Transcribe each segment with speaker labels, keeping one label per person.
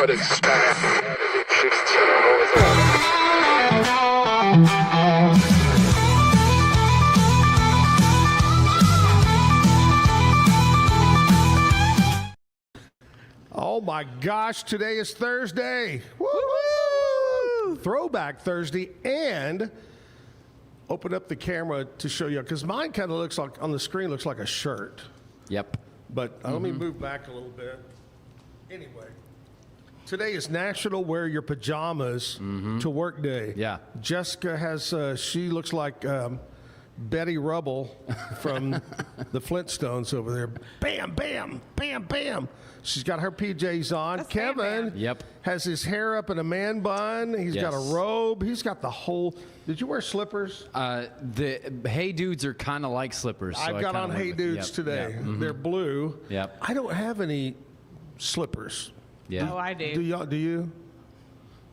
Speaker 1: Oh my gosh, today is Thursday. Woo-hoo! Throwback Thursday, and open up the camera to show you, because mine kind of looks like, on the screen, looks like a shirt.
Speaker 2: Yep.
Speaker 1: But let me move back a little bit. Anyway, today is National Wear Your Pajamas to Work Day.
Speaker 2: Yeah.
Speaker 1: Jessica has, she looks like Betty Rubble from the Flintstones over there. Bam, bam, bam, bam. She's got her PJs on.
Speaker 3: That's
Speaker 1: Kevin
Speaker 2: Yep.
Speaker 1: has his hair up in a man bun. He's got a robe. He's got the whole. Did you wear slippers?
Speaker 2: The Hey Dudes are kind of like slippers. So
Speaker 1: I've got on Hey Dudes today.
Speaker 2: Yep.
Speaker 1: They're blue.
Speaker 2: Yep.
Speaker 1: I don't have any slippers.
Speaker 2: Yeah.
Speaker 3: Oh, I do.
Speaker 1: Do y'all? Do you?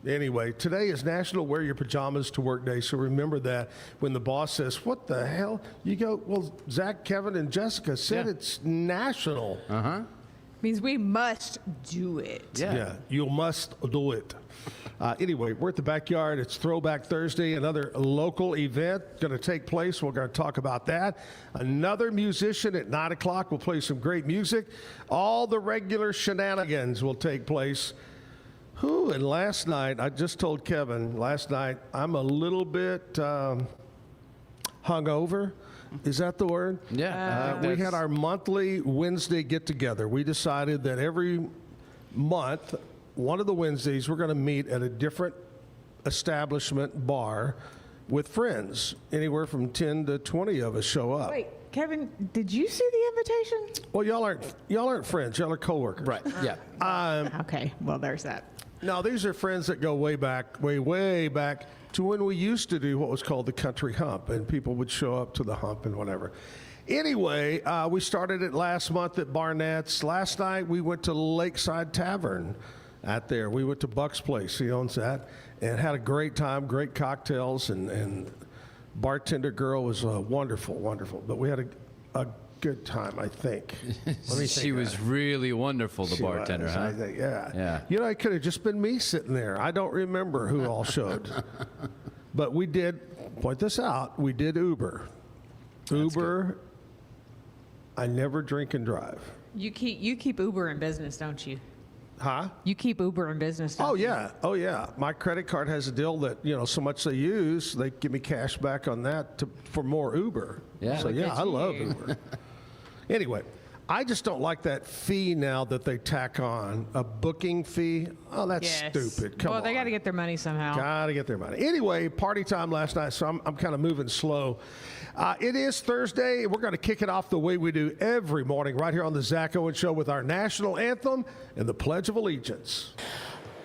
Speaker 1: Anyway, today is National Wear Your Pajamas to Work Day, so remember that when the boss says, "What the hell?" You go, "Well, Zach, Kevin, and Jessica said it's national."
Speaker 3: Means we must do it.
Speaker 1: Yeah, you must do it. Anyway, we're at the Backyard. It's Throwback Thursday, another local event going to take place. We're going to talk about that. Another musician at 9 o'clock will play some great music. All the regular shenanigans will take place. And last night, I just told Kevin, last night, I'm a little bit hungover. Is that the word?
Speaker 2: Yeah.
Speaker 1: We had our monthly Wednesday get-together. We decided that every month, one of the Wednesdays, we're going to meet at a different establishment bar with friends. Anywhere from 10 to 20 of us show up.
Speaker 3: Wait, Kevin, did you see the invitation?
Speaker 1: Well, y'all aren't friends. Y'all are coworkers.
Speaker 2: Right. Yeah.
Speaker 3: Okay, well, there's that.
Speaker 1: No, these are friends that go way back, way back to when we used to do what was called the country hump, and people would show up to the hump and whatever. Anyway, we started it last month at Barnett's. Last night we went to Lakeside Tavern out there. We went to Buck's place. He owns that, and had a great time, great cocktails, and bartender girl was wonderful. But we had a good time, I think.
Speaker 2: She was really wonderful, the bartender,
Speaker 1: was,
Speaker 2: huh?
Speaker 1: I think, yeah.
Speaker 2: Yeah.
Speaker 1: You know, it could have just been me sitting there. I don't remember who all showed. But we did, point this out, we did Uber. Uber, I never drink and drive.
Speaker 3: You keep Uber in business, don't you?
Speaker 1: Huh?
Speaker 3: You keep Uber in business, don't you?
Speaker 1: Oh yeah. My credit card has a deal that, so much they use, they give me cash back on that for more Uber.
Speaker 2: Yeah.
Speaker 1: So yeah, I love Uber. Anyway, I just don't like that fee now that they tack on, a booking fee. Oh, that's stupid. Come on.
Speaker 3: Well, they got to get their money somehow.
Speaker 1: Got to get their money. Anyway, party time last night, so I'm kind of moving slow. It is Thursday. We're going to kick it off the way we do every morning right here on the Zack Owen Show with our national anthem and the Pledge of Allegiance.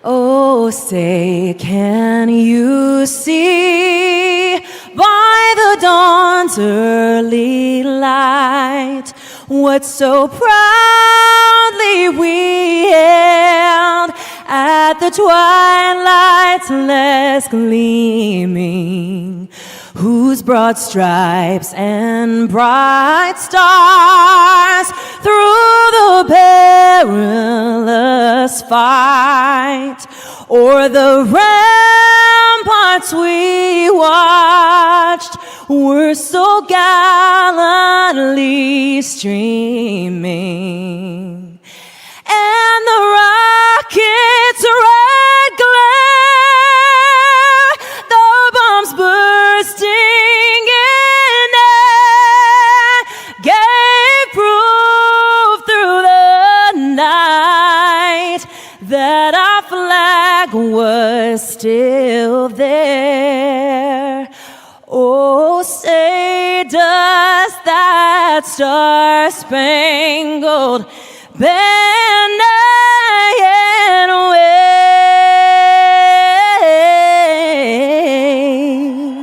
Speaker 4: Oh, say, can you see by the dawn's early light what so proudly we hailed at the twilight's last gleaming, whose broad stripes and bright stars through the perilous fight o'er the ramparts we watched were so gallantly streaming, and the rocket's red glare, the bombs bursting in air, gave proof through the night that our flag was still there. Oh, say does that star-spangled banner yet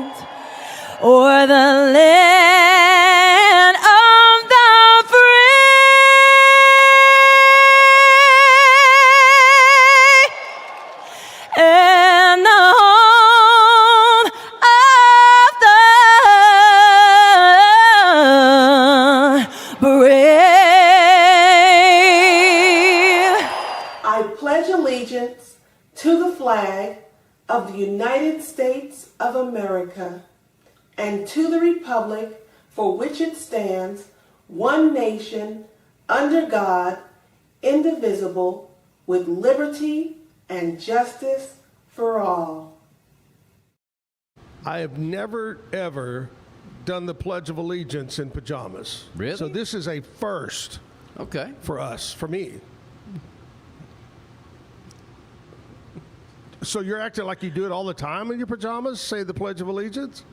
Speaker 4: wave o'er the land of the free and the home of the brave.
Speaker 5: I pledge allegiance to the flag of the United States of America and to the republic for which it stands, one nation, under God, indivisible, with liberty and justice for all.
Speaker 1: I have never, ever done the Pledge of Allegiance in pajamas.
Speaker 2: Really?
Speaker 1: So this is a first
Speaker 2: Okay.
Speaker 1: for us, for me. So you're acting like you do it all the time in your pajamas? Say the Pledge of Allegiance?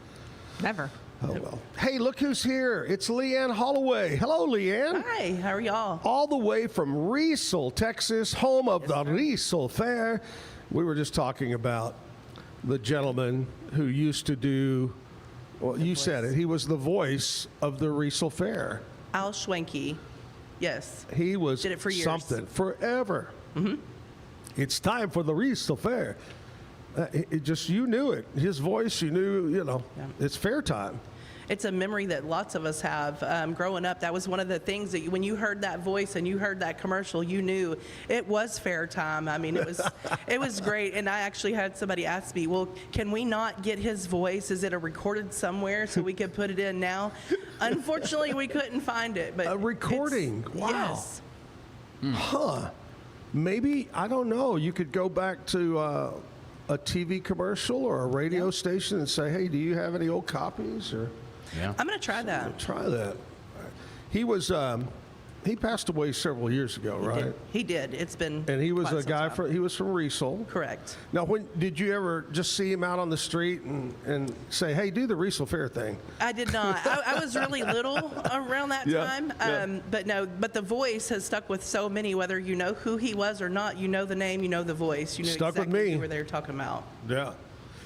Speaker 3: Never.
Speaker 1: Oh, well. Hey, look who's here. It's Leigh Ann Holloway. Hello, Leigh Ann.
Speaker 6: Hi, how are y'all?
Speaker 1: All the way from Riesel, Texas, home of the Riesel Fair. We were just talking about the gentleman who used to do, well, you said it, he was the voice of the Riesel Fair.
Speaker 6: Al Schwenke. Yes.
Speaker 1: He was
Speaker 6: Did it for years.
Speaker 1: something, forever. Mm-hmm. It's time for the Riesel Fair. It just, you knew it. His voice, you knew, It's fair time.
Speaker 6: It's a memory that lots of us have. Growing up, that was one of the things that when you heard that voice and you heard that commercial, you knew it was fair time. I mean, it was great. And I actually had somebody ask me, well, can we not get his voice? Is it a recorded somewhere so we could put it in now? Unfortunately, we couldn't find it. But
Speaker 1: A recording? Wow.
Speaker 6: Yes.
Speaker 1: Huh. Maybe, I don't know, you could go back to a TV commercial or a radio station and say, hey, do you have any old copies? Or
Speaker 2: Yeah.
Speaker 6: I'm going to try that.
Speaker 1: try that. He was, he passed away several years ago, right?
Speaker 6: He did. It's been
Speaker 1: And he was
Speaker 6: quite
Speaker 1: a
Speaker 6: some
Speaker 1: guy
Speaker 6: time.
Speaker 1: he was from Riesel.
Speaker 6: Correct.
Speaker 1: Now, did you ever just see him out on the street and say, hey, do the Riesel Fair thing?
Speaker 6: I did not. I was really little around that
Speaker 1: Yeah,
Speaker 6: time.
Speaker 1: yeah.
Speaker 6: But the voice has stuck with so many, whether you know who he was or not, you know the name, you know the voice. You know
Speaker 1: Stuck with
Speaker 6: exactly
Speaker 1: me.
Speaker 6: who they were talking about.
Speaker 1: Yeah.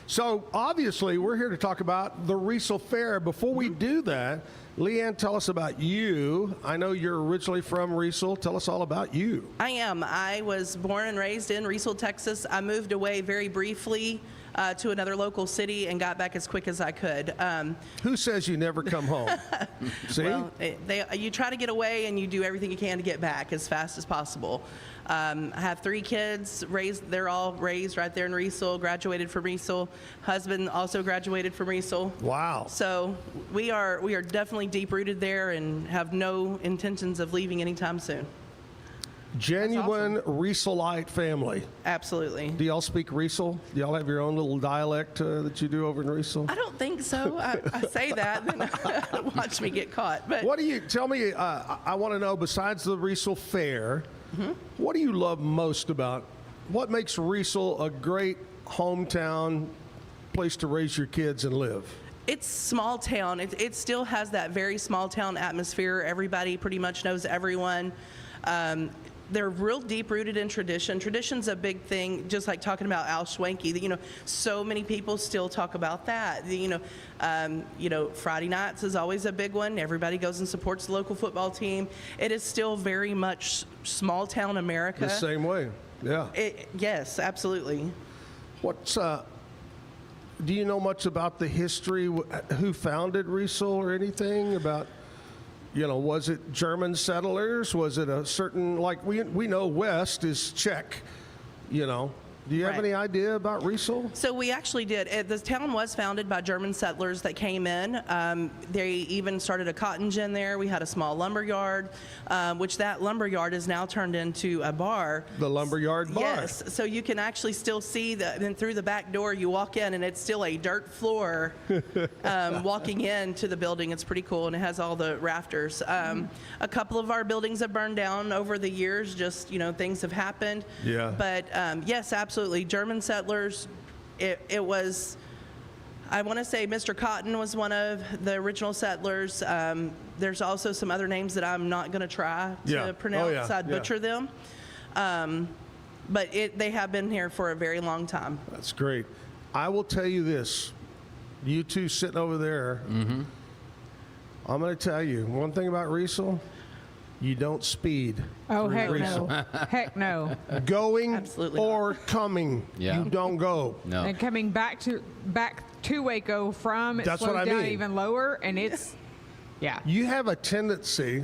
Speaker 1: So obviously, we're here to talk about the Riesel Fair. Before we do that, Leigh Ann, tell us about you. I know you're originally from Riesel. Tell us all about you.
Speaker 6: I am. I was born and raised in Riesel, Texas. I moved away very briefly to another local city and got back as quick as I could.
Speaker 1: Who says you never come home? See?
Speaker 6: Well, you try to get away and you do everything you can to get back as fast as possible. I have 3 kids raised. They're all raised right there in Riesel, graduated from Riesel. Husband also graduated from Riesel.
Speaker 1: Wow.
Speaker 6: So we are definitely deep rooted there and have no intentions of leaving anytime soon.
Speaker 1: Genuine Rieselite family.
Speaker 6: Absolutely.
Speaker 1: Do y'all speak Riesel? Do y'all have your own little dialect that you do over in Riesel?
Speaker 6: I don't think so. I say that, then watch me get caught. But
Speaker 1: What do you, tell me, I want to know, besides the Riesel Fair, what do you love most about, what makes Riesel a great hometown place to raise your kids and live?
Speaker 6: it's small town. It still has that very small town atmosphere. Everybody pretty much knows everyone. They're real deep rooted in tradition. Tradition's a big thing, just like talking about Al Schwenke. So many people still talk about that. Friday nights is always a big one. Everybody goes and supports the local football team. It is still very much small town America.
Speaker 1: The same way, yeah.
Speaker 6: Yes, absolutely.
Speaker 1: Do you know much about the history, who founded Riesel or anything about, was it German settlers? Was it a certain, like we know West is Czech, Do you have
Speaker 6: Right.
Speaker 1: any idea about Riesel?
Speaker 6: So we actually did. The town was founded by German settlers that came in. They even started a cotton gin there. We had a small lumber yard, which that lumber yard is now turned into a bar.
Speaker 1: The Lumberyard Bar.
Speaker 6: Yes. So you can actually still see then through the back door you walk in and it's still a dirt floor walking into the building. It's pretty cool and it has all the rafters. A couple of our buildings have burned down over the years. Just, things have happened.
Speaker 1: Yeah.
Speaker 6: But yes, absolutely. German settlers, it was, I want to say Mr. Cotton was one of the original settlers. There's also some other names that I'm not going to try to pronounce. I'd butcher them. But they have been here for a very long time.
Speaker 1: That's great. I will tell you this. You two sitting over there, I'm going to tell you one thing about Riesel. You don't speed.
Speaker 3: Oh,
Speaker 1: through
Speaker 3: heck
Speaker 1: Riesel.
Speaker 3: no. Heck no.
Speaker 1: Going
Speaker 6: Absolutely
Speaker 1: or coming,
Speaker 2: Yeah.
Speaker 1: you don't go.
Speaker 2: No.
Speaker 3: And coming back to Waco from, it
Speaker 1: That's
Speaker 3: slows
Speaker 1: what I
Speaker 3: down
Speaker 1: mean.
Speaker 3: even lower, and it's, yeah.
Speaker 1: You have a tendency,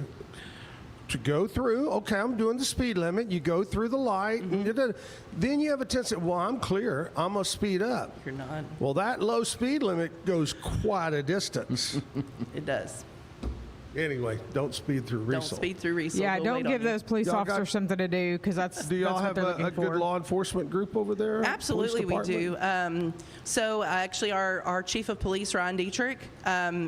Speaker 1: to go through. Okay, I'm doing the speed limit. You go through the light, and then you have a tendency. Well, I'm clear. I'm gonna speed up.
Speaker 6: You're not.
Speaker 1: Well, that low speed limit goes quite a distance.
Speaker 6: It does.
Speaker 1: Anyway, don't speed through Riesel.
Speaker 6: Don't speed through Riesel.
Speaker 3: Yeah,
Speaker 6: We'll
Speaker 3: don't
Speaker 6: wait on
Speaker 3: give
Speaker 6: you.
Speaker 3: those police
Speaker 1: Y'all got-
Speaker 3: officers something to do because that's
Speaker 1: Do y'all
Speaker 3: that's what
Speaker 1: have
Speaker 3: they're
Speaker 1: a
Speaker 3: looking
Speaker 1: good
Speaker 3: for.
Speaker 1: law enforcement group over there?
Speaker 6: Absolutely, we
Speaker 1: Police
Speaker 6: do.
Speaker 1: department?
Speaker 6: So actually, our chief of police, Ryan Dietrich,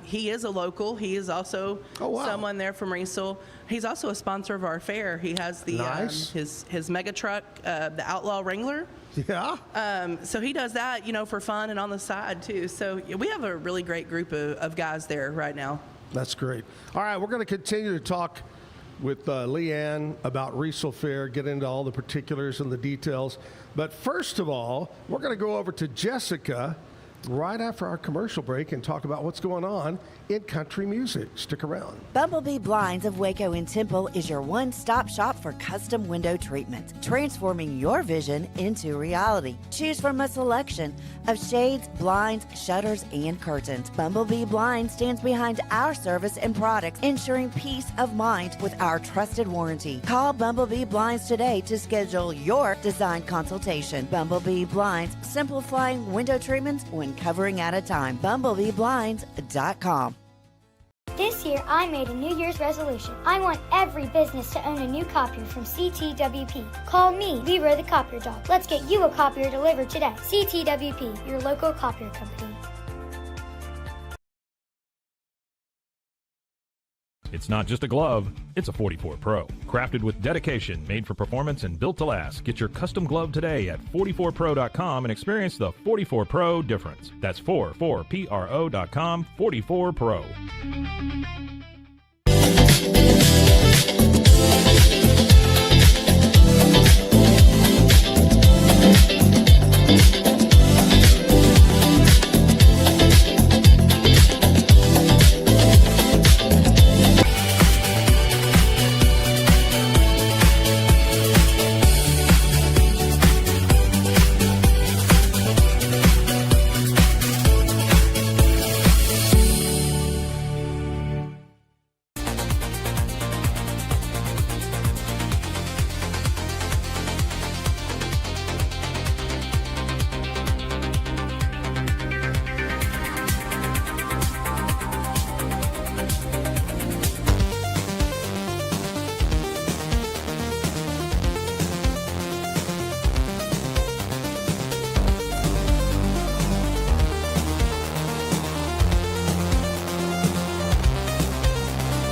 Speaker 6: he is a local. He is also someone there from Riesel. He's also a sponsor of our fair. He has the
Speaker 1: Nice.
Speaker 6: his mega truck, the Outlaw Wrangler.
Speaker 1: Yeah.
Speaker 6: So he does that, for fun and on the side too. So we have a really great group of guys there right now.
Speaker 1: That's great. All right, we're going to continue to talk with Leigh Ann about Riesel Fair, get into all the particulars and the details. But first of all, we're going to go over to Jessica right after our commercial break and talk about what's going on in country music. Stick around.
Speaker 7: Bumblebee Blinds of Waco and Temple is your one-stop shop for custom window treatment, transforming your vision into reality. Choose from a selection of shades, blinds, shutters, and curtains. Bumblebee Blinds stands behind our service and products, ensuring peace of mind with our trusted warranty. Call Bumblebee Blinds today to schedule your design consultation. Bumblebee Blinds, simplifying window treatments one covering at a time. BumblebeeBlinds.com.
Speaker 8: This year, I made a New Year's resolution. I want every business to own a new copier from CTWP. Call me, Leroy the Copier Dog. Let's get you a copier delivered today. CTWP, your local copier company.
Speaker 9: It's not just a glove, it's a 44 Pro. Crafted with dedication, made for performance, and built to last. Get your custom glove today at 44pro.com and experience the 44 Pro difference. That's 44pro.com, 44 Pro.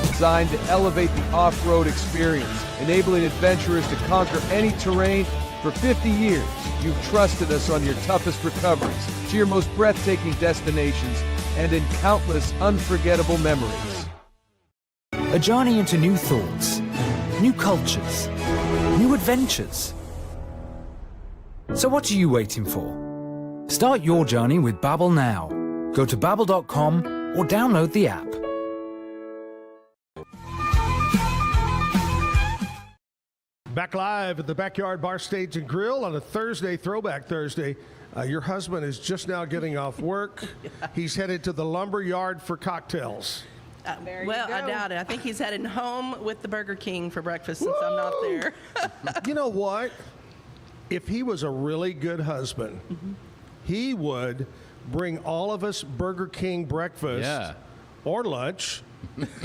Speaker 10: Designed to elevate the off-road experience, enabling adventurers to conquer any terrain. For 50 years, you've trusted us on your toughest recoveries, to your most breathtaking destinations, and in countless unforgettable memories.
Speaker 11: A journey into new thoughts, new cultures, new adventures. So what are you waiting for? Start your journey with Babbel now. Go to babbel.com or download the app.
Speaker 1: Back live at the Backyard Bar Stage and Grill on a Thursday, Throwback Thursday. Your husband is just now getting off work. He's headed to the lumber yard for cocktails.
Speaker 6: Well, I doubt it. I think he's heading home with the Burger King for breakfast since I'm not there.
Speaker 1: You know what? If he was a really good husband, he would bring all of us Burger King breakfast or lunch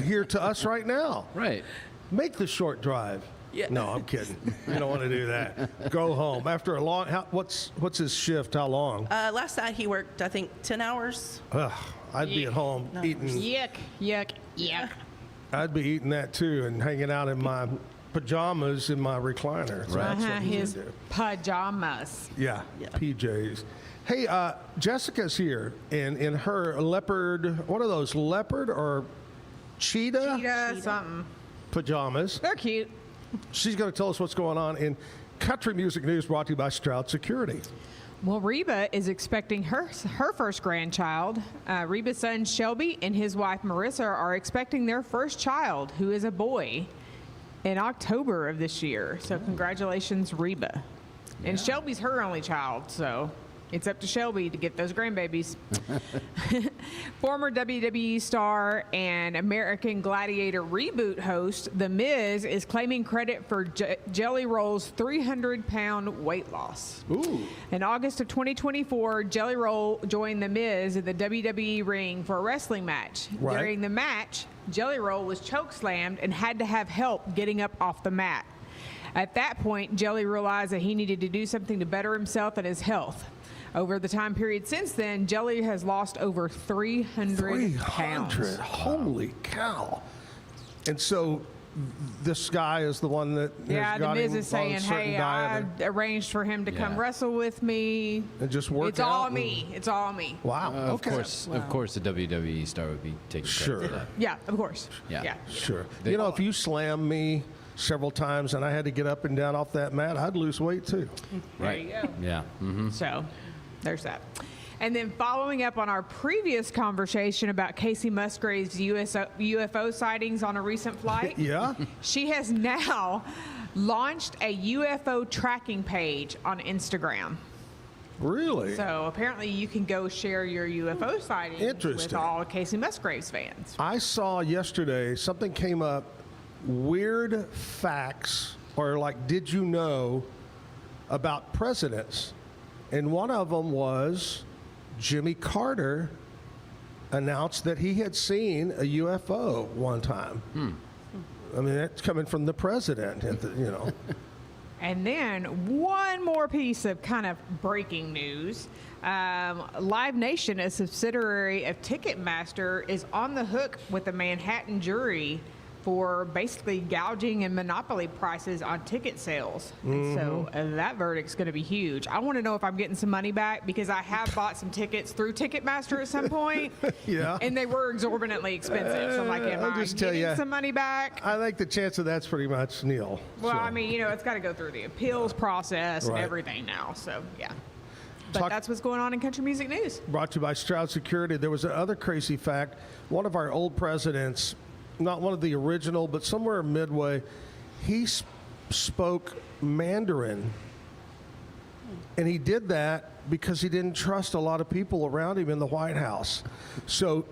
Speaker 1: here to us right now.
Speaker 2: Right.
Speaker 1: Make the short drive.
Speaker 6: Yeah.
Speaker 1: No, I'm kidding. You don't want to do that. Go home after a long. What's his shift? How long?
Speaker 6: Last night he worked, I think, 10 hours.
Speaker 1: Ugh, I'd be at home eating.
Speaker 3: Yuck, yuck, yuck.
Speaker 1: I'd be eating that too and hanging out in my pajamas in my recliner. So that's what he
Speaker 3: His
Speaker 1: would do.
Speaker 3: pajamas.
Speaker 1: Yeah, PJs. Hey, Jessica's here in her leopard. What are those? Leopard or cheetah
Speaker 3: Cheetah, something.
Speaker 1: pajamas?
Speaker 3: They're cute.
Speaker 1: She's going to tell us what's going on in country music news, brought to you by Stroud Security.
Speaker 3: Well, Reba is expecting her first grandchild. Reba's son Shelby and his wife Marissa are expecting their first child, who is a boy, in October of this year. So congratulations, Reba. And Shelby's her only child, so it's up to Shelby to get those grandbabies. Former WWE star and American Gladiator reboot host The Miz is claiming credit for Jelly Roll's 300-pound weight loss.
Speaker 1: Ooh.
Speaker 3: In August of 2024, Jelly Roll joined The Miz in the WWE ring for a wrestling match.
Speaker 1: Right.
Speaker 3: During the match, Jelly Roll was chokeslammed and had to have help getting up off the mat. At that point, Jelly realized that he needed to do something to better himself and his health. Over the time period since then, Jelly has lost over 300 pounds.
Speaker 1: Holy cow. And so this guy is the one that
Speaker 3: Yeah,
Speaker 1: has
Speaker 3: The
Speaker 1: got
Speaker 3: Miz
Speaker 1: him
Speaker 3: is
Speaker 1: on a
Speaker 3: saying,
Speaker 1: certain
Speaker 3: hey,
Speaker 1: diet
Speaker 3: I arranged for him to come
Speaker 2: Yeah.
Speaker 3: wrestle with me.
Speaker 1: and just work
Speaker 3: It's
Speaker 1: out
Speaker 3: all
Speaker 1: and-
Speaker 3: me. It's all me.
Speaker 1: Wow.
Speaker 2: Of
Speaker 1: okay.
Speaker 2: course, the WWE star would be taking
Speaker 1: Sure.
Speaker 2: credit for that.
Speaker 3: Yeah, of course.
Speaker 2: Yeah.
Speaker 1: Sure.
Speaker 2: They-
Speaker 1: You know, if you slam me several times and I had to get up and down off that mat, I'd lose weight too.
Speaker 3: There you go.
Speaker 2: Yeah. Mm-hmm.
Speaker 3: So there's that. And then following up on our previous conversation about Casey Musgrave's UFO sightings on a recent flight,
Speaker 1: Yeah?
Speaker 3: she has now launched a UFO tracking page on Instagram.
Speaker 1: Really?
Speaker 3: So apparently you can go share your UFO sightings with
Speaker 1: Interesting.
Speaker 3: all Casey Musgraves fans.
Speaker 1: I saw yesterday something came up, weird facts, or like, did you know about presidents? And one of them was Jimmy Carter announced that he had seen a UFO one time. I mean, that's coming from the president, you know.
Speaker 3: And then one more piece of kind of breaking news. Live Nation, a subsidiary of Ticketmaster, is on the hook with a Manhattan jury for basically gouging and monopoly prices on ticket sales. And so that verdict's going to be huge. I want to know if I'm getting some money back because I have bought some tickets through Ticketmaster at some point.
Speaker 1: Yeah.
Speaker 3: And they were exorbitantly expensive. So I'm like, am
Speaker 1: I'll
Speaker 3: I
Speaker 1: just tell
Speaker 3: getting
Speaker 1: ya,
Speaker 3: some money back?
Speaker 1: I think the chance of that's pretty much nil.
Speaker 3: Well,
Speaker 1: So,
Speaker 3: I mean, you know, it's got to go through the appeals process
Speaker 1: Right.
Speaker 3: and everything now. So, yeah. But
Speaker 1: Talk-
Speaker 3: that's what's going on in country music news.
Speaker 1: brought to you by Stroud Security. There was another crazy fact. One of our old presidents, not one of the original, but somewhere midway, he spoke Mandarin. And he did that because he didn't trust a lot of people around him in the White House. So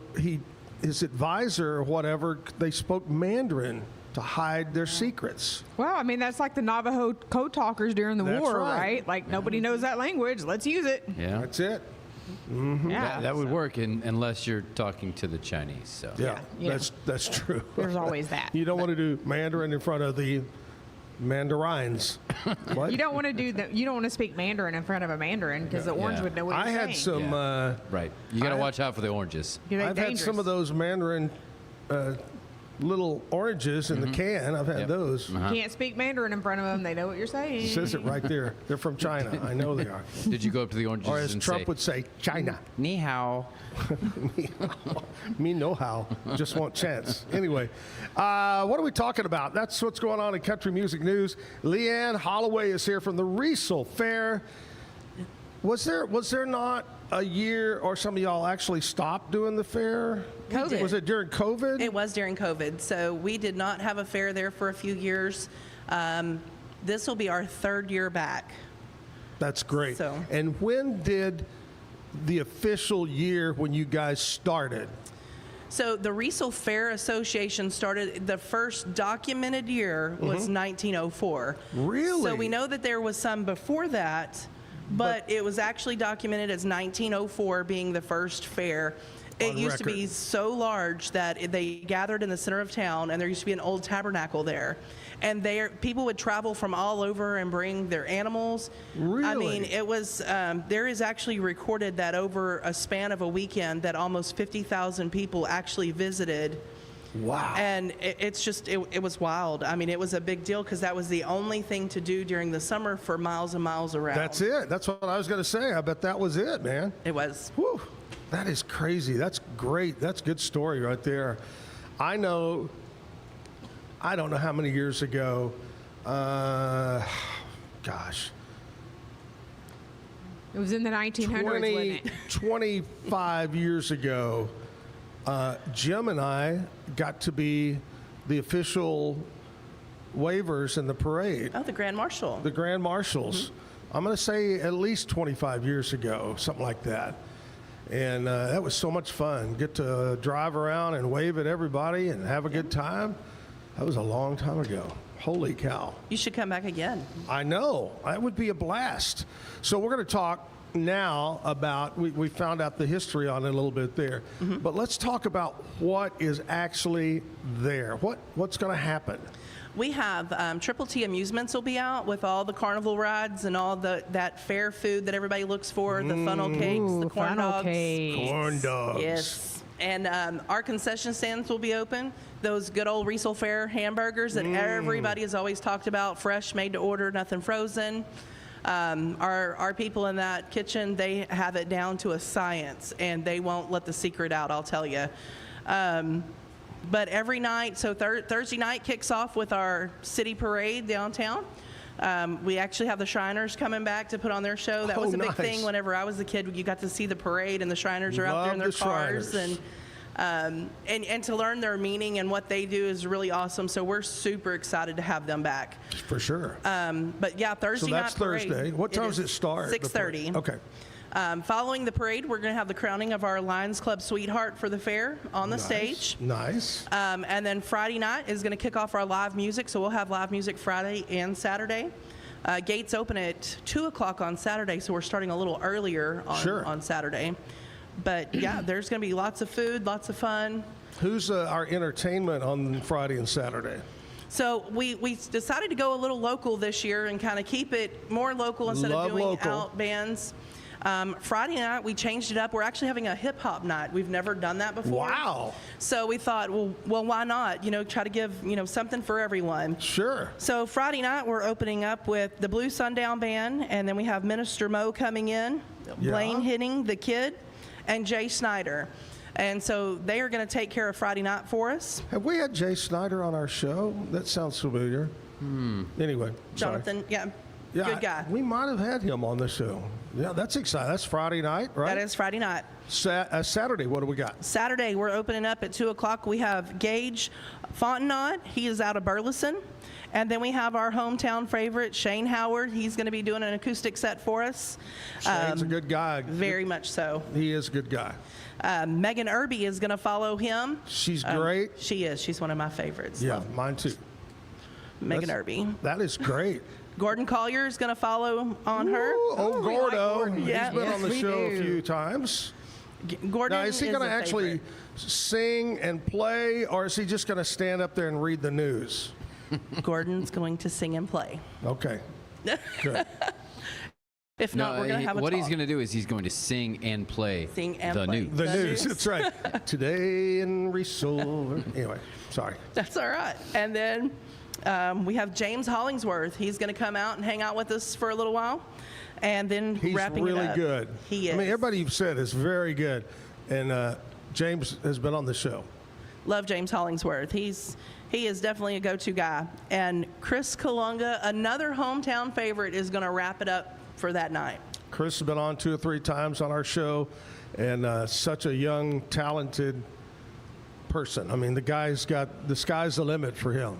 Speaker 1: his advisor or whatever, they spoke Mandarin to hide their secrets.
Speaker 3: Well, I mean, that's like the Navajo code talkers during the
Speaker 1: That's
Speaker 3: war,
Speaker 1: right.
Speaker 3: right? Like, nobody knows that language. Let's use it.
Speaker 2: Yeah.
Speaker 1: That's it.
Speaker 3: Yeah.
Speaker 2: That would work unless you're talking to the Chinese. So.
Speaker 1: Yeah,
Speaker 3: Yeah.
Speaker 1: that's true.
Speaker 3: There's always that.
Speaker 1: You don't want to do Mandarin in front of the Mandarines. What?
Speaker 3: You don't want to speak Mandarin in front of a Mandarin because the orange
Speaker 2: Yeah.
Speaker 3: would know what
Speaker 1: I
Speaker 3: you're
Speaker 1: had
Speaker 3: saying.
Speaker 1: some.
Speaker 2: Right. You got to
Speaker 1: I-
Speaker 2: watch out for the oranges.
Speaker 3: You're
Speaker 1: I've had some of those Mandarin little oranges in the can. I've had
Speaker 2: Yep.
Speaker 1: those.
Speaker 3: You can't speak Mandarin in front of them. They know what you're saying.
Speaker 1: It says it right there. They're from China. I know they are.
Speaker 2: Did you go up to the oranges
Speaker 1: Or as
Speaker 2: and
Speaker 1: Trump
Speaker 2: say,
Speaker 1: would say, China.
Speaker 2: Ni hao?
Speaker 1: Me no how. Just want chance. Anyway, what are we talking about? That's what's going on in country music news. Leigh Ann Holloway is here from the Riesel Fair. Was there not a year or some of y'all actually stopped doing the fair?
Speaker 6: COVID.
Speaker 1: Was it during COVID?
Speaker 6: It was during COVID, so we did not have a fair there for a few years. This will be our third year back.
Speaker 1: That's great.
Speaker 6: So-
Speaker 1: And when did the official year when you guys started?
Speaker 6: So the Riesel Fair Association started, the first documented year was 1904.
Speaker 1: Really?
Speaker 6: So we know that there was some before that, but it was actually documented as 1904 being the first fair. It
Speaker 1: On
Speaker 6: used to be
Speaker 1: record.
Speaker 6: so large that they gathered in the center of town, and there used to be an old tabernacle there. And people would travel from all over and bring their animals. I mean,
Speaker 1: Really?
Speaker 6: it was, there is actually recorded that over a span of a weekend that almost 50,000 people actually visited.
Speaker 1: Wow.
Speaker 6: And it was wild. I mean, it was a big deal because that was the only thing to do during the summer for miles and miles around.
Speaker 1: That's it. That's what I was going to say. I bet that was it, man.
Speaker 6: It was.
Speaker 1: Whew. That is crazy. That's great. That's a good story right there. I don't know how many years ago, gosh,
Speaker 3: It was in the 1900s, wasn't it?
Speaker 1: 25 years ago, Jim and I got to be the official waivers in the parade,
Speaker 6: Oh, the Grand Marshal.
Speaker 1: the Grand Marshals. I'm going to say at least 25 years ago, something like that. And that was so much fun. Get to drive around and wave at everybody and have a good time. That was a long time ago. Holy cow.
Speaker 6: You should come back again.
Speaker 1: I know. That would be a blast. So we're going to talk now about, we found out the history on it a little bit there, but let's talk about what is actually there. What's going to happen?
Speaker 6: We have Triple T Amusements will be out with all the carnival rides and all that fair food that everybody looks for, the funnel cakes, the corn dogs.
Speaker 1: Corn dogs.
Speaker 6: Yes. And our concession stands will be open. Those good old Riesel Fair hamburgers that everybody has always talked about, fresh, made to order, nothing frozen. Our people in that kitchen, they have it down to a science, and they won't let the secret out, I'll tell you. But every night, so Thursday night kicks off with our city parade downtown. We actually have the Shriners coming back to put on their show. That was a big thing whenever I was a kid. You got to see the parade, and the Shriners are out there in their cars. And to learn their meaning and what they do is really awesome. So we're super excited to have them back.
Speaker 1: For sure.
Speaker 6: But yeah, Thursday night parade.
Speaker 1: So that's Thursday. What time does it start?
Speaker 6: 6:30.
Speaker 1: Okay.
Speaker 6: Following the parade, we're going to have the crowning of our Lions Club Sweetheart for the fair on the stage.
Speaker 1: Nice.
Speaker 6: And then Friday night is going to kick off our live music. So we'll have live music Friday and Saturday. Gates open at 2 o'clock on Saturday, so we're starting a little earlier on Saturday. But yeah, there's going to be lots of food, lots of fun.
Speaker 1: Who's our entertainment on Friday and Saturday?
Speaker 6: So we decided to go a little local this year and kind of keep it more local instead of doing out bands. Friday night, we changed it up. We're actually having a hip-hop night. We've never done that before.
Speaker 1: Wow.
Speaker 6: So we thought, well, why not? Try to give, something for everyone.
Speaker 1: Sure.
Speaker 6: So Friday night, we're opening up with the Blue Sundown Band, and then we have Minister Mo coming in, Blaine Hitting, the Kid, and Jay Snyder. And so they are going to take care of Friday night for us.
Speaker 1: Have we had Jay Snyder on our show? That sounds familiar. Anyway,
Speaker 6: Jonathan, good guy.
Speaker 1: We might have had him on the show. Yeah, that's exciting. That's Friday night, right?
Speaker 6: That is Friday night.
Speaker 1: Saturday, what do we got?
Speaker 6: Saturday, we're opening up at 2 o'clock. We have Gage Fontenot. He is out of Burleson. And then we have our hometown favorite, Shane Howard. He's going to be doing an acoustic set for us.
Speaker 1: Shane's a good guy.
Speaker 6: Very much so.
Speaker 1: He is a good guy.
Speaker 6: Megan Irby is going to follow him.
Speaker 1: She's great.
Speaker 6: She is. She's one of my favorites.
Speaker 1: Yeah, mine too.
Speaker 6: Megan Irby.
Speaker 1: That is great.
Speaker 6: Gordon Collier is going to follow on her.
Speaker 1: Oh, Gordo.
Speaker 6: Like
Speaker 1: He's been on the show a few times.
Speaker 6: Gordon
Speaker 1: now, is he going to actually
Speaker 6: favorite.
Speaker 1: sing and play, or is he just going to stand up there and read the news?
Speaker 6: Gordon's going to sing and play.
Speaker 1: Okay. Good.
Speaker 6: If not, we're going to have a
Speaker 2: What
Speaker 6: talk.
Speaker 2: he's going to do is he's going to sing and play the news.
Speaker 1: The news, that's right. Today in Riesel. Anyway, sorry.
Speaker 6: That's all right. And then we have James Hollingsworth. He's going to come out and hang out with us for a little while. And then wrapping it up.
Speaker 1: He's really good.
Speaker 6: He is.
Speaker 1: I mean, everybody you've said is very good. And James has been on the show.
Speaker 6: Love James Hollingsworth. He is definitely a go-to guy. And Chris Kalunga, another hometown favorite, is going to wrap it up for that night.
Speaker 1: Chris has been on 2 or 3 times on our show, and such a young, talented person. I mean, the sky's the limit for him.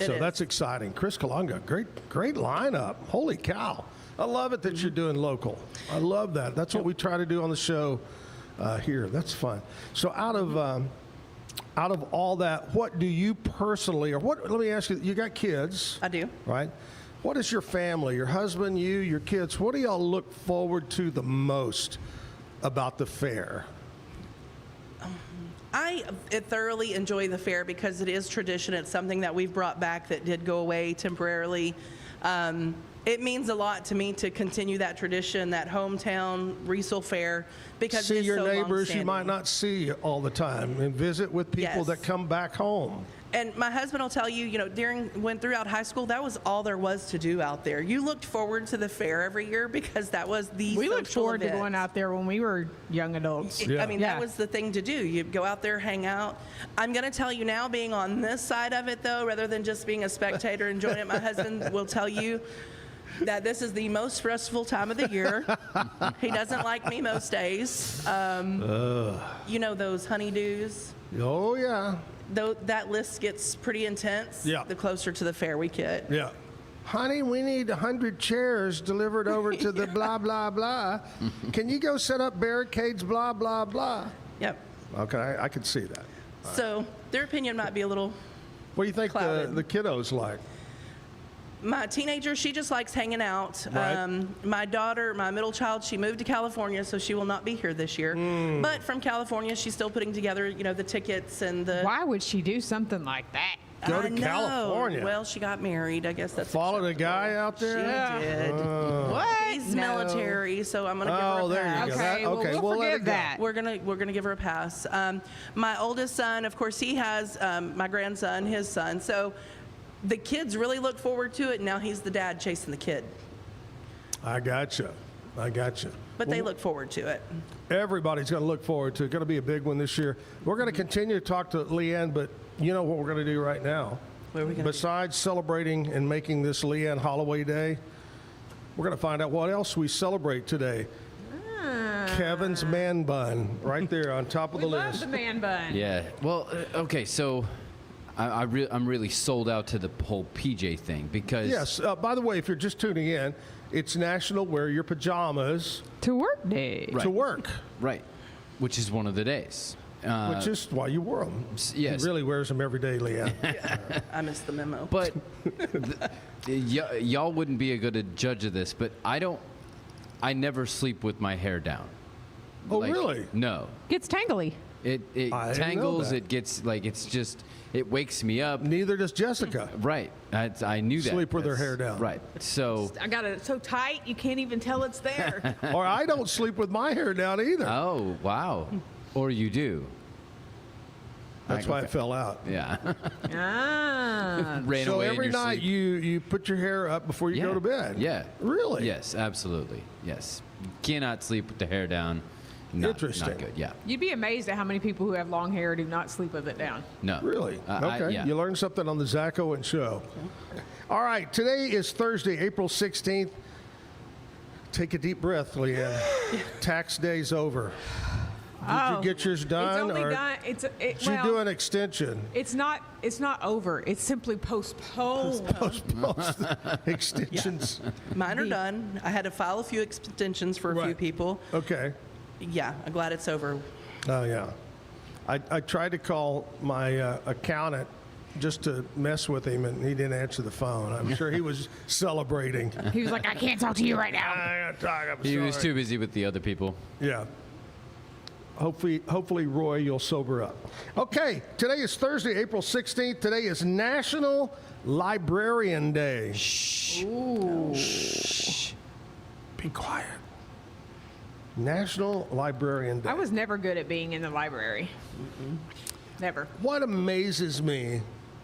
Speaker 1: So that's exciting. Chris Kalunga, great lineup. Holy cow. I love it that you're doing local. I love that. That's what we try to do on the show here. That's fun. So out of all that, what do you personally, let me ask you, you got kids.
Speaker 6: I do.
Speaker 1: Right? What is your family, your husband, you, your kids, what do y'all look forward to the most about the fair?
Speaker 6: I thoroughly enjoy the fair because it is tradition. It's something that we've brought back that did go away temporarily. It means a lot to me to continue that tradition, that hometown Riesel Fair, because
Speaker 1: see
Speaker 6: it's
Speaker 1: your
Speaker 6: so
Speaker 1: neighbors
Speaker 6: long-standing.
Speaker 1: you might not see all the time, and visit with people that come back home.
Speaker 6: And my husband will tell you, throughout high school, that was all there was to do out there. You looked forward to the fair every year because that was the
Speaker 3: We looked
Speaker 6: social
Speaker 3: forward to
Speaker 6: event.
Speaker 3: going out there when we were young adults.
Speaker 6: I mean, that was the thing to do. You go out there, hang out. I'm going to tell you now, being on this side of it, though, rather than just being a spectator enjoying it, my husband will tell you that this is the most stressful time of the year. He doesn't like me most days. You know those honeydews?
Speaker 1: Oh, yeah.
Speaker 6: Though that list gets pretty intense the closer to the fair we get.
Speaker 1: Yeah. honey, we need 100 chairs delivered over to the blah, blah, blah. Can you go set up barricades, blah, blah, blah?
Speaker 6: Yep.
Speaker 1: Okay, I could see that.
Speaker 6: So their opinion might be a little.
Speaker 1: What do you think
Speaker 6: clouded.
Speaker 1: the kiddos like?
Speaker 6: My teenager, she just likes hanging out.
Speaker 1: Right.
Speaker 6: My daughter, my middle child, she moved to California, so she will not be here this year. But from California, she's still putting together, the tickets and the.
Speaker 3: Why would she do something like that?
Speaker 1: Go to
Speaker 6: I know.
Speaker 1: California.
Speaker 6: Well, she got married. I guess that's.
Speaker 1: Followed a guy out there?
Speaker 6: She did.
Speaker 3: What?
Speaker 6: He's
Speaker 3: No.
Speaker 6: military, so I'm gonna give her a
Speaker 1: Oh, there
Speaker 6: pass.
Speaker 1: you go.
Speaker 3: Okay,
Speaker 1: Okay,
Speaker 3: well,
Speaker 1: we'll
Speaker 3: we'll
Speaker 1: let
Speaker 3: forgive
Speaker 1: it go.
Speaker 3: that.
Speaker 6: We're gonna give her a pass. My oldest son, of course, he has my grandson, his son. So the kids really look forward to it. And now he's the dad chasing the kid,
Speaker 1: I gotcha.
Speaker 6: but they look forward to it.
Speaker 1: Everybody's going to look forward to it. It's going to be a big one this year. We're going to continue to talk to Leigh Ann, but you know what we're going to do right now?
Speaker 6: What are we gonna do?
Speaker 1: Besides celebrating and making this Leigh Ann Holloway Day, we're going to find out what else we celebrate today. Kevin's man bun, right there on top of
Speaker 3: We
Speaker 1: the
Speaker 3: love
Speaker 1: list.
Speaker 3: the man bun.
Speaker 2: Yeah. Well, okay. So I'm really sold out to the whole PJ thing because.
Speaker 1: Yes. By the way, if you're just tuning in, it's National Wear Your Pajamas
Speaker 3: To work day.
Speaker 1: to work,
Speaker 2: Right. Which is one of the days.
Speaker 1: which is why you wore them.
Speaker 2: yes.
Speaker 1: He really wears them every day, Leigh Ann.
Speaker 6: I missed the memo.
Speaker 2: But y'all wouldn't be a good judge of this, but I never sleep with my hair down.
Speaker 1: Oh, really?
Speaker 2: No.
Speaker 3: Gets tangly.
Speaker 2: It
Speaker 1: I didn't know
Speaker 2: tangles,
Speaker 1: that.
Speaker 2: it gets it wakes me up.
Speaker 1: Neither does Jessica.
Speaker 2: Right. I knew that.
Speaker 1: Sleep with her
Speaker 2: That's-
Speaker 1: hair down.
Speaker 2: Right. So
Speaker 3: I got it so tight you can't even tell it's there.
Speaker 1: Or I don't sleep with my hair down either.
Speaker 2: oh, wow. Or you do.
Speaker 1: That's why it fell out.
Speaker 2: Yeah.
Speaker 3: ah.
Speaker 2: Ran
Speaker 1: So
Speaker 2: away in
Speaker 1: every
Speaker 2: your
Speaker 1: night
Speaker 2: sleep.
Speaker 1: you put your hair up before you
Speaker 2: Yeah.
Speaker 1: go to bed.
Speaker 2: Yeah.
Speaker 1: Really?
Speaker 2: Yes, absolutely. Yes. You cannot sleep with the hair down.
Speaker 1: Interesting.
Speaker 2: Not good. Yeah.
Speaker 3: You'd be amazed at how many people who have long hair do not sleep with it down.
Speaker 2: No.
Speaker 1: Really? Okay.
Speaker 2: Yeah.
Speaker 1: You learned something on the Zack Owen Show. All right. Today is Thursday, April 16th. Take a deep breath, Leigh Ann. Tax day's over. Did you get yours done?
Speaker 3: It's only
Speaker 1: or
Speaker 3: done.
Speaker 1: did you do an extension?
Speaker 3: It's not over. It's simply postponed.
Speaker 1: Post extensions.
Speaker 6: Mine are done. I had to file a few extensions for a few
Speaker 1: Right.
Speaker 6: people.
Speaker 1: Okay.
Speaker 6: Yeah, I'm glad it's over.
Speaker 1: Oh, yeah. I tried to call my accountant just to mess with him, and he didn't answer the phone. I'm sure he was celebrating.
Speaker 3: He was like, I can't talk to you right now.
Speaker 1: I'm
Speaker 2: He was
Speaker 1: sorry.
Speaker 2: too busy with the other people.
Speaker 1: Yeah. Hopefully, Roy, you'll sober up. Okay, today is Thursday, April 16th. Today is National Librarian Day. Shh. Be quiet. National Librarian Day.
Speaker 3: I was never good at being in the library. Never.
Speaker 1: What amazes me,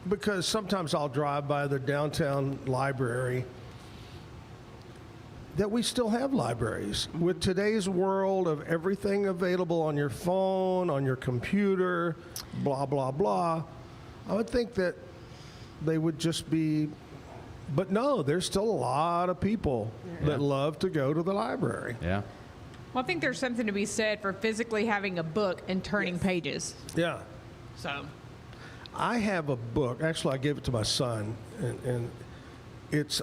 Speaker 1: because sometimes I'll drive by the downtown library, that we still have libraries. With today's world of everything available on your phone, on your computer, blah, blah, blah, I would think that they would just be, but no, there's still a lot of people that love to go to the library.
Speaker 2: Yeah.
Speaker 3: Well, I think there's something to be said for physically having a book and turning pages.
Speaker 1: Yeah.
Speaker 3: So,
Speaker 1: I have a book. Actually, I gave it to my son, and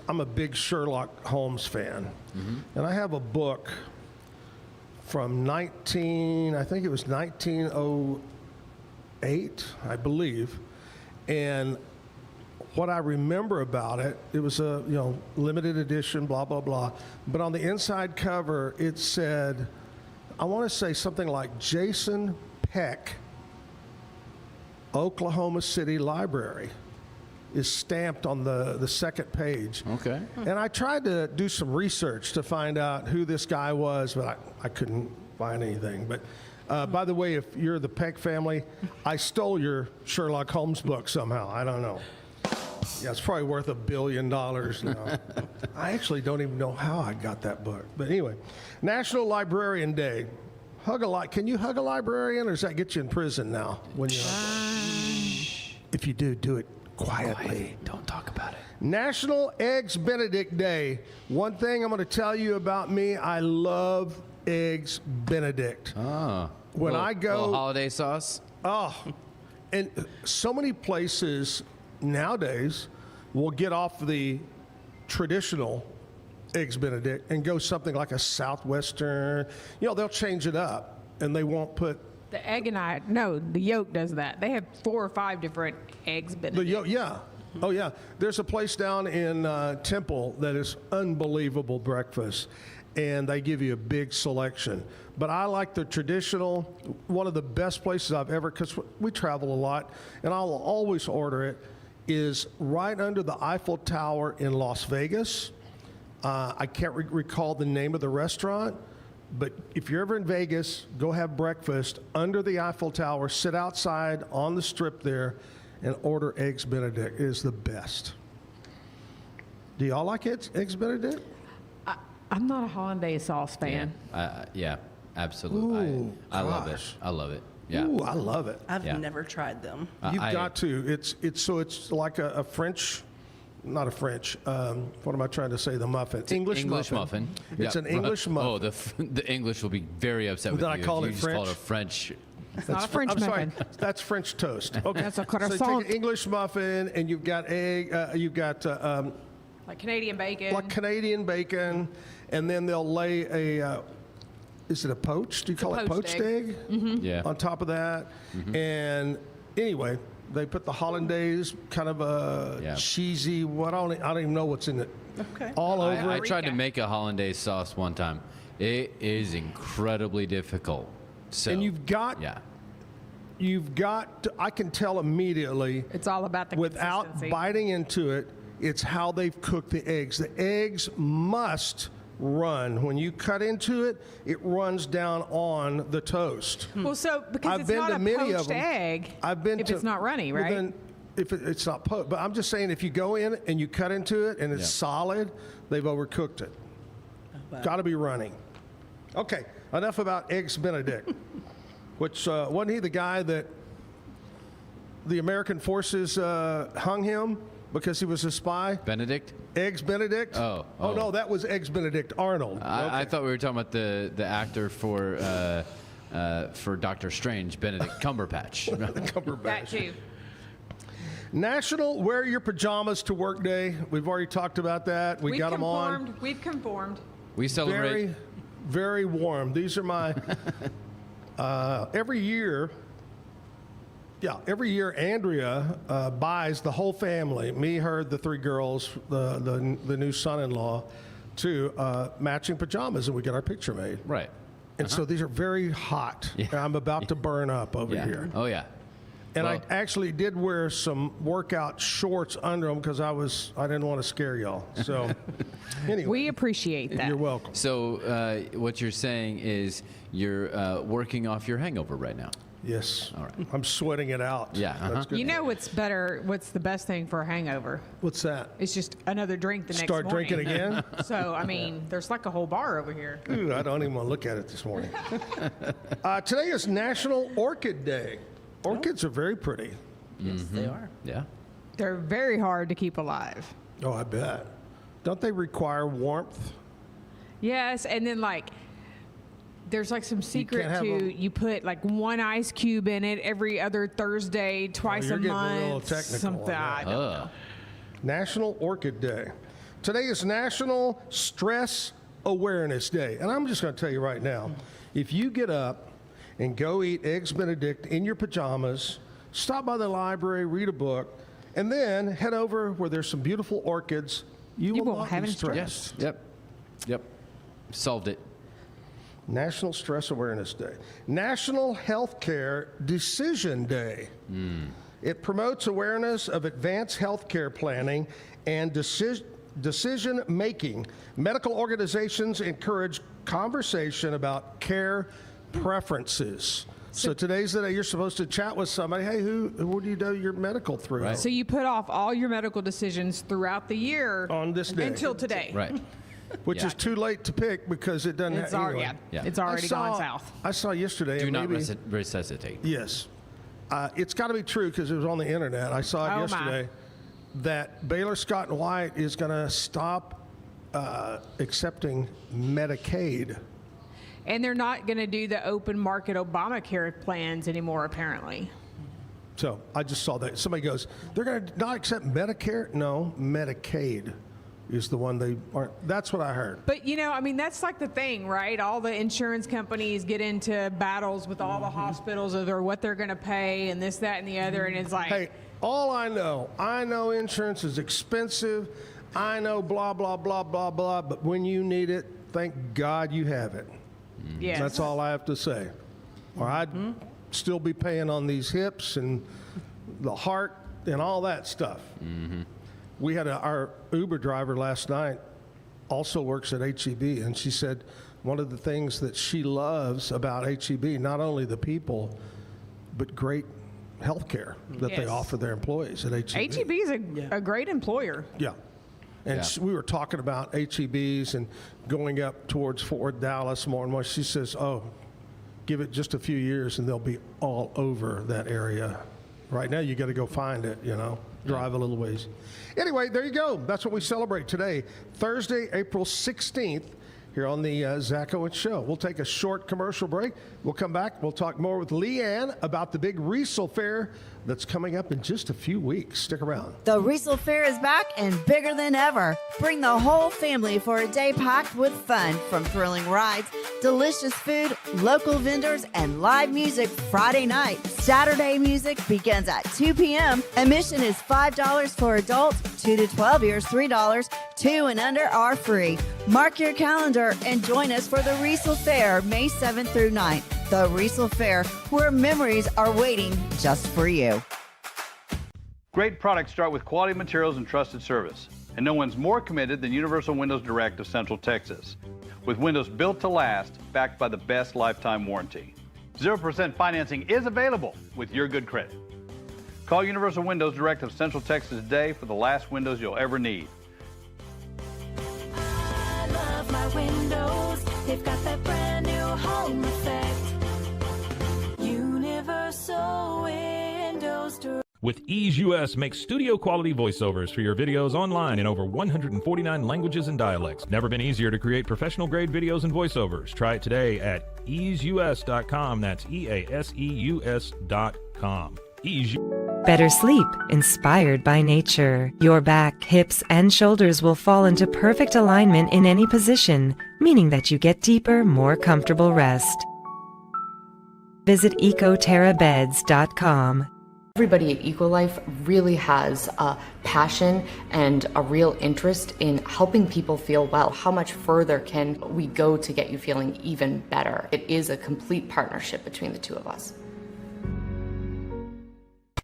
Speaker 1: I'm a big Sherlock Holmes fan, and I have a book from I think it was 1908, I believe, and what I remember about it, it was a limited edition, blah blah blah, but on the inside cover it said, I want to say something like Jason Peck, Oklahoma City Library, is stamped on the second page.
Speaker 2: Okay.
Speaker 1: And I tried to do some research to find out who this guy was, but I couldn't find anything. But by the way, if you're the Peck family, I stole your Sherlock Holmes book somehow. I don't know. Yeah, it's probably worth $1 billion now. I actually don't even know how I got that book. But anyway, National Librarian Day. Can you hug a librarian, or does that get you in prison now? When you if you do it quietly.
Speaker 2: Don't talk about it.
Speaker 1: National Eggs Benedict Day. One thing I'm going to tell you about me, I love Eggs Benedict.
Speaker 2: Oh.
Speaker 1: When I go-
Speaker 2: little holiday sauce.
Speaker 1: Oh, and so many places nowadays will get off the traditional Eggs Benedict and go something like a Southwestern, they'll change it up and they won't put
Speaker 3: The egg and the yolk does that. They have 4 or 5 different eggs
Speaker 1: the
Speaker 3: Benedict.
Speaker 1: yolk. Yeah. Oh, yeah. There's a place down in Temple that is unbelievable breakfast, and they give you a big selection. But I like the traditional, one of the best places I've ever, because we travel a lot, and I'll always order it, is right under the Eiffel Tower in Las Vegas. I can't recall the name of the restaurant, but if you're ever in Vegas, go have breakfast under the Eiffel Tower, sit outside on the strip there, and order Eggs Benedict. It is the best. Do y'all like Eggs Benedict?
Speaker 3: I'm not a hollandaise sauce fan.
Speaker 2: Yeah, absolutely.
Speaker 1: Ooh,
Speaker 2: I love it.
Speaker 1: gosh.
Speaker 2: I love it. Yeah.
Speaker 1: Ooh, I love it.
Speaker 6: I've
Speaker 2: Yeah.
Speaker 6: never tried them.
Speaker 1: You've got to. It's like a French, not a French. What am I trying to say? The muffin. English
Speaker 2: muffin.
Speaker 1: It's
Speaker 2: Yeah.
Speaker 1: an English muffin.
Speaker 2: Oh, the English will be very upset with
Speaker 1: Did
Speaker 2: you
Speaker 1: I call
Speaker 2: if you
Speaker 1: it
Speaker 2: just call it a
Speaker 1: French?
Speaker 2: French.
Speaker 3: It's not a French
Speaker 1: I'm
Speaker 3: muffin.
Speaker 1: sorry, that's French toast. Okay.
Speaker 3: That's a
Speaker 1: So
Speaker 3: croissant.
Speaker 1: you take an English muffin, and you've got egg. You've got
Speaker 3: Like Canadian bacon.
Speaker 1: like Canadian bacon, and then they'll lay a. Is it a poached? Do you call it
Speaker 3: poached
Speaker 1: poached egg?
Speaker 2: Yeah.
Speaker 1: On top of that, and anyway, they put the hollandaise, kind of a
Speaker 2: Yeah.
Speaker 1: cheesy. I don't even know what's in it.
Speaker 6: Okay.
Speaker 1: All over
Speaker 2: I
Speaker 1: it.
Speaker 2: tried to make a hollandaise sauce one time. It is incredibly difficult. So,
Speaker 1: And you've got to, I can tell immediately
Speaker 3: It's all about the
Speaker 1: without
Speaker 3: consistency.
Speaker 1: biting into it, it's how they've cooked the eggs. The eggs must run. When you cut into it, it runs down on the toast.
Speaker 3: Well, so because
Speaker 1: I've
Speaker 3: it's
Speaker 1: been
Speaker 3: not
Speaker 1: to
Speaker 3: a
Speaker 1: many of
Speaker 3: poached
Speaker 1: them.
Speaker 3: egg,
Speaker 1: I've been
Speaker 3: if
Speaker 1: to,
Speaker 3: it's not runny,
Speaker 1: well,
Speaker 3: right?
Speaker 1: then if it's not poached, but I'm just saying if you go in and you cut into it and it's solid, they've overcooked it. Got to be running. Okay, enough about Eggs Benedict. Which wasn't he the guy that the American forces hung him because he was a spy?
Speaker 2: Benedict?
Speaker 1: Eggs Benedict?
Speaker 2: Oh.
Speaker 1: No, that was Eggs Benedict Arnold.
Speaker 2: I thought we were talking about the actor for Doctor Strange, Benedict Cumberbatch.
Speaker 3: That too.
Speaker 1: National Wear Your Pajamas to Work Day. We've already talked about that. We got them on.
Speaker 3: We've conformed.
Speaker 2: We celebrate.
Speaker 1: Very, very warm. These are my every year. Yeah, every year Andrea buys the whole family, me, her, the 3 girls, the new son-in-law, to matching pajamas, and we get our picture made.
Speaker 2: Right.
Speaker 1: And so these are very hot.
Speaker 2: Yeah.
Speaker 1: And I'm about to burn up over
Speaker 2: Yeah.
Speaker 1: here.
Speaker 2: Oh, yeah.
Speaker 1: And
Speaker 2: Well-
Speaker 1: I actually did wear some workout shorts under them because I didn't want to scare y'all. So anyway,
Speaker 3: We appreciate that.
Speaker 1: you're welcome.
Speaker 2: So what you're saying is you're working off your hangover right now.
Speaker 1: Yes.
Speaker 2: All right.
Speaker 1: I'm sweating it out.
Speaker 2: Yeah,
Speaker 1: That's good.
Speaker 3: You know what's better? What's the best thing for a hangover?
Speaker 1: What's that?
Speaker 3: It's just another drink the next
Speaker 1: Start
Speaker 3: morning.
Speaker 1: drinking again?
Speaker 3: So I mean, there's like a whole bar over here.
Speaker 1: Ooh, I don't even want to look at it this morning. Today is National Orchid Day. Orchids are very pretty.
Speaker 6: Yes, they are.
Speaker 2: Yeah.
Speaker 3: They're very hard to keep alive.
Speaker 1: Oh, I bet. Don't they require warmth?
Speaker 3: Yes, and then like there's like some secret
Speaker 1: have
Speaker 3: to
Speaker 1: a-
Speaker 3: you put like 1 ice cube in it every other Thursday, twice
Speaker 1: you're
Speaker 3: a
Speaker 1: getting
Speaker 3: month.
Speaker 1: real technical
Speaker 3: something.
Speaker 1: on
Speaker 3: I
Speaker 1: that.
Speaker 3: don't know.
Speaker 1: National Orchid Day. Today is National Stress Awareness Day. And I'm just going to tell you right now, if you get up and go eat Eggs Benedict in your pajamas, stop by the library, read a book, and then head over where there's some beautiful orchids, you will
Speaker 3: won't
Speaker 1: not
Speaker 3: have
Speaker 1: be
Speaker 3: any stress.
Speaker 1: stressed.
Speaker 2: Yep. Solved it.
Speaker 1: National Stress Awareness Day. National Healthcare Decision Day. It promotes awareness of advanced healthcare planning and decision making. Medical organizations encourage conversation about care preferences. So today's the day you're supposed to chat with somebody. Hey, who do you do your medical through?
Speaker 2: Right.
Speaker 3: So you put off all your medical decisions throughout the year
Speaker 1: On this day.
Speaker 3: until today.
Speaker 2: Right.
Speaker 1: Which
Speaker 2: Yeah.
Speaker 1: is too late to pick because it doesn't
Speaker 3: It's
Speaker 1: have
Speaker 3: already,
Speaker 1: anyway.
Speaker 3: yeah,
Speaker 2: Yeah.
Speaker 3: it's already gone south.
Speaker 1: I saw yesterday.
Speaker 2: Do
Speaker 1: and
Speaker 2: not
Speaker 1: maybe,
Speaker 2: resuscitate.
Speaker 1: Yes. It's got to be true because it was on the internet. I saw it
Speaker 3: Oh, my.
Speaker 1: yesterday that Baylor Scott and White is going to stop accepting Medicaid.
Speaker 3: And they're not going to do the open market Obamacare plans anymore, apparently.
Speaker 1: So I just saw that. Somebody goes, they're going to not accept Medicare? No, Medicaid. is the one they aren't. That's what I heard.
Speaker 3: But, I mean, that's like the thing, right? All the insurance companies get into battles with all the hospitals over what they're going to pay and this, that, and the other. And it's like,
Speaker 1: Hey, all I know insurance is expensive. I know blah, blah, blah, blah, blah. But when you need it, thank God you have it.
Speaker 3: yes.
Speaker 1: That's all I have to say. Or I'd still be paying on these hips and the heart and all that stuff. We had our Uber driver last night also works at HEB, and she said one of the things that she loves about HEB, not only the people, but great health care that they
Speaker 3: Yes.
Speaker 1: offer their employees at HEB.
Speaker 3: HEB is a great employer.
Speaker 1: Yeah. And
Speaker 2: Yeah.
Speaker 1: we were talking about HEBs and going up towards Fort Dallas more and more. She says, oh, give it just a few years and they'll be all over that area. Right now, you got to go find it, drive a little ways. Anyway, there you go. That's what we celebrate today, Thursday, April 16th, here on the Zack Owen Show. We'll take a short commercial break. We'll come back. We'll talk more with Leigh Ann about the big Riesel Fair that's coming up in just a few weeks. Stick around.
Speaker 7: The Riesel Fair is back and bigger than ever. Bring the whole family for a day packed with fun, from thrilling rides, delicious food, local vendors, and live music Friday night. Saturday music begins at 2 p.m. Admission is $5 for adults, 2 to 12 years, $3. 2 and under are free. Mark your calendar and join us for the Riesel Fair, May 7th through 9th. The Riesel Fair, where memories are waiting just for you.
Speaker 12: Great products start with quality materials and trusted service. And no one's more committed than Universal Windows Direct of Central Texas. With windows built to last, backed by the best lifetime warranty. 0% financing is available with your good credit. Call Universal Windows Direct of Central Texas today for the last windows you'll ever need.
Speaker 4: I love my windows. They've got that brand new home effect. Universal Windows Direct.
Speaker 9: With Ease US, make studio quality voiceovers for your videos online in over 149 languages and dialects. Never been easier to create professional grade videos and voiceovers. Try it today at easeus.com. That's EASEUS.com. Ease.
Speaker 13: Better sleep, inspired by nature. Your back, hips, and shoulders will fall into perfect alignment in any position, meaning that you get deeper, more comfortable rest. Visit ecoterrabeds.com.
Speaker 14: Everybody at EcoLife really has a passion and a real interest in helping people feel well. How much further can we go to get you feeling even better? It is a complete partnership between the two of us.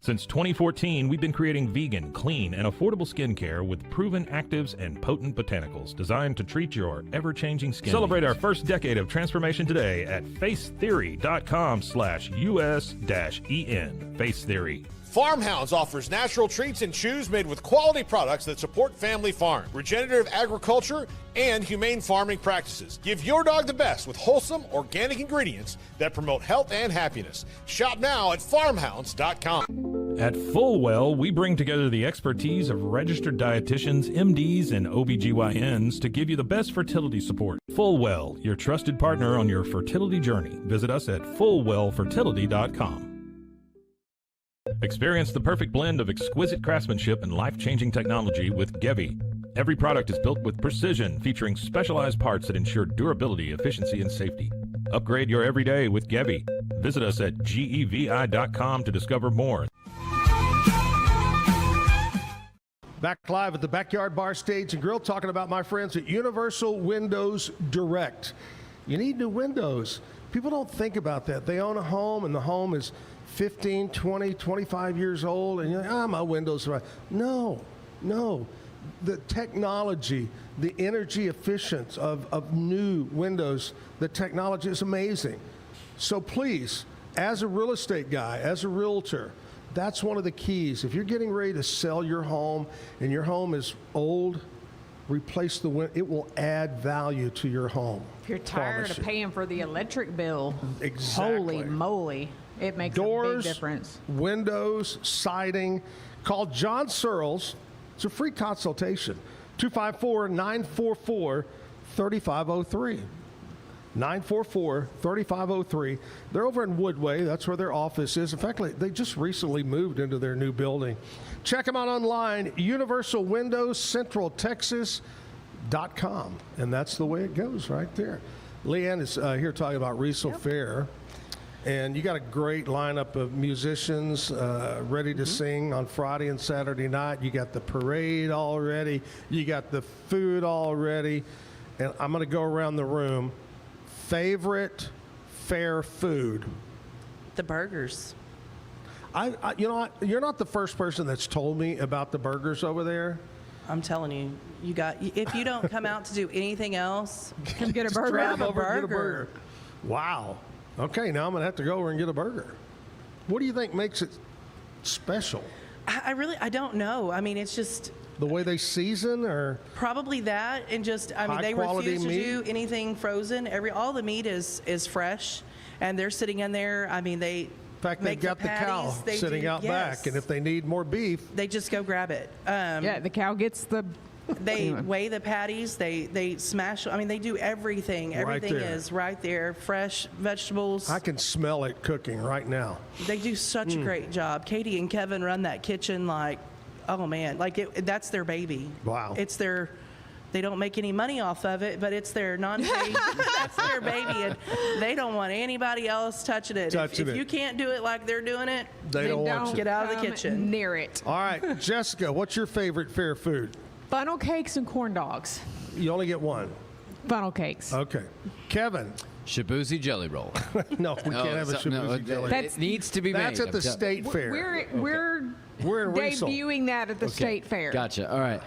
Speaker 9: Since 2014, we've been creating vegan, clean, and affordable skincare with proven actives and potent botanicals designed to treat your ever-changing skin. Celebrate our first decade of transformation today at facetheory.com/US-EN. Face Theory.
Speaker 15: Farmhounds offers natural treats and chews made with quality products that support family farm, regenerative agriculture, and humane farming practices. Give your dog the best with wholesome, organic ingredients that promote health and happiness. Shop now at farmhounds.com.
Speaker 9: At Fullwell, we bring together the expertise of registered dietitians, MDs, and OBGYNs to give you the best fertility support. Fullwell, your trusted partner on your fertility journey. Visit us at fullwellfertility.com. Experience the perfect blend of exquisite craftsmanship and life-changing technology with Gevi. Every product is built with precision, featuring specialized parts that ensure durability, efficiency, and safety. Upgrade your everyday with Gevi. Visit us at gevi.com to discover more.
Speaker 1: Back live at the Backyard Bar Stage and Grill, talking about my friends at Universal Windows Direct. You need new windows. People don't think about that. They own a home, and the home is 15, 20, 25 years old, and you're like, my windows are right. No. The technology, the energy efficiency of new windows, the technology is amazing. So please, as a real estate guy, as a realtor, that's one of the keys. If you're getting ready to sell your home and your home is old, replace the window. It will add value to your home.
Speaker 3: If you're tired of paying for the electric bill,
Speaker 1: exactly.
Speaker 3: Holy moly, it makes
Speaker 1: Doors,
Speaker 3: a big difference.
Speaker 1: Windows, siding. Call John Searles. It's a free consultation. 254-944-3503. 944-3503. They're over in Woodway. That's where their office is. In fact, they just recently moved into their new building. Check them out online, universalwindowscentraltexas.com. And that's the way it goes right there. Leigh Ann is here talking about Riesel Fair. And you got a great lineup of musicians ready to sing on Friday and Saturday night. You got the parade all ready. You got the food all ready. And I'm going to go around the room. Favorite fair food?
Speaker 6: The burgers.
Speaker 1: You know, you're not the first person that's told me about the burgers over there.
Speaker 6: I'm telling you, if you don't come out to do anything else,
Speaker 3: come get a burger.
Speaker 1: Grab over and get a burger. Wow. Okay, now I'm going to have to go over and get a burger. What do you think makes it special?
Speaker 6: I don't know. I mean, it's just
Speaker 1: the way they season, or
Speaker 6: probably that, and just they refuse to do anything frozen. All the meat is fresh, and they're sitting in there. I mean, in
Speaker 1: fact, they've got the cow sitting out back, and if they need more beef,
Speaker 6: they just go grab it.
Speaker 3: Yeah, the cow gets the.
Speaker 6: They weigh the patties. They smash. I mean, they do everything. Everything is right there. Fresh vegetables.
Speaker 1: I can smell it cooking right now.
Speaker 6: They do such a great job. Katie and Kevin run that kitchen like, oh man, that's their baby.
Speaker 1: Wow.
Speaker 6: It's their. They don't make any money off of it, but it's their non-paid. That's their baby, and they don't want anybody else touching it. If you can't do it like they're doing it,
Speaker 1: they don't want you.
Speaker 6: Get out of the kitchen.
Speaker 3: Near it.
Speaker 1: All right, Jessica, what's your favorite fair food?
Speaker 3: Funnel cakes and corn dogs.
Speaker 1: You only get one.
Speaker 3: Funnel cakes.
Speaker 1: Okay. Kevin.
Speaker 2: Shabuzi jelly roll.
Speaker 1: No, we can't have a Shabuzi jelly roll.
Speaker 2: It needs to be made.
Speaker 1: That's at the state fair.
Speaker 3: We're
Speaker 1: in Riesel.
Speaker 3: debuting that at the state fair.
Speaker 2: Gotcha. All right.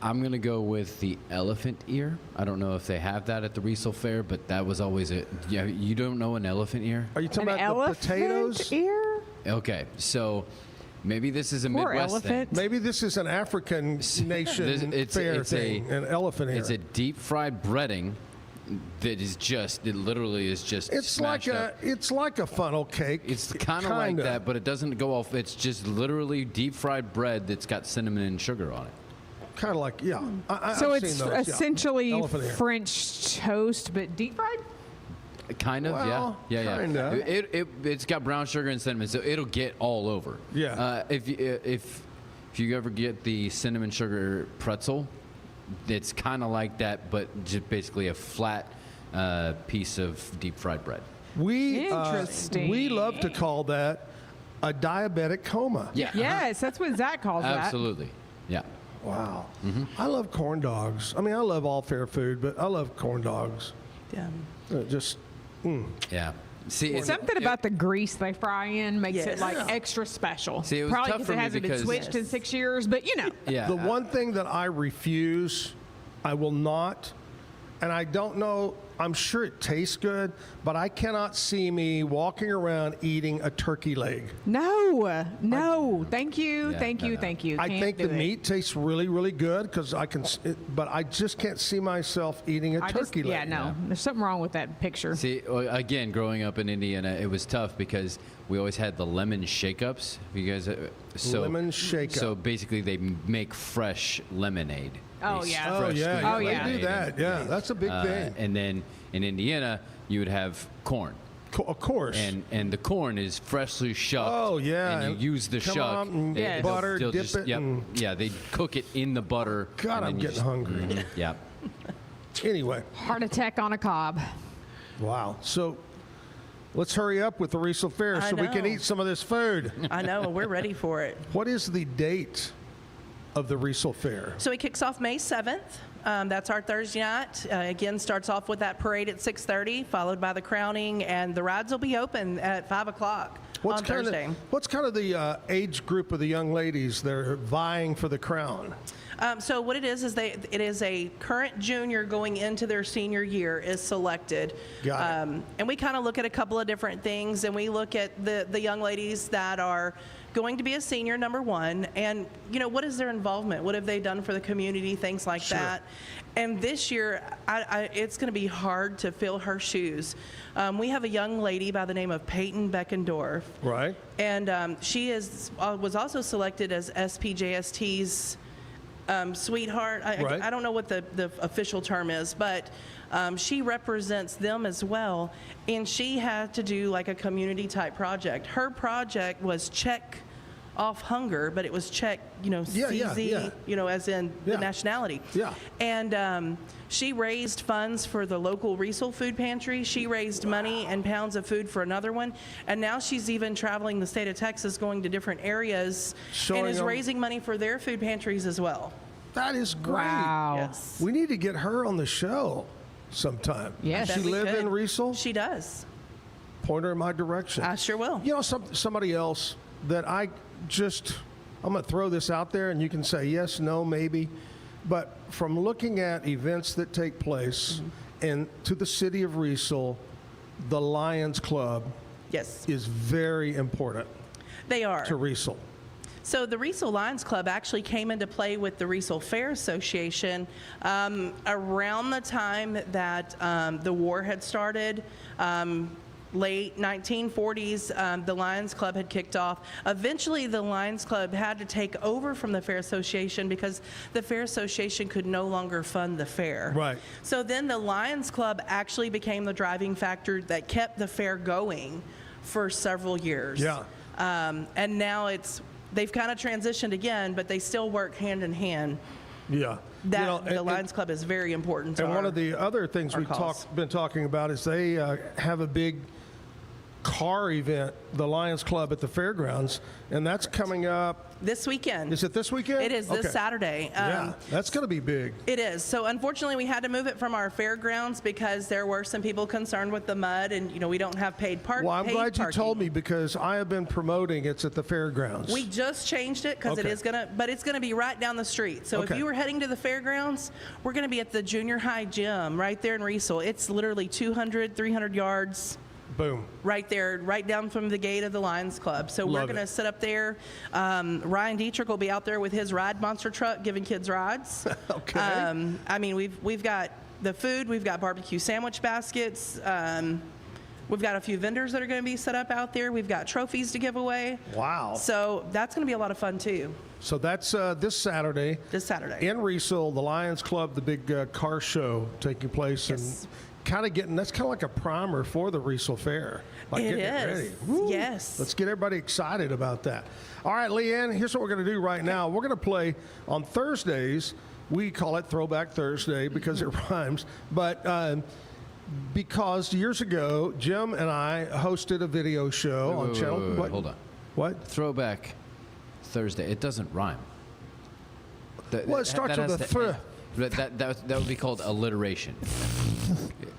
Speaker 2: I'm going to go with the elephant ear. I don't know if they have that at the Riesel Fair, but that was always you don't know an elephant ear?
Speaker 1: Are you talking about the potatoes?
Speaker 3: Ear?
Speaker 2: Okay, so maybe this is a Midwest thing.
Speaker 1: Maybe this is an African nation fair thing, an elephant ear.
Speaker 2: It's a deep fried breading that is it literally is just smashed up.
Speaker 1: It's like a funnel cake.
Speaker 2: It's kind of like that, but it doesn't go off. It's just literally deep fried bread that's got cinnamon and sugar on it.
Speaker 1: Kind of like, yeah.
Speaker 3: So it's essentially French toast, but deep fried?
Speaker 2: Kind of, yeah.
Speaker 1: Kinda.
Speaker 2: It's got brown sugar and cinnamon, so it'll get all over.
Speaker 1: Yeah.
Speaker 2: If you ever get the cinnamon sugar pretzel, it's kind of like that, but just basically a flat piece of deep fried bread.
Speaker 3: Interesting.
Speaker 1: We love to call that a diabetic coma.
Speaker 2: Yeah.
Speaker 3: Yes, that's what Zach calls that.
Speaker 2: Absolutely. Yeah.
Speaker 1: Wow. I love corn dogs. I mean, I love all fair food, but I love corn dogs.
Speaker 6: Yeah.
Speaker 2: Yeah. See,
Speaker 3: something about the grease they fry in makes it extra special.
Speaker 2: See, it was
Speaker 3: probably
Speaker 2: tough for
Speaker 3: it
Speaker 2: me
Speaker 3: hasn't been switched in 6 years, but you know.
Speaker 2: Yeah.
Speaker 1: The one thing that I refuse, I will not, and I don't know, I'm sure it tastes good, but I cannot see me walking around eating a turkey leg.
Speaker 3: No, thank you.
Speaker 1: I think the meat tastes really, really good because but I just can't see myself eating a turkey leg.
Speaker 3: Yeah, no, there's something wrong with that picture.
Speaker 2: See, again, growing up in Indiana, it was tough because we always had the lemon shake-ups. You guys,
Speaker 1: lemon shake-up.
Speaker 2: So basically, they make fresh lemonade.
Speaker 3: Oh yeah.
Speaker 1: They do that. Yeah, that's a big thing.
Speaker 2: And then in Indiana, you would have corn.
Speaker 1: Of course.
Speaker 2: And the corn is freshly shucked.
Speaker 1: Oh yeah.
Speaker 2: And you use the shuck.
Speaker 1: Butter, dip it.
Speaker 2: Yeah, they cook it in the butter.
Speaker 1: God, I'm getting hungry.
Speaker 2: Yeah.
Speaker 1: Anyway.
Speaker 3: Heart attack on a cob.
Speaker 1: Wow. So let's hurry up with the Riesel Fair so we can eat some of this food.
Speaker 6: I know. We're ready for it.
Speaker 1: What is the date of the Riesel Fair?
Speaker 6: So it kicks off May 7th. That's our Thursday night. Again, starts off with that parade at 6:30, followed by the crowning, and the rides will be open at 5 o'clock on Thursday.
Speaker 1: What's kind of the age group of the young ladies that are vying for the crown?
Speaker 6: So what it is it is a current junior going into their senior year is selected.
Speaker 1: Got it.
Speaker 6: And we kind of look at a couple of different things, and we look at the young ladies that are going to be a senior, number one, and what is their involvement? What have they done for the community? Things like that. And this year, it's going to be hard to fill her shoes. We have a young lady by the name of Peyton Beckendorf.
Speaker 1: Right.
Speaker 6: And she was also selected as SPJST's sweetheart.
Speaker 1: Right.
Speaker 6: I don't know what the official term is, but she represents them as well. And she had to do like a community type project. Her project was check off hunger, but it was check, CZ, as in the nationality.
Speaker 1: Yeah.
Speaker 6: And she raised funds for the local Riesel food pantry. She raised money and pounds of food for another one. And now she's even traveling the state of Texas, going to different areas, and is raising money for their food pantries as well.
Speaker 1: That is great.
Speaker 3: Wow.
Speaker 6: Yes.
Speaker 1: We need to get her on the show sometime.
Speaker 3: Yes.
Speaker 1: Does she live in Riesel?
Speaker 6: She does.
Speaker 1: Point her in my direction.
Speaker 6: I sure will.
Speaker 1: Somebody else that I'm going to throw this out there, and you can say yes, no, maybe. But from looking at events that take place and to the city of Riesel, the Lions Club is very important.
Speaker 6: They are.
Speaker 1: To Riesel.
Speaker 6: So the Riesel Lions Club actually came into play with the Riesel Fair Association around the time that the war had started. Late 1940s, the Lions Club had kicked off. Eventually, the Lions Club had to take over from the Fair Association because the Fair Association could no longer fund the fair.
Speaker 1: Right.
Speaker 6: So then the Lions Club actually became the driving factor that kept the fair going for several years.
Speaker 1: Yeah.
Speaker 6: And now they've kind of transitioned again, but they still work hand in hand.
Speaker 1: Yeah.
Speaker 6: The Lions Club is very important to
Speaker 1: one of the other things we've been talking about is they have a big car event, the Lions Club at the fairgrounds, and that's coming up
Speaker 6: this weekend.
Speaker 1: Is it this weekend?
Speaker 6: It is this Saturday.
Speaker 1: Yeah, that's going to be big.
Speaker 6: It is. So unfortunately, we had to move it from our fairgrounds because there were some people concerned with the mud, and we don't have paid parking.
Speaker 1: Well, I'm glad you told me because I have been promoting it's at the fairgrounds.
Speaker 6: We just changed it because it's gonna be right down the street. So if you were heading to the fairgrounds, we're gonna be at the junior high gym right there in Riesel. It's literally 200, 300 yards.
Speaker 1: Boom.
Speaker 6: Right there, right down from the gate of the Lions Club. So we're going to sit up there. Ryan Dietrich will be out there with his ride monster truck giving kids rides.
Speaker 1: Okay.
Speaker 6: We've got the food. We've got barbecue sandwich baskets. We've got a few vendors that are going to be set up out there. We've got trophies to give away.
Speaker 1: Wow.
Speaker 6: So that's going to be a lot of fun, too.
Speaker 1: So that's this Saturday.
Speaker 6: This Saturday.
Speaker 1: In Riesel, the Lions Club, the big car show taking place.
Speaker 6: Yes.
Speaker 1: And that's kind of like a primer for the Riesel Fair. Like
Speaker 6: it
Speaker 1: getting
Speaker 6: is.
Speaker 1: It ready.
Speaker 6: Yes.
Speaker 1: Let's get everybody excited about that. All right, Leigh Ann, here's what we're going to do right now. We're going to play on Thursdays. We call it Throwback Thursday because it rhymes. But because years ago, Jim and I hosted a video show on channel.
Speaker 2: Wait, hold on.
Speaker 1: What?
Speaker 2: Throwback Thursday. It doesn't rhyme.
Speaker 1: Well, it starts with a
Speaker 2: that would be called alliteration.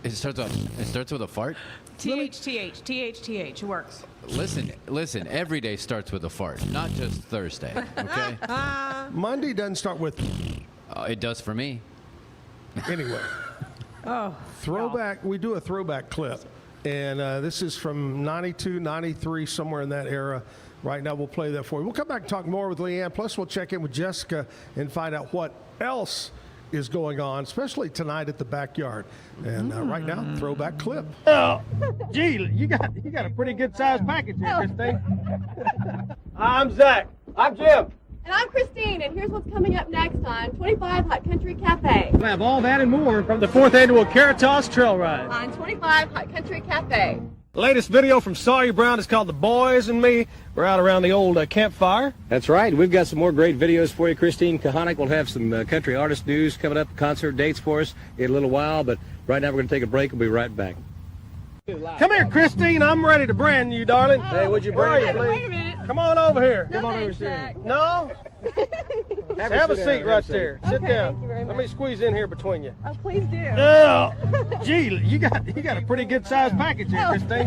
Speaker 2: It starts with a fart.
Speaker 3: TH. It works.
Speaker 2: Listen. Every day starts with a fart, not just Thursday. Okay.
Speaker 1: Monday doesn't start with.
Speaker 2: It does for me.
Speaker 1: Anyway. Throwback. We do a throwback clip, and this is from 92, 93, somewhere in that era. Right now, we'll play that for you. We'll come back and talk more with Leigh Ann. Plus, we'll check in with Jessica and find out what else is going on, especially tonight at the Backyard. And right now, throwback clip.
Speaker 16: Oh, gee, you got a pretty good sized package here, Christine. I'm Zach. I'm Jim.
Speaker 17: And I'm Christine, and here's what's coming up next on 25 Hot Country Cafe.
Speaker 16: We'll have all that and more from the 4th Annual Caritas Trail Ride.
Speaker 17: On 25 Hot Country Cafe.
Speaker 16: The latest video from Sawyer Brown is called The Boys and Me. We're out around the old campfire.
Speaker 18: That's right. We've got some more great videos for you. Christine Kahanik will have some country artist news coming up, concert dates for us in a little while. But right now we're going to take a break. We'll be right back.
Speaker 16: Come here, Christine. I'm ready to brand you, darling.
Speaker 18: Hey, would you bring it, please?
Speaker 17: Wait a minute.
Speaker 16: Come on over here.
Speaker 17: No,
Speaker 16: Come on
Speaker 17: thanks,
Speaker 16: over here.
Speaker 17: Zach.
Speaker 16: No? Have a seat right there. Sit down.
Speaker 17: Thank you very much.
Speaker 16: Let me squeeze in here between you.
Speaker 17: Oh, please do.
Speaker 16: Oh, gee, you got a pretty good sized package here, Christine.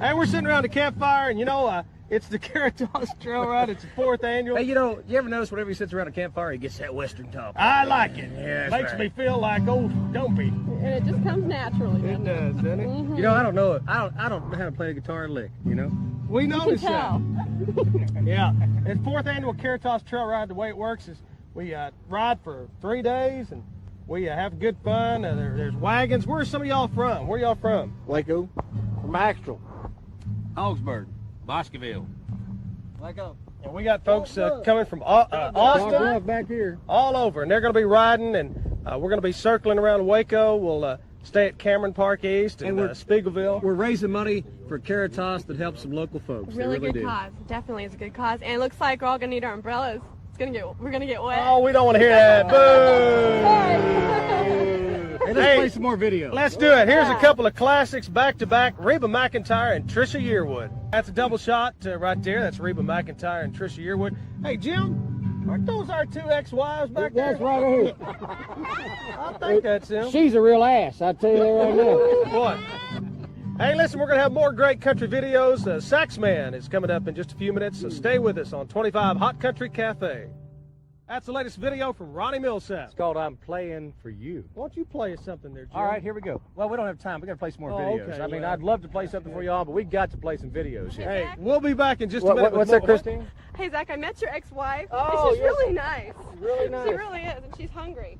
Speaker 16: Hey, we're sitting around the campfire, and it's the Caritas Trail Ride. It's the 4th annual.
Speaker 18: Hey, you ever notice whenever he sits around a campfire, he gets that western top?
Speaker 16: I like it.
Speaker 18: Yeah,
Speaker 16: Makes
Speaker 18: right.
Speaker 16: me feel like old Dumpy.
Speaker 17: And it just comes naturally.
Speaker 16: It does, doesn't it?
Speaker 17: Mm-hmm.
Speaker 18: I don't know. I don't know how to play the guitar lick.
Speaker 16: We noticed
Speaker 17: You can
Speaker 16: that. Yeah. It's 4th annual Caritas Trail Ride. The way it works is we ride for 3 days and we have good fun. There's wagons. Where's some of y'all from? Where y'all from?
Speaker 18: Waco.
Speaker 16: From Axtell.
Speaker 18: Augsburg. Bosqueville.
Speaker 16: Waco. And we got folks coming from Austin,
Speaker 18: back here,
Speaker 16: all over, and they're going to be riding, and we're going to be circling around Waco. We'll stay at Cameron Park East and Spiegelville.
Speaker 18: We're raising money for Caritas that helps some local folks.
Speaker 17: Really good cause. Definitely is a good cause. And it looks like we're all gonna need our umbrellas. We're gonna get wet.
Speaker 16: Oh, we don't want to hear that. Boo!
Speaker 18: Hey, let's play some more videos.
Speaker 16: Let's do it. Here's a couple of classics back to back. Reba McEntire and Trisha Yearwood. That's a double shot right there. That's Reba McEntire and Trisha Yearwood. Hey, Jim, aren't those our two ex-wives back there?
Speaker 18: That's right here.
Speaker 16: I think that's him.
Speaker 18: She's a real ass, I tell you that right now.
Speaker 16: Boy. Hey, listen, we're going to have more great country videos. Saxman is coming up in just a few minutes, so stay with us on 25 Hot Country Cafe. That's the latest video from Ronnie Millsap.
Speaker 18: It's called I'm Playing for You.
Speaker 16: Why don't you play us something there, Jim?
Speaker 18: All right, here we go. Well, we don't have time. We got to play some more videos.
Speaker 16: Okay,
Speaker 18: I mean, I'd love to play something for y'all, but we got to play some videos here.
Speaker 16: Hey, we'll be back in just a minute.
Speaker 18: What's that, Christine?
Speaker 17: Hey, Zach, I met your ex-wife.
Speaker 16: Oh,
Speaker 17: and she's really nice.
Speaker 16: Really nice.
Speaker 17: She really is, and she's hungry.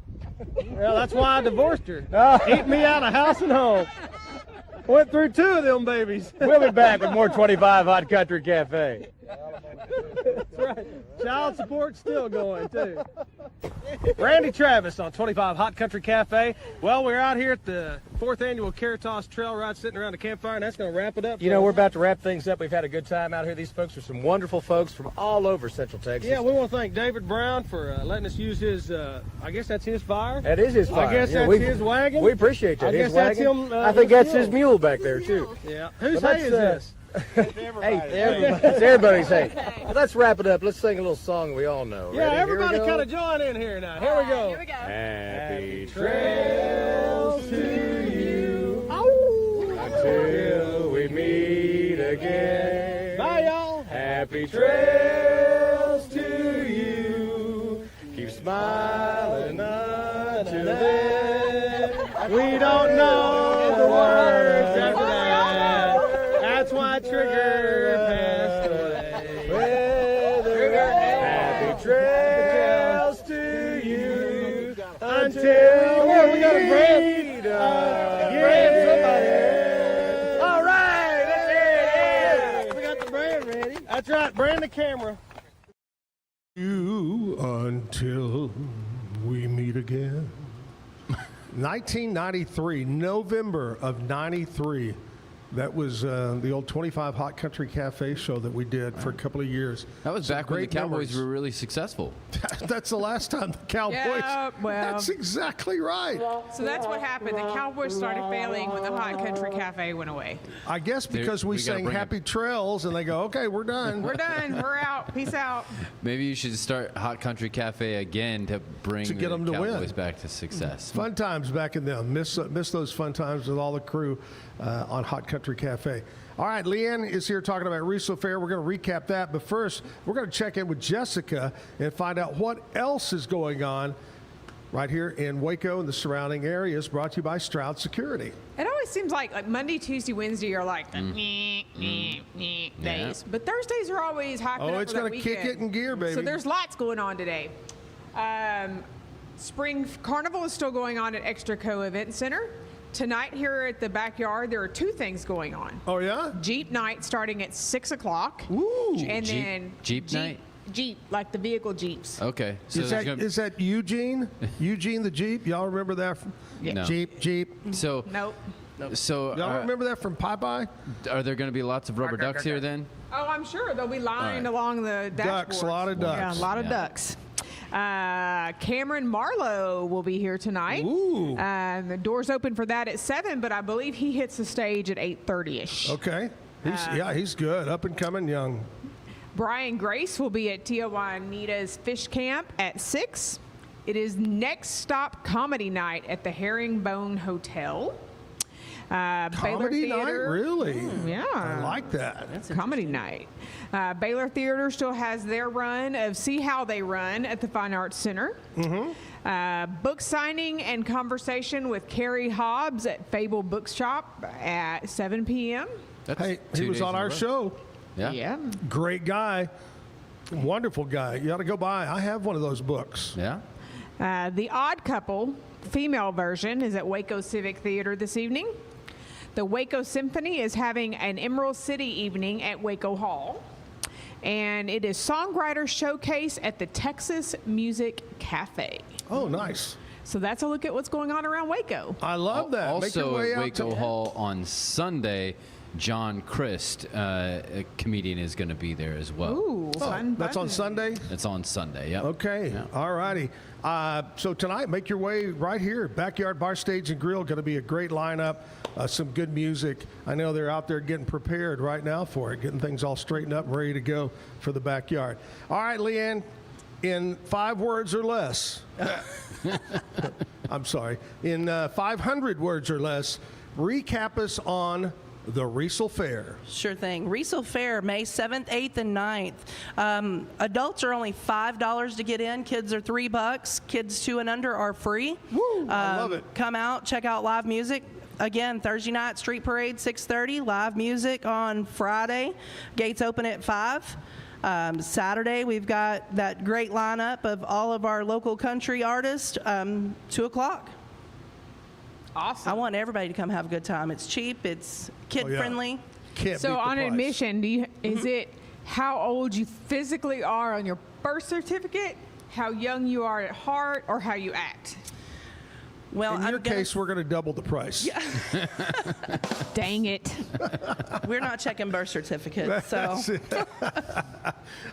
Speaker 16: Well, that's why I divorced her. Eat me out of house and home. Went through 2 of them babies.
Speaker 18: We'll be back with more 25 Hot Country Cafe.
Speaker 16: That's right. Child support's still going, too. Randy Travis on 25 Hot Country Cafe. Well, we're out here at the 4th Annual Caritas Trail Ride sitting around the campfire, and that's going to wrap it up.
Speaker 18: You know, we're about to wrap things up. We've had a good time out here. These folks are some wonderful folks from all over Central Texas.
Speaker 16: Yeah, we want to thank David Brown for letting us use his, I guess that's his fire.
Speaker 18: That is his fire.
Speaker 16: I guess that's his wagon.
Speaker 18: We appreciate that.
Speaker 16: I guess that's him.
Speaker 18: I think that's his mule back there, too.
Speaker 16: Yeah. Whose hay is this?
Speaker 18: Hey, it's everybody's hay. Well, let's wrap it up. Let's sing a little song we all know.
Speaker 16: Yeah,
Speaker 18: Ready?
Speaker 16: everybody kind of join in here now. Here we go.
Speaker 17: Here we go.
Speaker 18: Happy trails to you until we meet again.
Speaker 16: Bye, y'all.
Speaker 18: Happy trails to you. Keep smiling until then.
Speaker 16: We don't know the words after that. That's why Trigger passed away.
Speaker 18: Happy trails to you
Speaker 16: Until we got a brand.
Speaker 18: All right, that's it.
Speaker 16: We got the brand ready. That's right, brand the camera.
Speaker 1: You until we meet again. 1993, November of 93. That was the old 25 Hot Country Cafe show that we did for a couple of years.
Speaker 2: That was back when the Cowboys were really successful.
Speaker 1: That's the last time the Cowboys.
Speaker 3: Yeah, well,
Speaker 1: that's exactly right.
Speaker 3: So that's what happened. The Cowboys started failing when the Hot Country Cafe went away.
Speaker 1: I guess because we sang Happy Trails and they go, okay, we're done.
Speaker 3: We're done. We're out. Peace out.
Speaker 2: Maybe you should start Hot Country Cafe again to bring
Speaker 1: To get them
Speaker 2: the
Speaker 1: to win.
Speaker 2: Cowboys back to success.
Speaker 1: Fun times back in them. Miss those fun times with all the crew on Hot Country Cafe. All right, Leigh Ann is here talking about Riesel Fair. We're going to recap that, but first we're going to check in with Jessica and find out what else is going on right here in Waco and the surrounding areas, brought to you by Stroud Security.
Speaker 3: It always seems like Monday, Tuesday, Wednesday are like the days. But Thursdays are always hyping up.
Speaker 1: Oh, it's
Speaker 3: going
Speaker 1: going
Speaker 3: to
Speaker 1: to kick it in gear, baby.
Speaker 3: So there's lots going on today. Spring Carnival is still going on at Extra Co Event Center. Tonight here at the Backyard, there are 2 things going on.
Speaker 1: Oh, yeah?
Speaker 3: Jeep night starting at 6 o'clock.
Speaker 1: Ooh.
Speaker 3: And then
Speaker 2: Jeep night?
Speaker 3: Jeep, like the vehicle Jeeps.
Speaker 2: Okay. So
Speaker 1: Is that Eugene? Eugene the Jeep? Y'all remember that?
Speaker 2: No.
Speaker 1: Jeep.
Speaker 2: So
Speaker 3: Nope.
Speaker 2: So
Speaker 1: y'all remember that from Popeye?
Speaker 2: Are there going to be lots of rubber ducks here then?
Speaker 3: Oh, I'm sure they'll be lined along the dashboard.
Speaker 1: Ducks, a lot of ducks.
Speaker 3: Yeah, a lot of ducks. Cameron Marlowe will be here tonight.
Speaker 1: Ooh.
Speaker 3: The doors open for that at 7, but I believe he hits the stage at 8:30ish.
Speaker 1: Okay. He's good. Up and coming young.
Speaker 3: Brian Grace will be at Tijuana's Fish Camp at 6. It is Next Stop Comedy Night at the Herringbone Hotel.
Speaker 1: Comedy night? Really?
Speaker 3: Yeah.
Speaker 1: I like that.
Speaker 3: That's comedy night. Baylor Theater still has their run of See How They Run at the Fine Arts Center. Book signing and conversation with Carrie Hobbs at Fable Bookshop at 7 p.m.
Speaker 1: Hey, he was on our show.
Speaker 3: Yeah.
Speaker 1: Great guy. Wonderful guy. You ought to go by. I have one of those books.
Speaker 2: Yeah.
Speaker 3: The Odd Couple female version is at Waco Civic Theater this evening. The Waco Symphony is having an Emerald City evening at Waco Hall. and it is Songwriter Showcase at the Texas Music Cafe.
Speaker 1: Oh, nice.
Speaker 3: So that's a look at what's going on around Waco.
Speaker 1: I love that. Make your
Speaker 2: Also
Speaker 1: way
Speaker 2: at
Speaker 1: out
Speaker 2: Waco
Speaker 1: to-
Speaker 2: Hall on Sunday, John Christ, a comedian, is going to be there as well.
Speaker 3: Ooh, fun.
Speaker 1: That's on Sunday?
Speaker 2: It's on Sunday, yep.
Speaker 1: Okay,
Speaker 2: Yeah.
Speaker 1: all righty. So tonight, make your way right here. Backyard Bar, Stage, and Grill. Going to be a great lineup, some good music. I know they're out there getting prepared right now for it, getting things all straightened up and ready to go for the backyard. All right, Leigh Ann, in 5 words or less, I'm sorry, in 500 words or less, recap us on the Riesel Fair.
Speaker 6: Sure thing. Riesel Fair, May 7th, 8th, and 9th. Adults are only $5 to get in. Kids are $3. Kids 2 and under are free.
Speaker 1: Woo, I love it.
Speaker 6: Come out, check out live music. Again, Thursday night, street parade, 6:30. Live music on Friday. Gates open at 5. Saturday, we've got that great lineup of all of our local country artists, 2 o'clock.
Speaker 3: Awesome.
Speaker 6: I want everybody to come have a good time. It's cheap. It's kid-friendly.
Speaker 3: So on admission, is it how old you physically are on your birth certificate, how young you are at heart, or how you act?
Speaker 6: Well,
Speaker 1: in your case, we're going to double the price.
Speaker 6: Yeah.
Speaker 3: Dang it.
Speaker 6: We're not checking birth certificates, so.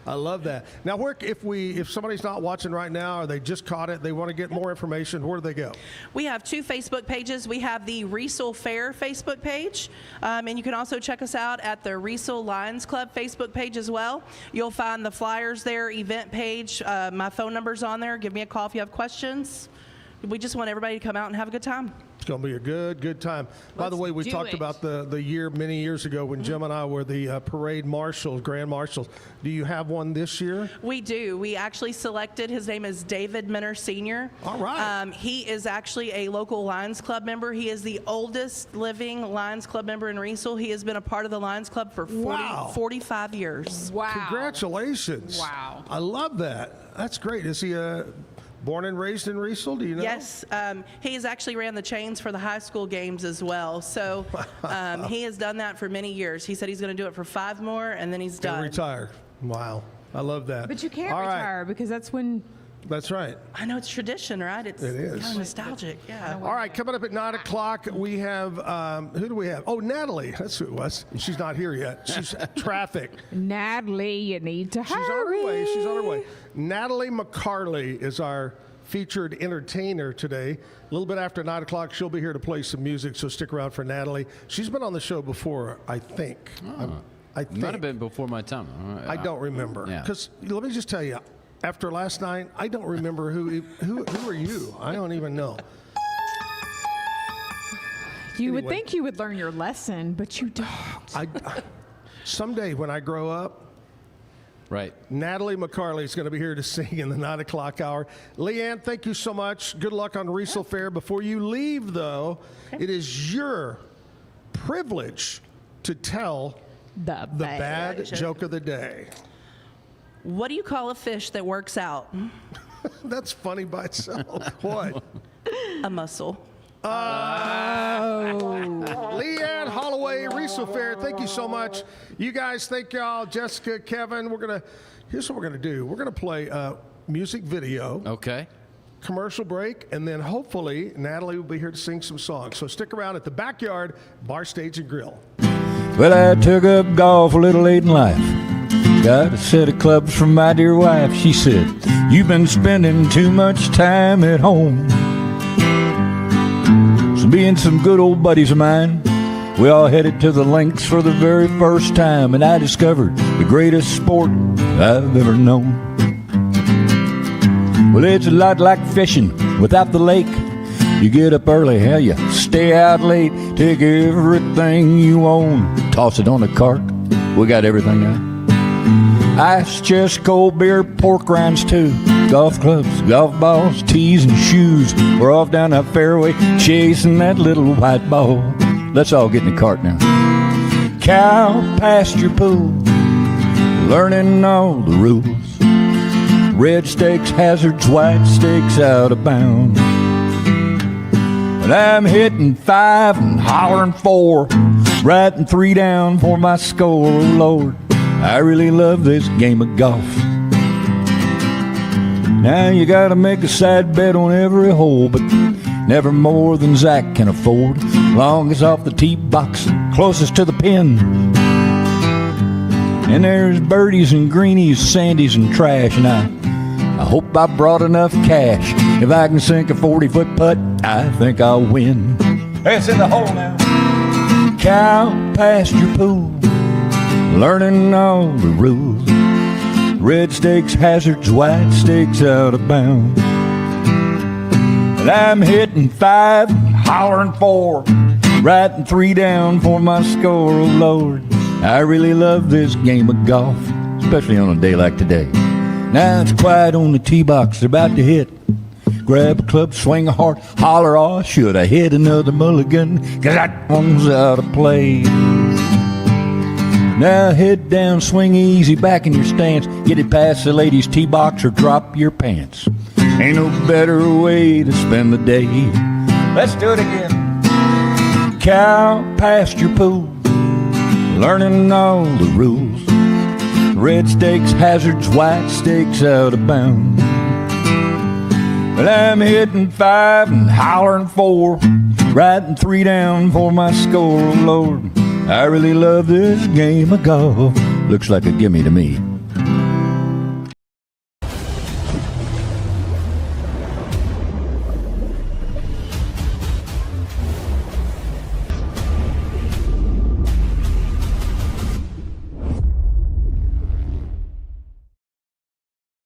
Speaker 1: I love that. Now, if somebody's not watching right now or they just caught it, they want to get more information, where do they go?
Speaker 6: We have 2 Facebook pages. We have the Riesel Fair Facebook page, and you can also check us out at the Riesel Lions Club Facebook page as well. You'll find the flyers there, event page. My phone number's on there. Give me a call if you have questions. We just want everybody to come out and have a good time.
Speaker 1: It's going to be a good time. By the way, we talked about the year many years ago when Jim and I were the parade marshals, grand marshals. Do you have one this year?
Speaker 6: We do. We actually selected, his name is David Minner Sr.
Speaker 1: All right.
Speaker 6: He is actually a local Lions Club member. He is the oldest living Lions Club member in Riesel. He has been a part of the Lions Club for 45 years.
Speaker 3: Wow.
Speaker 1: Congratulations.
Speaker 3: Wow.
Speaker 1: I love that. That's great. Is he born and raised in Riesel? Do you know?
Speaker 6: Yes. He has actually ran the chains for the high school games as well. So he has done that for many years. He said he's going to do it for 5 more, and then he's done.
Speaker 1: And retire. Wow. I love that.
Speaker 3: But you can't
Speaker 1: All right.
Speaker 3: retire because that's when.
Speaker 1: That's right.
Speaker 6: I know, it's tradition, right? It
Speaker 1: is.
Speaker 6: Kind of nostalgic, yeah.
Speaker 1: All right, coming up at 9 o'clock, we have, who do we have? Oh, Natalie. That's who it was. She's not here yet. She's traffic.
Speaker 3: Natalie, you need to hurry.
Speaker 1: She's on her way. She's on her way. Natalie McCarley is our featured entertainer today. A little bit after 9 o'clock, she'll be here to play some music, so stick around for Natalie. She's been on the show before, I think. I think.
Speaker 2: Might have been before my time.
Speaker 1: I don't remember.
Speaker 2: Yeah.
Speaker 1: Because let me just tell you, after last night, I don't remember who are you? I don't even know.
Speaker 3: You would think you would learn your lesson, but you don't.
Speaker 1: Someday when I grow up,
Speaker 2: right,
Speaker 1: Natalie McCarley is going to be here to sing in the 9 o'clock hour. Leigh Ann, thank you so much. Good luck on Riesel Fair. Before you leave, though, it is your privilege to tell the bad joke of the day.
Speaker 6: What do you call a fish that works out?
Speaker 1: That's funny by itself. What?
Speaker 6: A mussel.
Speaker 1: Leigh Ann Holloway, Riesel Fair, thank you so much. You guys, thank y'all. Jessica, Kevin, here's what we're gonna do. We're gonna play a music video.
Speaker 2: Okay.
Speaker 1: Commercial break, and then hopefully Natalie will be here to sing some songs. So stick around at the Backyard Bar, Stage, and Grill.
Speaker 19: Well, I took up golf a little late in life. Got a set of clubs from my dear wife. She said, "You've been spending too much time at home." So me and some good old buddies of mine, we all headed to the links for the very first time, and I discovered the greatest sport I've ever known. Well, it's a lot like fishing without the lake. You get up early, hell, you stay out late, take everything you own, toss it on a cart. We got everything now. Ice chest, cold beer, pork rinds too. Golf clubs, golf balls, tees and shoes. We're off down that fairway, chasing that little white ball. Let's all get in the cart now. Cow pasture pool, learning all the rules. Red stakes, hazards, white stakes out of bounds. And I'm hitting 5 and hollering 4, writing 3 down for my score, oh Lord. I really love this game of golf. Now you gotta make a side bet on every hole, but never more than Zack can afford. Long as off the tee box, closest to the pin. And there's birdies and greenies, sandies and trash, and I hope I brought enough cash. If I can sink a 40-foot putt, I think I'll win. It's in the hole now. Cow pasture pool, learning all the rules. Red stakes, hazards, white stakes out of bounds. And I'm hitting 5, hollering 4, writing 3 down for my score, oh Lord. I really love this game of golf, especially on a day like today. Now it's quiet on the tee box, they're about to hit. Grab a club, swing a heart, holler, oh, should I hit another mulligan? 'Cause that one's out of play. Now head down, swing easy, back in your stance. Get it past the ladies' tee box or drop your pants. Ain't no better way to spend the day. Let's do it again. Cow pasture pool, learning all the rules. Red stakes, hazards, white stakes out of bounds. But I'm hitting 5 and hollering 4, writing 3 down for my score, oh Lord. I really love this game of golf. Looks like a gimme to me.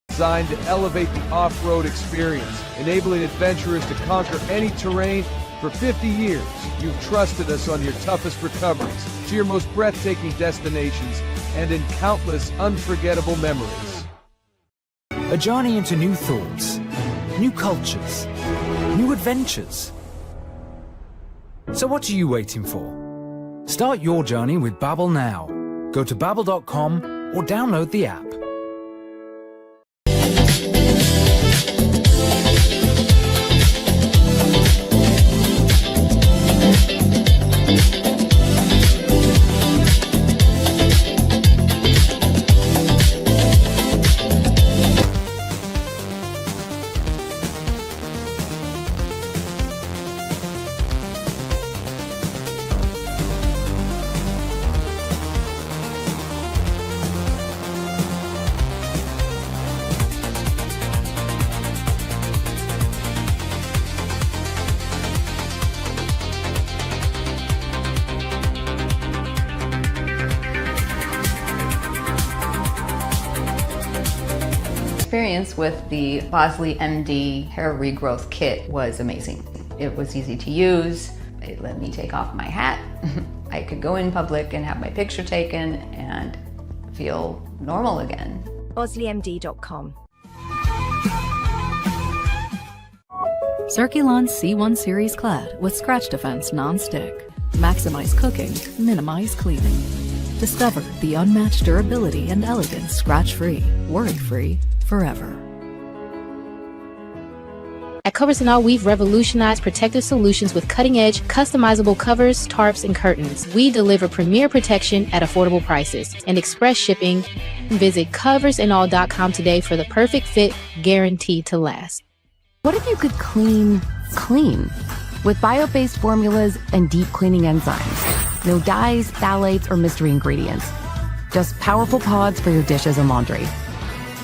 Speaker 10: Designed to elevate the off-road experience, enabling adventurers to conquer any terrain. For 50 years, you've trusted us on your toughest recoveries, to your most breathtaking destinations, and in countless unforgettable memories.
Speaker 11: A journey into new thoughts, new cultures, new adventures. So what are you waiting for? Start your journey with Babbel now. Go to babbel.com or download the app.
Speaker 20: Experience with the Bosley MD hair regrowth kit was amazing. It was easy to use. It let me take off my hat. I could go in public and have my picture taken and feel normal again.
Speaker 21: BosleyMD.com.
Speaker 22: Circulon C1 Series Clad with Scratch Defense Non-Stick. Maximize cooking, minimize cleaning. Discover the unmatched durability and elegance scratch-free, worry-free, forever.
Speaker 23: At Covers & All, we've revolutionized protective solutions with cutting-edge, customizable covers, tarps, and curtains. We deliver premier protection at affordable prices and express shipping. Visit coversandall.com today for the perfect fit, guaranteed to last.
Speaker 24: What if you could clean clean? With bio-based formulas and deep cleaning enzymes. No dyes, phthalates, or mystery ingredients. Just powerful pods for your dishes and laundry.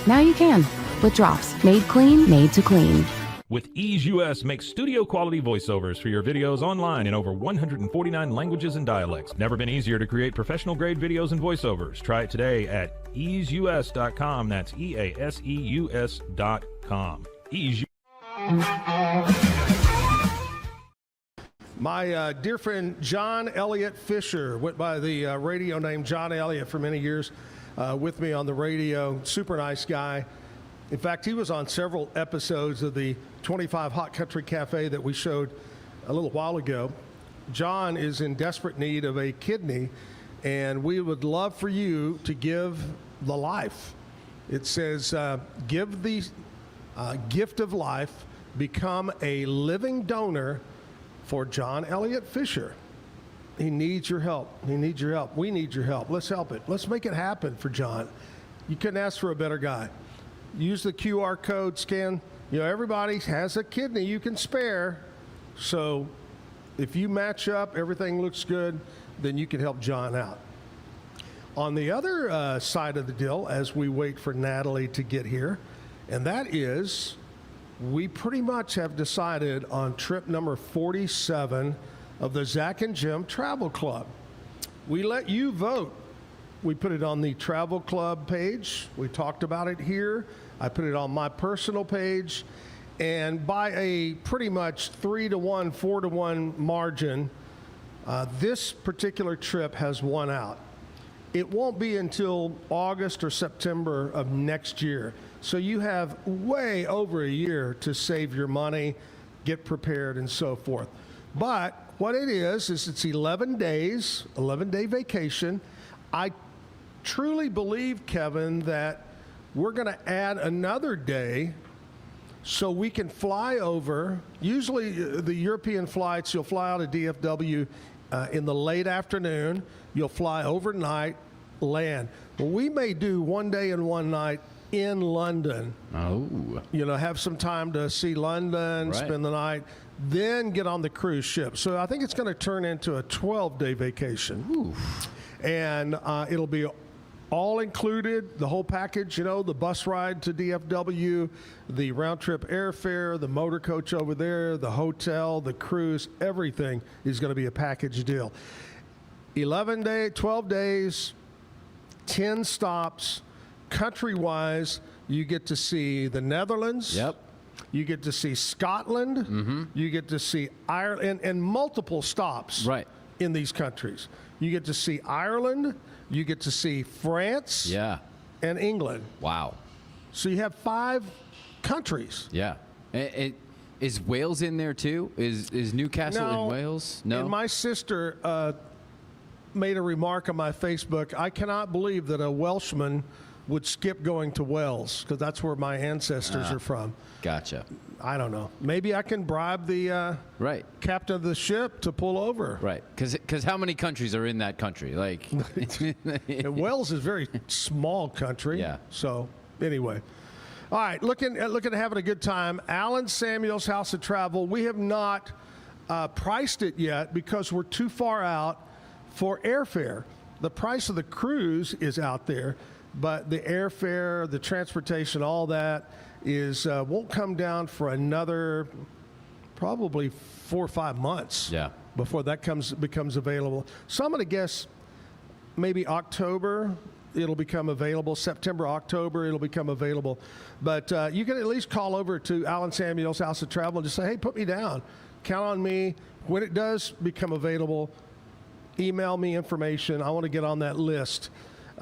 Speaker 24: Now you can, with drops made clean, made to clean.
Speaker 9: With Ease US, make studio quality voiceovers for your videos online in over 149 languages and dialects. Never been easier to create professional grade videos and voiceovers. Try it today at easeus.com. That's EASEUS.com. Ease.
Speaker 1: My dear friend John Elliott Fisher went by the radio name John Elliott for many years with me on the radio. Super nice guy. In fact, he was on several episodes of the 25 Hot Country Cafe that we showed a little while ago. John is in desperate need of a kidney, and we would love for you to give the life. It says, give the gift of life, become a living donor for John Elliott Fisher. He needs your help. He needs your help. We need your help. Let's help it. Let's make it happen for John. You couldn't ask for a better guy. Use the QR code, scan. Everybody has a kidney you can spare. So if you match up, everything looks good, then you can help John out. On the other side of the deal, as we wait for Natalie to get here, and that is, we pretty much have decided on trip number 47 of the Zack and Jim Travel Club. We let you vote. We put it on the Travel Club page. We talked about it here. I put it on my personal page. And by a pretty much 3-1, 4-1 margin, this particular trip has won out. It won't be until August or September of next year. So you have way over a year to save your money, get prepared, and so forth. But what it is it's 11 days, 11-day vacation. I truly believe, Kevin, that we're going to add another day so we can fly over. Usually the European flights, you'll fly out of DFW in the late afternoon. You'll fly overnight, land. Well, we may do 1 day and 1 night in London.
Speaker 2: Oh.
Speaker 1: Have some time to see London,
Speaker 2: Right.
Speaker 1: spend the night, then get on the cruise ship. So I think it's going to turn into a 12-day vacation.
Speaker 2: Ooh.
Speaker 1: And it'll be all included, the whole package, the bus ride to DFW, the round-trip airfare, the motor coach over there, the hotel, the cruise, everything is going to be a package deal. 12 days, 10 stops, country-wise. You get to see the Netherlands.
Speaker 2: Yep.
Speaker 1: You get to see Scotland.
Speaker 2: Mm-hmm.
Speaker 1: You get to see Ireland, and multiple stops
Speaker 2: Right.
Speaker 1: in these countries. You get to see Ireland. You get to see France.
Speaker 2: Yeah.
Speaker 1: And England.
Speaker 2: Wow.
Speaker 1: So you have 5 countries.
Speaker 2: Yeah. Is Wales in there too? Is Newcastle in Wales? No.
Speaker 1: And my sister made a remark on my Facebook. I cannot believe that a Welshman would skip going to Wales, because that's where my ancestors are from.
Speaker 2: Gotcha.
Speaker 1: I don't know. Maybe I can bribe the
Speaker 2: Right.
Speaker 1: captain of the ship to pull over.
Speaker 2: Right. Because how many countries are in that country? Like,
Speaker 1: And Wales is a very small country.
Speaker 2: Yeah.
Speaker 1: So anyway. All right, looking at having a good time. Alan Samuel's House of Travel. We have not priced it yet because we're too far out for airfare. The price of the cruise is out there, but the airfare, the transportation, all that is won't come down for another probably 4 or 5 months.
Speaker 2: Yeah.
Speaker 1: Before that becomes available. So I'm going to guess maybe October it'll become available. September, October it'll become available. But you can at least call over to Alan Samuel's House of Travel and just say, hey, put me down. Count on me. When it does become available, email me information. I want to get on that list.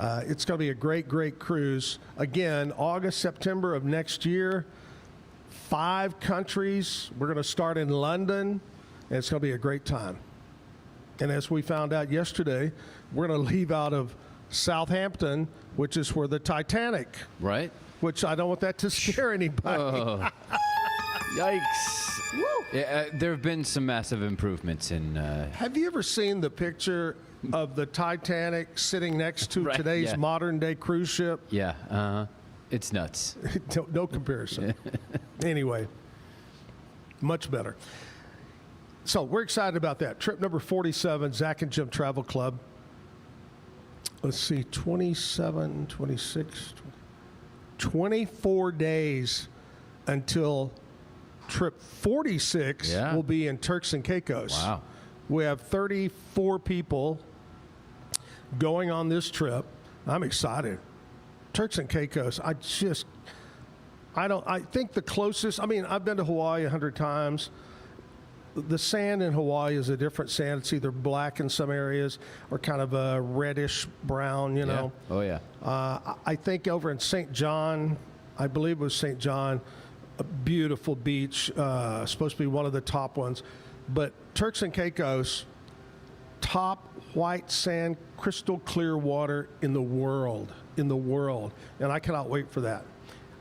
Speaker 1: It's going to be a great, great cruise. Again, August, September of next year. 5 countries. We're going to start in London, and it's going to be a great time. And as we found out yesterday, we're going to leave out of Southampton, which is where the Titanic.
Speaker 2: Right.
Speaker 1: Which I don't want that to scare anybody.
Speaker 2: Oh. Yikes. Yeah, there have been some massive improvements in.
Speaker 1: Have you ever seen the picture of the Titanic sitting next to
Speaker 2: Right,
Speaker 1: today's
Speaker 2: yeah.
Speaker 1: modern day cruise ship?
Speaker 2: Yeah. It's nuts.
Speaker 1: No comparison. Anyway, much better. So we're excited about that. Trip number 47, Zack and Jim Travel Club. Let's see, 27, 26, 24 days until trip 46 will be in Turks and Caicos.
Speaker 2: Wow.
Speaker 1: We have 34 people going on this trip. I'm excited. Turks and Caicos, I think the closest, I've been to Hawaii 100 times. The sand in Hawaii is a different sand. It's either black in some areas or kind of a reddish brown, you know.
Speaker 2: Oh, yeah.
Speaker 1: I think over in St. John, I believe it was St. John, a beautiful beach, supposed to be one of the top ones. But Turks and Caicos, top white sand, crystal clear water in the world. And I cannot wait for that.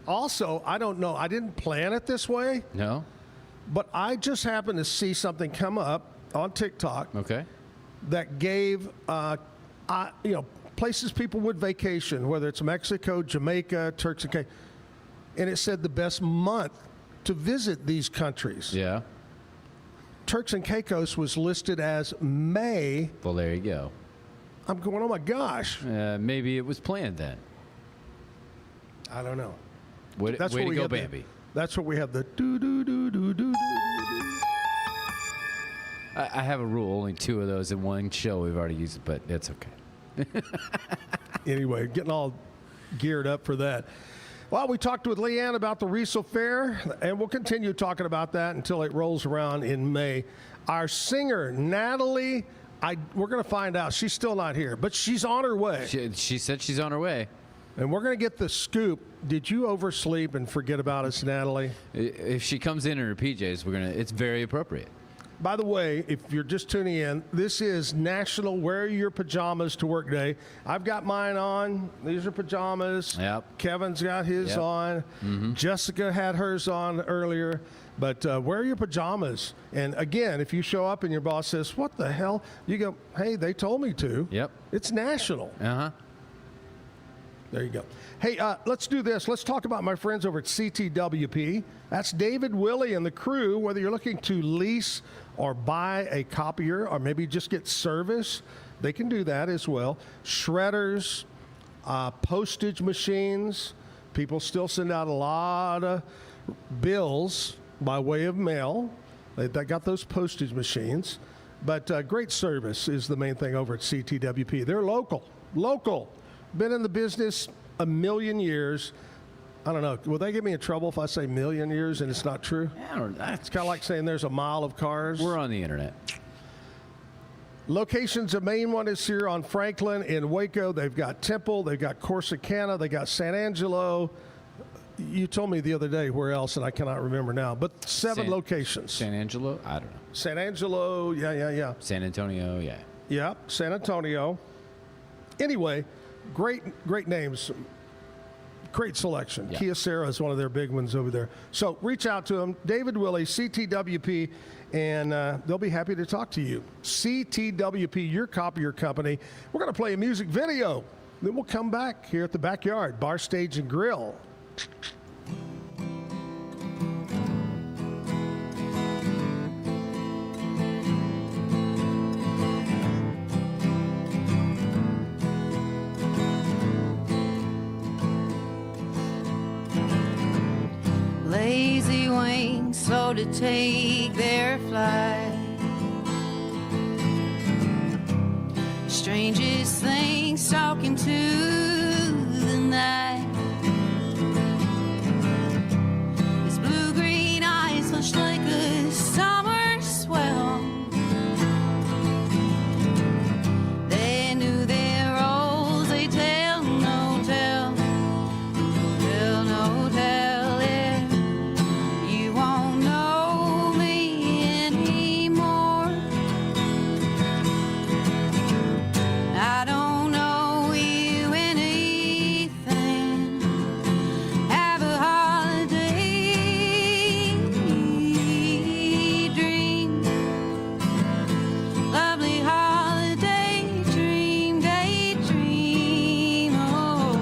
Speaker 1: Also, I don't know, I didn't plan it this way.
Speaker 2: No.
Speaker 1: But I just happened to see something come up on TikTok.
Speaker 2: Okay.
Speaker 1: that gave, places people would vacation, whether it's Mexico, Jamaica, Turks and Caicos. And it said the best month to visit these countries.
Speaker 2: Yeah.
Speaker 1: Turks and Caicos was listed as May.
Speaker 2: Well, there you go.
Speaker 1: I'm going, oh my gosh.
Speaker 2: Maybe it was planned then.
Speaker 1: I don't know.
Speaker 2: Way to go, Bambi.
Speaker 1: That's what we have the do.
Speaker 2: I have a rule, only 2 of those in one show. We've already used it, but it's okay.
Speaker 1: Anyway, getting all geared up for that. Well, we talked with Leigh Ann about the Riesel Fair, and we'll continue talking about that until it rolls around in May. Our singer, Natalie, we're going to find out. She's still not here, but she's on her way.
Speaker 2: She said she's on her way.
Speaker 1: And we're going to get the scoop. Did you oversleep and forget about us, Natalie?
Speaker 2: If she comes in her PJs, it's very appropriate.
Speaker 1: By the way, if you're just tuning in, this is National Wear Your Pajamas to Work Day. I've got mine on. These are pajamas.
Speaker 2: Yep.
Speaker 1: Kevin's got his on. Mm-hmm. Jessica had hers on earlier. But wear your pajamas. And again, if you show up and your boss says, what the hell? You go, hey, they told me to.
Speaker 2: Yep.
Speaker 1: It's national.
Speaker 2: Uh-huh.
Speaker 1: There you go. Hey, let's do this. Let's talk about my friends over at CTWP. That's David, Willie, and the crew. Whether you're looking to lease or buy a copier or maybe just get service, they can do that as well. Shredders, postage machines. People still send out a lot of bills by way of mail. They got those postage machines. But great service is the main thing over at CTWP. They're local. Been in the business a million years. I don't know. Will they get me in trouble if I say million years and it's not true? It's kind of like saying there's a mile of cars.
Speaker 2: We're on the internet.
Speaker 1: Locations, the main one is here on Franklin in Waco. They've got Temple. They've got Corsicana. They got San Angelo. You told me the other day where else, and I cannot remember now. But 7 locations.
Speaker 2: San Angelo? I don't know.
Speaker 1: San Angelo, yeah.
Speaker 2: San Antonio, yeah.
Speaker 1: Yeah, San Antonio. Anyway, great names. Great selection.
Speaker 2: Yeah.
Speaker 1: Kyocera is one of their big ones over there. So reach out to them. David Willie, CTWP, and they'll be happy to talk to you. CTWP, your copier company. We're going to play a music video. Then we'll come back here at the Backyard Bar, Stage, and Grill.
Speaker 5: Lazy wings, slow to take their flight. Strangest things talking to the night. His blue-green eyes flush like a summer swell. They knew their roles, they tell no tell. No tell, yeah. You won't know me anymore. I don't know you anything. Have a holiday dream. Lovely holiday dream, daydream. Oh.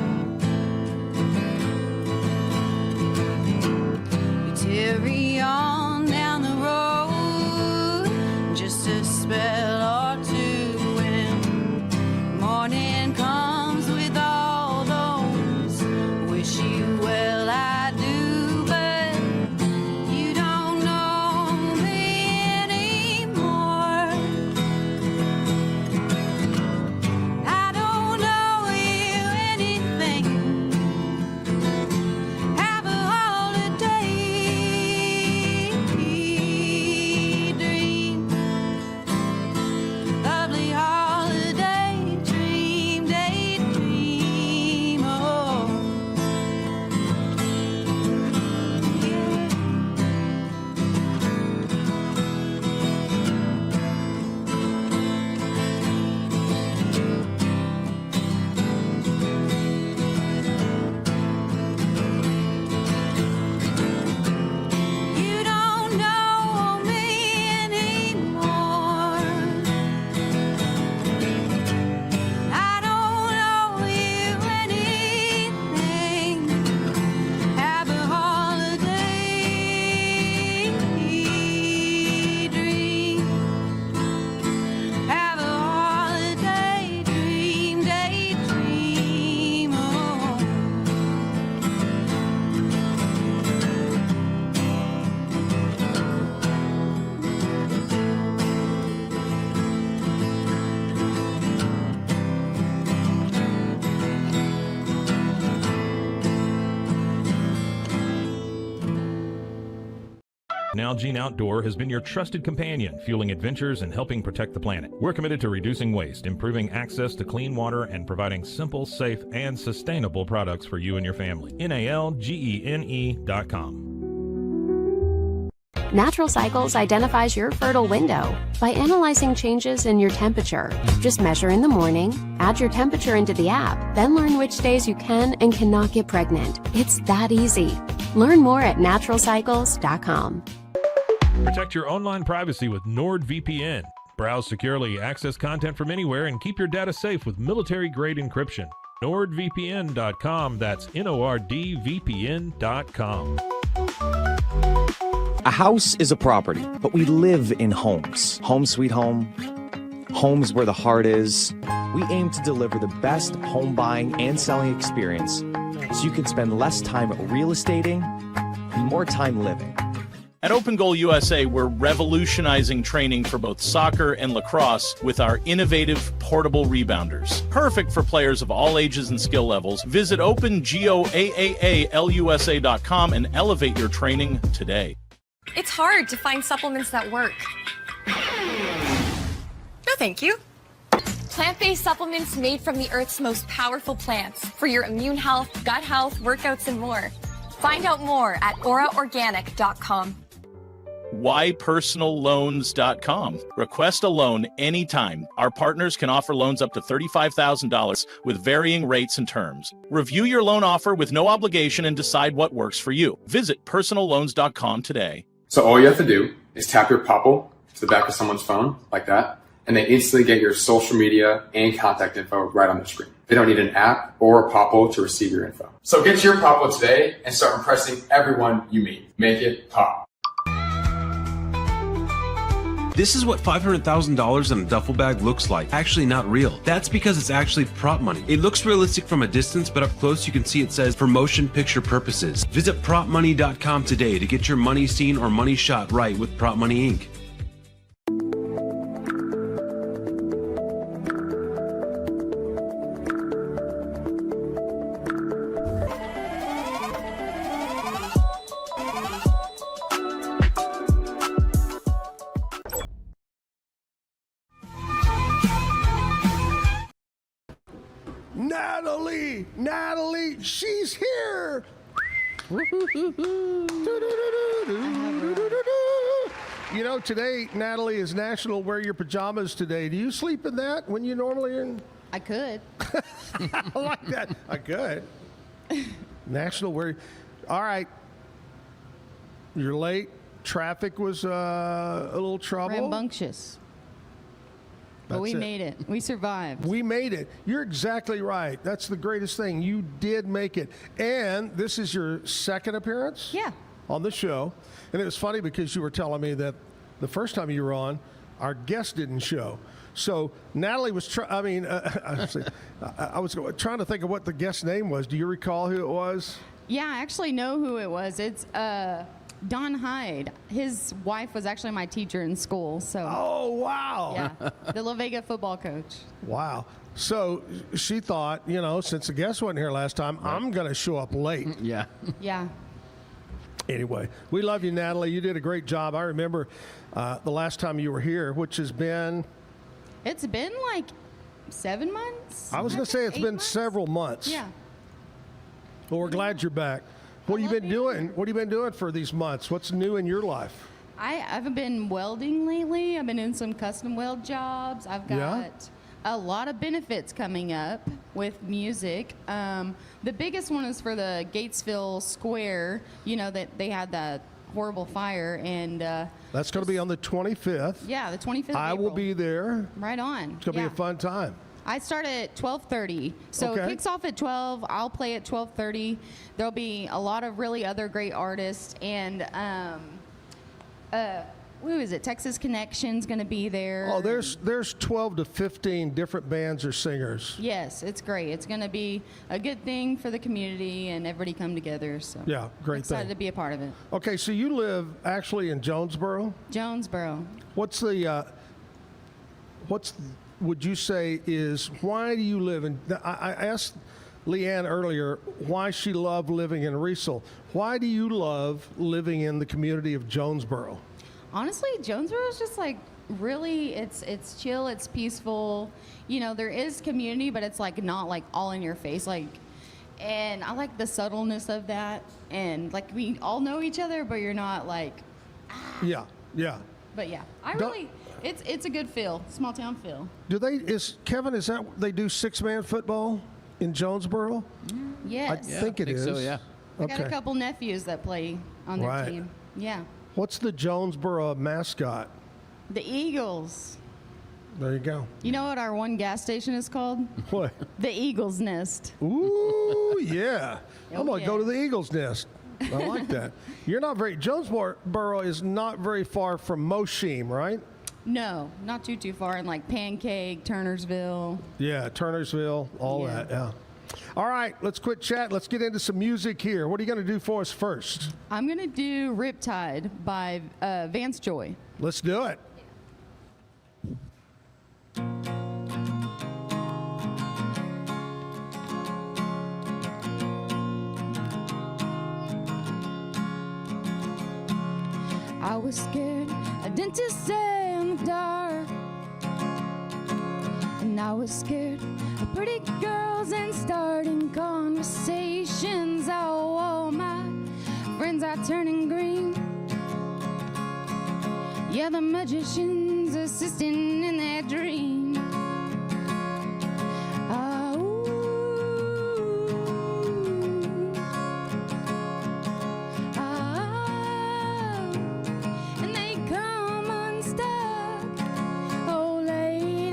Speaker 5: You tarry on down the road, just a spell or two, when morning comes with all those wish you well I do, but you don't know me anymore. I don't know you anything. Have a holiday
Speaker 9: Nalgene Outdoor has been your trusted companion, fueling adventures and helping protect the planet. We're committed to reducing waste, improving access to clean water, and providing simple, safe, and sustainable products for you and your family. NALGENE.com.
Speaker 4: Natural Cycles identifies your fertile window by analyzing changes in your temperature. Just measure in the morning, add your temperature into the app, then learn which days you can and cannot get pregnant. It's that easy. Learn more at naturalcycles.com.
Speaker 9: Protect your online privacy with NordVPN. Browse securely, access content from anywhere, and keep your data safe with military-grade encryption. NordVPN.com. That's NORDVPN.com.
Speaker 7: A house is a property, but we live in homes. Home sweet home. Homes where the heart is. We aim to deliver the best home buying and selling experience so you can spend less time real estating and more time living.
Speaker 8: At Open Goal USA, we're revolutionizing training for both soccer and lacrosse with our innovative portable rebounders. Perfect for players of all ages and skill levels. Visit OpenGOAAALUSA.com and elevate your training today.
Speaker 12: It's hard to find supplements that work. No, thank you. Plant-based supplements made from the Earth's most powerful plants for your immune health, gut health, workouts, and more. Find out more at auraorganic.com.
Speaker 8: WhyPersonalLoans.com. Request a loan anytime. Our partners can offer loans up to $35,000 with varying rates and terms. Review your loan offer with no obligation and decide what works for you. Visit personalloans.com today.
Speaker 25: So all you have to do is tap your Popple to the back of someone's phone, like that, and they instantly get your social media and contact info right on the screen. They don't need an app or a Popple to receive your info. So get your Popple today and start impressing everyone you meet. Make it pop.
Speaker 26: This is what $500,000 in a duffel bag looks like. Actually not real. That's because it's actually prop money. It looks realistic from a distance, but up close you can see it says for motion picture purposes. Visit propmoney.com today to get your money seen or money shot right with Prop Money Inc.
Speaker 1: Natalie, she's here. You know, today, Natalie, is National Wear Your Pajamas Today. Do you sleep in that when you normally in?
Speaker 27: I could.
Speaker 1: I like that. I could. National Wear. All right. You're late. Traffic was a little trouble.
Speaker 27: Rambunctious. But we made it. We survived.
Speaker 1: We made it. You're exactly right. That's the greatest thing. You did make it. And this is your second appearance?
Speaker 27: Yeah.
Speaker 1: On the show. And it was funny because you were telling me that the first time you were on, our guest didn't show. So Natalie was I was trying to think of what the guest name was. Do you recall who it was?
Speaker 27: Yeah, I actually know who it was. It's Don Hyde. His wife was actually my teacher in school. So.
Speaker 1: Oh, wow.
Speaker 27: Yeah, the La Vega football coach.
Speaker 1: Wow. So she thought, you know, since the guest wasn't here last time, I'm going to show up late.
Speaker 2: Yeah.
Speaker 27: Yeah.
Speaker 1: Anyway, we love you, Natalie. You did a great job. I remember the last time you were here, which has been...
Speaker 27: It's been like 7 months.
Speaker 1: I was going to say it's been
Speaker 27: months?
Speaker 1: several months.
Speaker 27: Yeah.
Speaker 1: Well, we're glad you're back. What have you been doing? What have you been doing for these months? What's new in your life?
Speaker 27: I haven't been welding lately. I've been doing some custom weld jobs. I've got a lot of benefits coming up with music. The biggest one is for the Gatesville Square. You know that they had that horrible fire, and
Speaker 1: that's going to be on the 25th.
Speaker 27: Yeah, the 25th.
Speaker 1: I will be there.
Speaker 27: Right on.
Speaker 1: It's going to be a fun time.
Speaker 27: I start at 12:30, so it kicks off at 12. I'll play at 12:30. There'll be a lot of really other great artists, and who is it? Texas Connection's going to be there.
Speaker 1: Oh, there's 12 to 15 different bands or singers.
Speaker 27: Yes, it's great. It's going to be a good thing for the community and everybody come together. So
Speaker 1: yeah, great
Speaker 27: excited
Speaker 1: thing.
Speaker 27: to be a part of it.
Speaker 1: Okay, so you live actually in Jonesboro.
Speaker 27: Jonesboro.
Speaker 1: What's would you say is, why do you live in, I asked Leigh Ann earlier why she loved living in Riesel. Why do you love living in the community of Jonesboro?
Speaker 27: Honestly, Jonesboro is just like really, it's chill, it's peaceful. You know, there is community, but it's like not like all in your face. Like, and I like the subtleness of that. And like we all know each other, but you're not like.
Speaker 1: Yeah.
Speaker 27: But yeah, it's a good feel, small town feel.
Speaker 1: Do they? Is that they do 6-man football in Jonesboro?
Speaker 27: Yes.
Speaker 1: I think it is.
Speaker 2: So, yeah.
Speaker 27: I got a couple nephews that play on their
Speaker 1: Right.
Speaker 27: team. Yeah.
Speaker 1: What's the Jonesboro mascot?
Speaker 27: The Eagles.
Speaker 1: There you go.
Speaker 27: You know what our one gas station is called?
Speaker 1: What?
Speaker 27: The Eagle's Nest.
Speaker 1: Ooh, yeah.
Speaker 27: Oh,
Speaker 1: I'm going to go
Speaker 27: yeah.
Speaker 1: to the Eagle's Nest. I like that. Jonesboro is not very far from Mosheim, right?
Speaker 27: No, not too far. In like Pancake, Turnersville.
Speaker 1: Yeah, Turnersville, all that, yeah. All right, let's quit chat. Let's get into some music here. What are you going to do for us first?
Speaker 27: I'm going to do Riptide by Vance Joy.
Speaker 1: Let's do it.
Speaker 27: I was scared, I didn't stay in the dark. And I was scared of pretty girls and starting conversations. Oh, all my friends are turning green. Yeah, the magician's assisting in their dream. And they come unstuck. Oh, lady,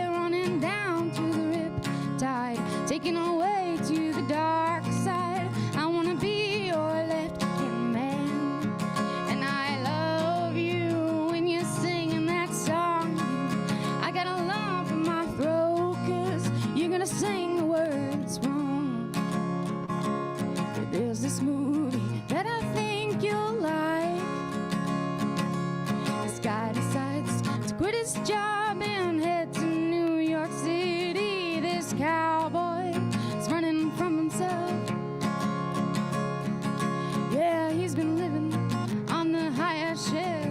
Speaker 27: running down to the riptide, taking away to the dark side. I wanna be your left-hand man, and I love you when you're singing that song. I got a lump in my throat 'cause you're gonna sing the words wrong. There's this movie that I think you'll like. This guy decides to quit his job and head to New York City. This cowboy is running from himself. Yeah, he's been living on the higher shelf.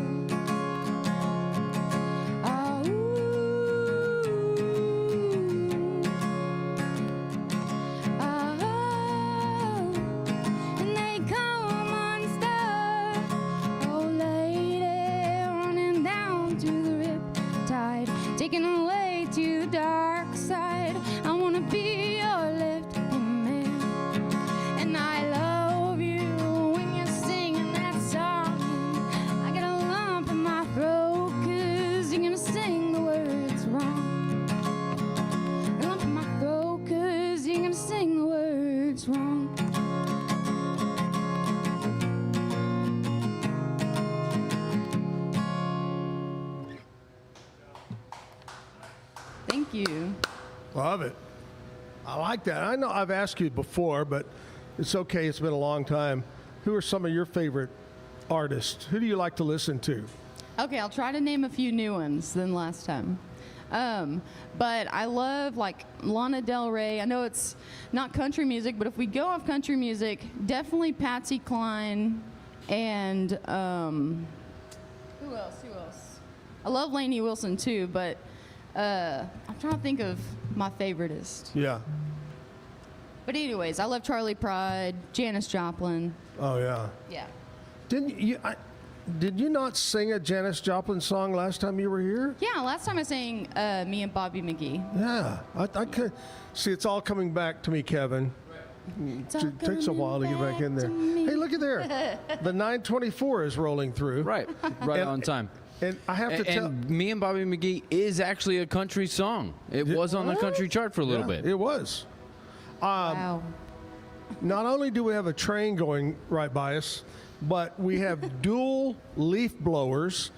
Speaker 27: And they come unstuck. Oh, lady, running down to the riptide, taking away to the dark side. I wanna be your left-hand man, and I love you when you're singing that song. I got a lump in my throat 'cause you're gonna sing the words wrong. A lump in my throat 'cause you're gonna sing the words wrong. Thank you.
Speaker 1: Love it. I like that. I know I've asked you before, but it's okay. It's been a long time. Who are some of your favorite artists? Who do you like to listen to?
Speaker 27: Okay, I'll try to name a few new ones than last time. But I love like Lana Del Rey. I know it's not country music, but if we go off country music, definitely Patsy Cline and who else? I love Lainey Wilson too, but I'm trying to think of my favoritist.
Speaker 1: Yeah.
Speaker 27: But anyways, I love Charlie Pride, Janis Joplin.
Speaker 1: Oh, yeah.
Speaker 27: Yeah.
Speaker 1: Did you not sing a Janis Joplin song last time you were here?
Speaker 27: Yeah, last time I sang Me and Bobby McGee.
Speaker 1: Yeah. I could see it's all coming back to me, Kevin. It takes a while to get back in there. Hey, look at there. The 924 is rolling through.
Speaker 2: Right on time.
Speaker 1: And I have to tell.
Speaker 2: And Me and Bobby McGee is actually a country song. It was on the country chart for a little bit.
Speaker 1: It was.
Speaker 27: Wow.
Speaker 1: Not only do we have a train going right by us, but we have dual leaf blowers.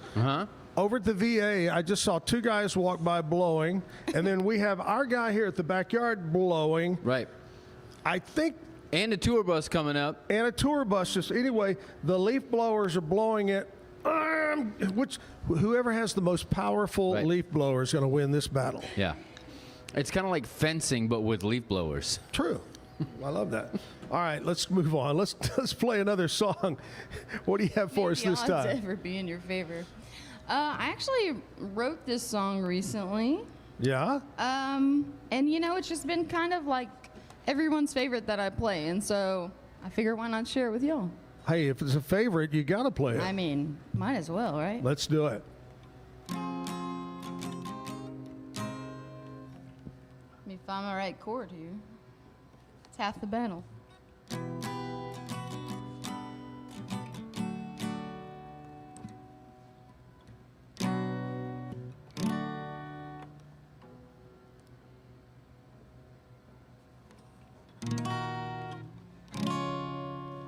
Speaker 1: Over at the VA, I just saw two guys walk by blowing, and then we have our guy here at the backyard blowing.
Speaker 2: Right.
Speaker 1: I think.
Speaker 2: And a tour bus coming up.
Speaker 1: And a tour bus. Just anyway, the leaf blowers are blowing it. Whoever has the most powerful leaf blower is going to win this battle.
Speaker 2: Yeah. It's kind of like fencing, but with leaf blowers.
Speaker 1: True. I love that. All right, let's move on. Let's play another song. What do you have for us this
Speaker 27: Odds
Speaker 1: time?
Speaker 27: ever be in your favor. I actually wrote this song recently.
Speaker 1: Yeah?
Speaker 27: And it's just been kind of like everyone's favorite that I play, and so I figure why not share it with y'all?
Speaker 1: Hey, if it's a favorite, you got to play it.
Speaker 27: I mean, might as well, right?
Speaker 1: Let's do it.
Speaker 27: Let me find my right chord here. It's half the battle.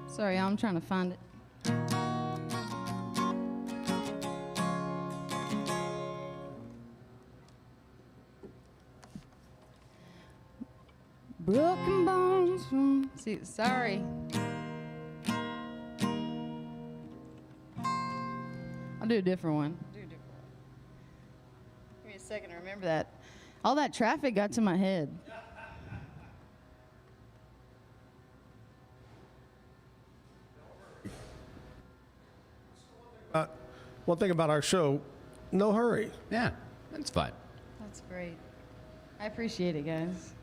Speaker 27: Sorry, I'm trying to find it. Broken bones from... See, sorry. I'll do a different one. Give me a second to remember that. All that traffic got to my head.
Speaker 1: One thing about our show, no hurry.
Speaker 2: Yeah, that's fine.
Speaker 27: That's great. I appreciate it, guys.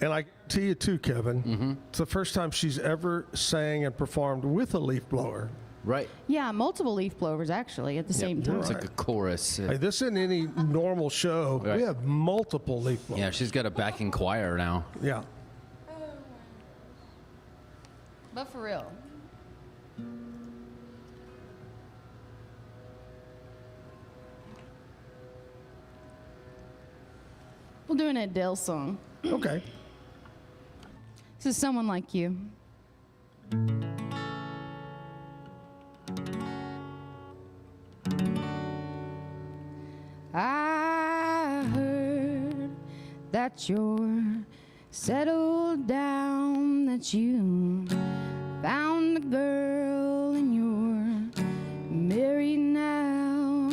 Speaker 1: And I to you too, Kevin. It's the first time she's ever sang and performed with a leaf blower.
Speaker 2: Right.
Speaker 27: Yeah, multiple leaf blowers actually at the same time.
Speaker 2: It's like a chorus.
Speaker 1: Hey, this isn't any normal show.
Speaker 2: Right.
Speaker 1: We have multiple leaf blowers.
Speaker 2: Yeah, she's got a backing choir now.
Speaker 1: Yeah.
Speaker 27: But for real. We'll do an Adele song.
Speaker 1: Okay.
Speaker 27: This is Someone Like You. I heard that you're settled down, that you found a girl and you're married now.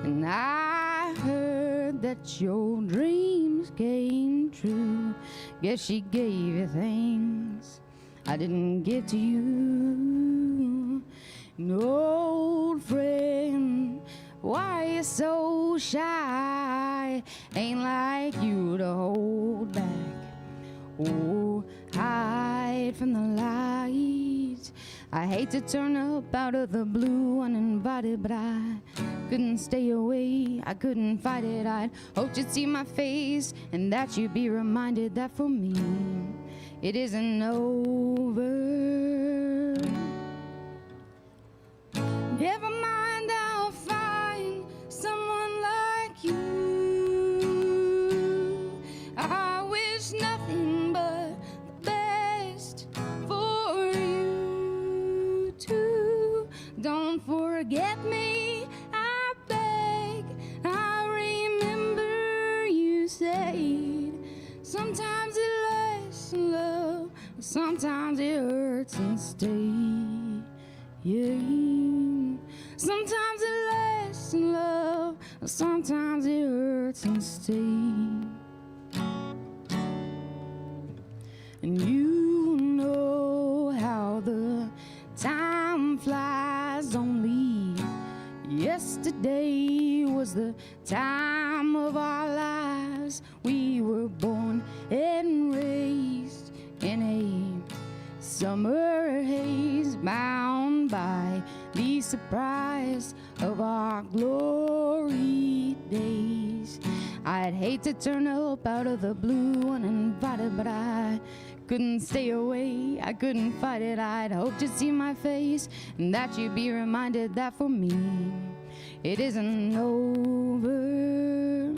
Speaker 27: And I heard that your dreams came true. Guess she gave you things I didn't give to you. An old friend, why you so shy? Ain't like you to hold back. Oh, hide from the light. I hate to turn up out of the blue uninvited, but I couldn't stay away. I couldn't fight it. I'd hoped you'd see my face and that you'd be reminded that for me it isn't over. Never mind, I'll find someone like you. I wish nothing but the best for you too. Don't forget me, I beg. I remember you said sometimes it lasts in love, sometimes it hurts and stays. Yeah. Sometimes it lasts in love, sometimes it hurts and stays. And you know how the time flies. Only yesterday was the time of our lives. We were born and raised in a summer haze, bound by the surprise of our glory days. I'd hate to turn up out of the blue uninvited, but I couldn't stay away, I couldn't fight it. I'd hoped you'd see my face and that you'd be reminded that for me it isn't over.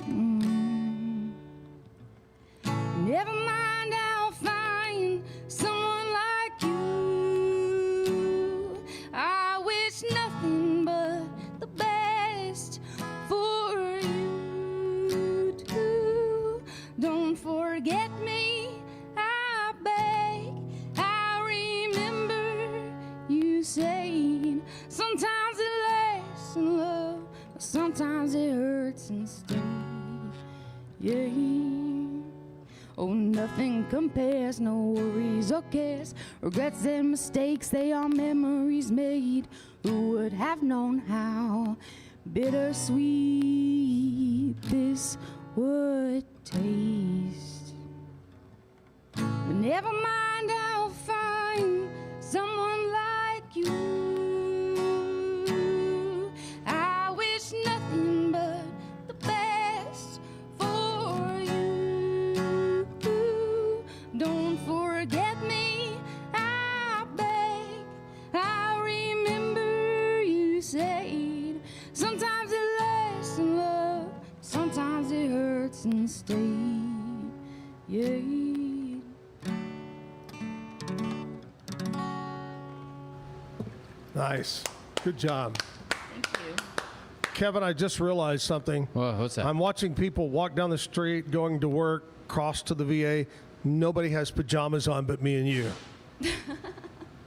Speaker 27: Never mind, I'll find someone like you. I wish nothing but the best for you too. Don't forget me, I beg. I remember you saying sometimes it lasts in love, sometimes it hurts and stays. Yeah. Oh, nothing compares, no worries or cares. Regrets and mistakes, they are memories made. Who would have known how bittersweet this would taste? But never mind, I'll find someone like you. I wish nothing but the best for you. Don't forget me, I beg. I remember you said sometimes it lasts in love, sometimes it hurts and stays. Yeah.
Speaker 1: Nice. Good job.
Speaker 27: Thank you.
Speaker 1: Kevin, I just realized something.
Speaker 2: What's that?
Speaker 1: I'm watching people walk down the street, going to work, cross to the VA. Nobody has pajamas on but me and you.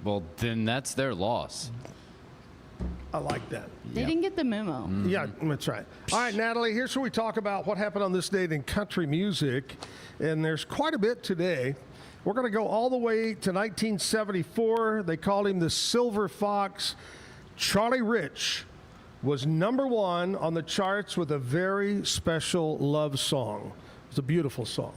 Speaker 2: Well, then that's their loss.
Speaker 1: I like that.
Speaker 27: They didn't get the memo.
Speaker 1: Yeah, that's right. All right, Natalie, here's where we talk about what happened on this date in country music. And there's quite a bit today. We're going to go all the way to 1974. They called him the Silver Fox. Charlie Rich was #1 on the charts with a very special love song. It's a beautiful song.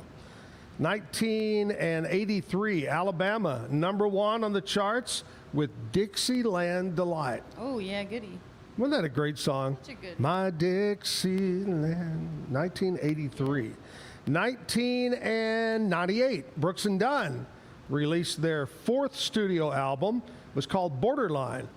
Speaker 1: 1983, Alabama, #1 on the charts with Dixieland Delight.
Speaker 27: Oh, yeah, goody.
Speaker 1: Wasn't that a great song?
Speaker 27: Such a good.
Speaker 1: My Dixieland, 1983. 1998, Brooks and Dunn released their 4th studio album. It was called Borderline.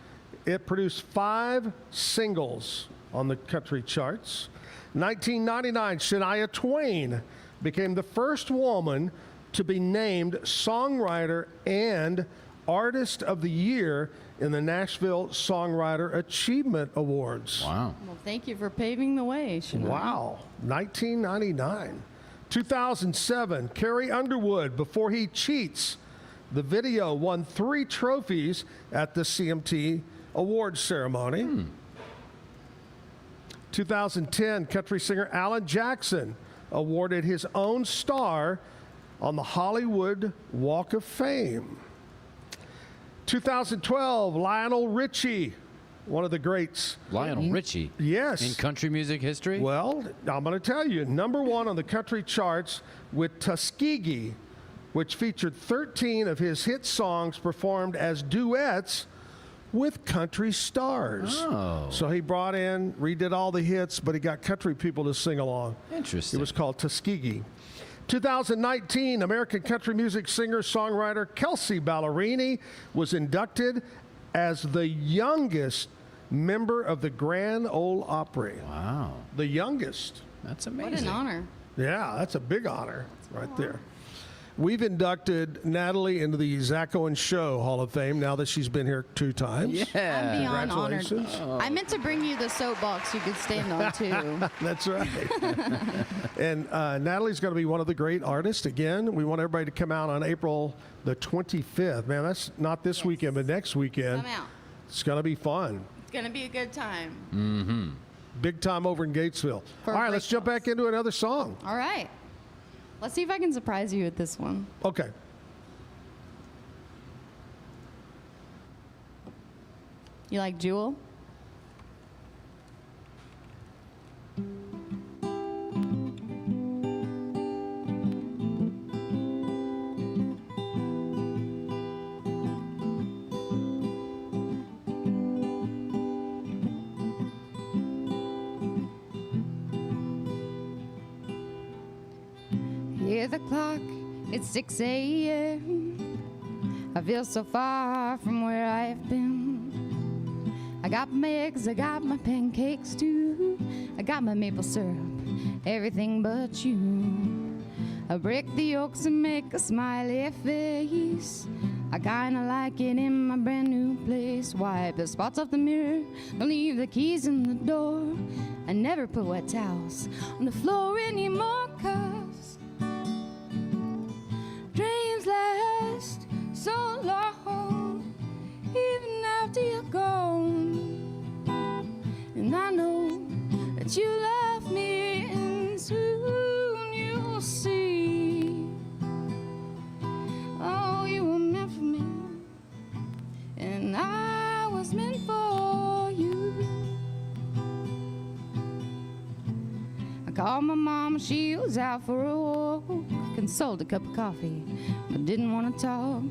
Speaker 1: It produced 5 singles on the country charts. 1999, Shania Twain became the first woman to be named Songwriter and Artist of the Year in the Nashville Songwriter Achievement Awards.
Speaker 2: Wow.
Speaker 27: Well, thank you for paving the way, Shania.
Speaker 1: Wow. 1999. 2007, Carrie Underwood, Before He Cheats. The video won 3 trophies at the CMT Awards ceremony. 2010, country singer Alan Jackson awarded his own star on the Hollywood Walk of Fame. 2012, Lionel Richie, one of the greats.
Speaker 2: Lionel Richie?
Speaker 1: Yes.
Speaker 2: In country music history?
Speaker 1: Well, I'm going to tell you, #1 on the country charts with Tuskegee, which featured 13 of his hit songs performed as duets with country stars.
Speaker 2: Oh.
Speaker 1: So he brought in, redid all the hits, but he got country people to sing along.
Speaker 2: Interesting.
Speaker 1: It was called Tuskegee. 2019, American country music singer-songwriter Kelsey Ballerini was inducted as the youngest member of the Grand Ole Opry.
Speaker 2: Wow.
Speaker 1: The youngest.
Speaker 2: That's amazing.
Speaker 27: What an honor.
Speaker 1: Yeah, that's a big honor right there. We've inducted Natalie into the Zack Owen Show Hall of Fame now that she's been here 2 times.
Speaker 2: Yeah.
Speaker 27: I'm beyond honored.
Speaker 1: Congratulations.
Speaker 27: I meant to bring you the soapbox you could stand on, too.
Speaker 1: That's right. And Natalie's going to be one of the great artists. Again, we want everybody to come out on April the 25th. Man, that's not this weekend, but next weekend.
Speaker 27: Come out.
Speaker 1: It's going to be fun.
Speaker 27: It's going to be a good time.
Speaker 2: Mm-hmm.
Speaker 1: Big time over in Gatesville.
Speaker 27: For
Speaker 1: All right, let's jump back into another song.
Speaker 27: All right. Let's see if I can surprise you with this one.
Speaker 1: Okay.
Speaker 27: You like Jewel? Hear the clock, it's 6 a.m. I feel so far from where I've been. I got my eggs, I got my pancakes too. I got my maple syrup, everything but you. I break the yolks and make a smiley face. I kinda like it in my brand new place. Wipe the spots off the mirror, don't leave the keys in the door. I never put wet towels on the floor anymore, 'cause dreams last so long, even after you're gone. And I know that you love me, and soon was meant for you. I called my mama, she was out for a walk, and sold a cup of coffee, but didn't want to talk.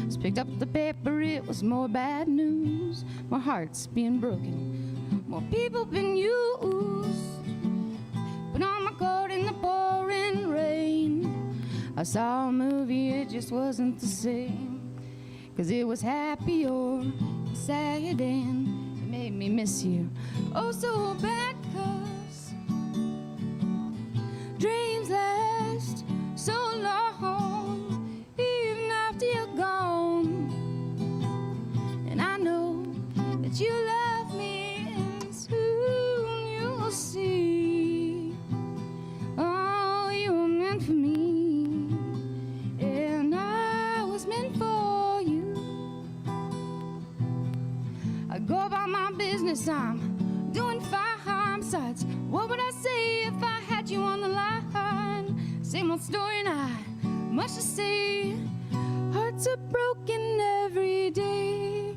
Speaker 27: Just picked up the paper, it was more bad news. My heart's being broken, more people been used. Put on my coat in the pouring rain. I saw a movie, it just wasn't the same. 'Cause it was happy or sad, and it made me miss you oh so bad. 'Cause dreams last so long, even after you're gone. And I know that you love me, and soon you'll see. Oh, you were meant for me, and I was meant for you. I go about my business, I'm doing fine. Besides, what would I say if I had you on the line? Same old story, and I much to say. Hearts are broken every day.